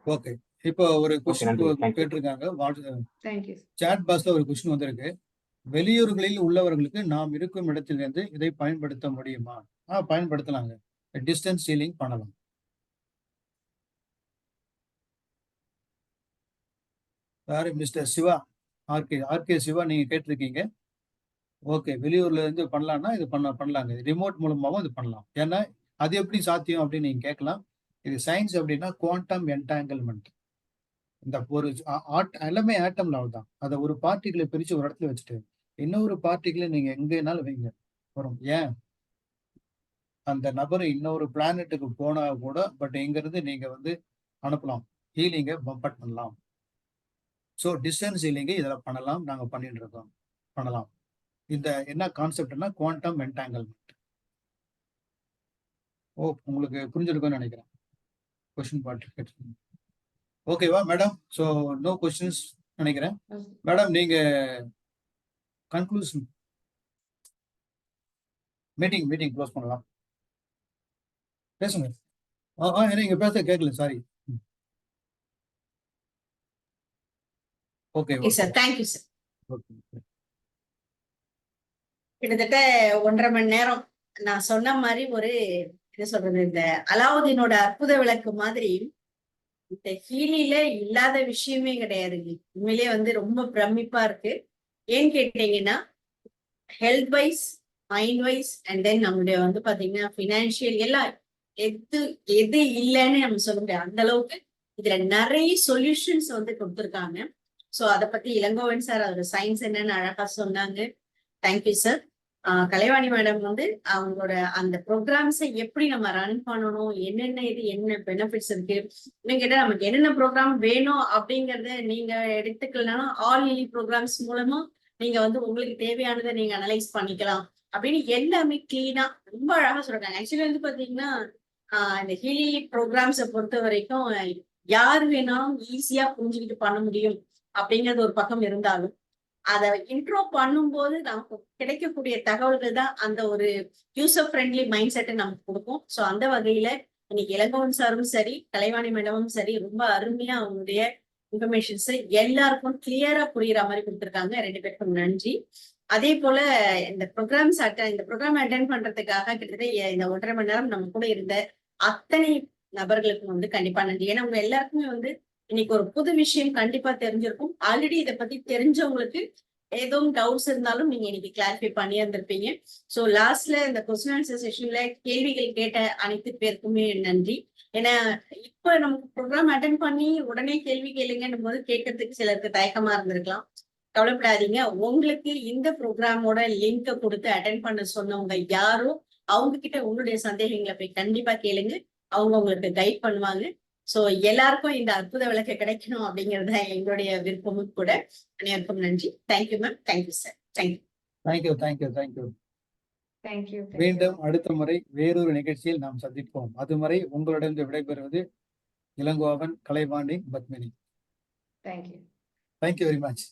ஓகே, இப்போ ஒரு கொஸ்டின் நன்றி. கேட்டிருக்காங்க. தேங்க்யூ. சாட் பாக்ஸ்ல ஒரு கொஸ்டின் வந்திருக்கு. வெளியூர்களில் உள்ளவர்களுக்கு நாம் இருக்கும் இடத்திலிருந்து இதை பயன்படுத்த முடியுமா? பயன்படுத்தலாங்க. டிஸ்டன்ஸ் ஹீலிங் பண்ணலாம். யாரு? மிஸ்டர் சிவா, ஆர்கே சிவா, நீங்க கேட்டிருக்கீங்க. ஓகே, வெளியூர்ல இருந்து பண்ணலாம்னா இது பண்ணலாங்க. ரிமோட் மூலமாவும் இது பண்ணலாம். ஏன்னா அது எப்படி சாத்தியம் அப்படின்னு நீங்க கேட்கலாம். இது சயின்ஸ் அப்படின்னா குவாண்டம் என்டாங்கிள்மெண்ட். இந்த ஒரு எல்லாமே ஆட்டம் லெவல் தான். அதை ஒரு பார்ட்டிகளை பிரிச்சு ஒரு இடத்துல வச்சுட்டு இன்னொரு பார்ட்டிகளை நீங்க எங்கேனாலும் வைங்க வரும். ஏன் அந்த நபர் இன்னொரு பிளானட்டுக்கு போனா கூட பட் இங்க இருந்து நீங்க வந்து அனுப்பலாம், ஹீலிங்கை பம்பட் பண்ணலாம். ஸோ டிஸ்டன்ஸ் ஹீலிங்கை இதில் பண்ணலாம். நாங்கள் பண்ணிட்டு இருக்கோம், பண்ணலாம். இந்த என்ன கான்செப்ட்னா குவாண்டம் என்டாங்கிள்மெண்ட். உங்களுக்கு புரிஞ்சிருக்கும்னு நினைக்கிறேன். கொஸ்டின் பார்த்து ஓகேவா மேடம்? ஸோ நோ கொஸ்டின்ஸ் நினைக்கிறேன். மேடம் நீங்க கன்க்ளூஷன் மீட்டிங் க்ளோஸ் பண்ணலாம். பேசுங்க. நீங்க பேச கேட்கல, sorry. Okay sir, thank you sir. Okay, கிட்டத்தட்ட 1.5 மணி நேரம் நான் சொன்ன மாதிரி ஒரு என்ன சொல்றது, இந்த அலாவுதீனோட அற்புத விளக்கு மாதிரி இந்த ஹீலில இல்லாத விஷயமே கிடையாதுங்க. உண்மையிலேயே வந்து ரொம்ப பிரமிப்பா இருக்கு. ஏன்னு கேட்டீங்கன்னா health wise, mind wise and then நம்மளுடைய வந்து பாத்தீங்கன்னா பினான்சியல் எல்லாம் எது எது இல்லைன்னு நம்ம சொல்ல முடியாது. அந்த அளவுக்கு இதுல நிறைய சொல்யூஷன்ஸ் வந்து கொடுத்துருக்காங்க. சோ அதை பத்தி இளங்கோவன் சார் அதோட சயின்ஸ் என்னன்னு அழகா சொன்னாங்க. Thank you sir. கலைவாணி மேடம் வந்து அவங்களோட அந்த ப்ரோக்ராம்ஸை எப்படி நம்ம ரன் பண்ணணும், என்னென்ன இது என்ன பெனிஃபிட்ஸ் இருக்கு, இன்னும் கேட்டா நமக்கு என்னென்ன ப்ரோக்ராம் வேணும் அப்படிங்கறத நீங்க எடுத்துக்கலனாலும் ஆல் ஹீலி ப்ரோக்ராம்ஸ் மூலமா நீங்க வந்து உங்களுக்கு தேவையானதை நீங்க அனலைஸ் பண்ணிக்கலாம் அப்படின்னு எல்லாமே கிளீனா ரொம்ப அழகா சொல்றாங்க. ஆக்சுவலி வந்து பாத்தீங்கன்னா இந்த ஹீலி ப்ரோக்ராம்ஸை பொறுத்த வரைக்கும் யார் வேணாலும் ஈஸியா புரிஞ்சுக்கிட்டு பண்ண முடியும் அப்படிங்கிறது ஒரு பக்கம் இருந்தாலும் அதை இன்ட்ரோ பண்ணும்போது நமக்கு கிடைக்கக்கூடிய தகவல்கள் தான் அந்த ஒரு யூசர் ஃப்ரெண்ட்லி மைண்ட் செட்டை நமக்கு கொடுக்கும். ஸோ அந்த வகையில இன்னைக்கு இளங்கோவன் சாரும் சரி, கலைவாணி மேடமும் சரி ரொம்ப அருமையா அவங்களுடைய இன்ஃபர்மேஷன்ஸை எல்லாருக்கும் கிளியரா புரியுற மாதிரி கொடுத்துருக்காங்க. 2 பேருக்கும் நன்றி. அதே போல இந்த ப்ரோக்ராம் அட்டென்ட் பண்றதுக்காக கிட்டத்தட்ட இந்த 1.5 மணி நேரம் நம்ம கூட இருந்த அத்தனை நபர்களுக்கும் வந்து கண்டிப்பா நன்றி. ஏன்னா உங்க எல்லாருக்குமே வந்து இன்னைக்கு ஒரு புது விஷயம் கண்டிப்பா தெரிஞ்சிருக்கும். ஆல்ரெடி இதை பத்தி தெரிஞ்சவங்களுக்கு ஏதோ டவுட்ஸ் இருந்தாலும் நீங்க இன்னைக்கு கிளாரிஃபை பண்ணி இருந்திருப்பீங்க. சோ லாஸ்ட்ல இந்த கொஸ்டின் ஆன்சர் செஷன்ல கேள்விகள் கேட்ட அனைத்து பேருக்குமே நன்றி. ஏன்னா இப்ப நமக்கு ப்ரோக்ராம் அட்டென்ட் பண்ணி உடனே கேள்வி கேளுங்கன்னும் போது கேட்கறதுக்கு சிலருக்கு தயக்கமா இருந்திருக்கலாம். கவலைப்படாதீங்க. உங்களுக்கு இந்த ப்ரோக்ராமோட லிங்கை கொடுத்து அட்டென்ட் பண்ண சொன்னவங்க யாரோ அவங்க கிட்ட உங்களுடைய சந்தேகங்களை போய் கண்டிப்பா கேளுங்க. அவங்க உங்களுக்கு கைட் பண்ணுவாங்க. சோ எல்லாருக்கும் இந்த அற்புத விளக்கு கிடைக்கணும் அப்படிங்கறது எங்களுடைய விருப்பமும் கூட. அனைவருக்கும் நன்றி. Thank you ma'am. Thank you sir. Thank you. Thank you thank you thank you. Thank you. மீண்டும் அடுத்த முறை வேறொரு நிகழ்ச்சியில் நாம் சந்திப்போம். அதுவரை உங்களிடம் விடைபெறுவது Ilangovan, Kalaivani, Padmini. Thank you. Thank you very much.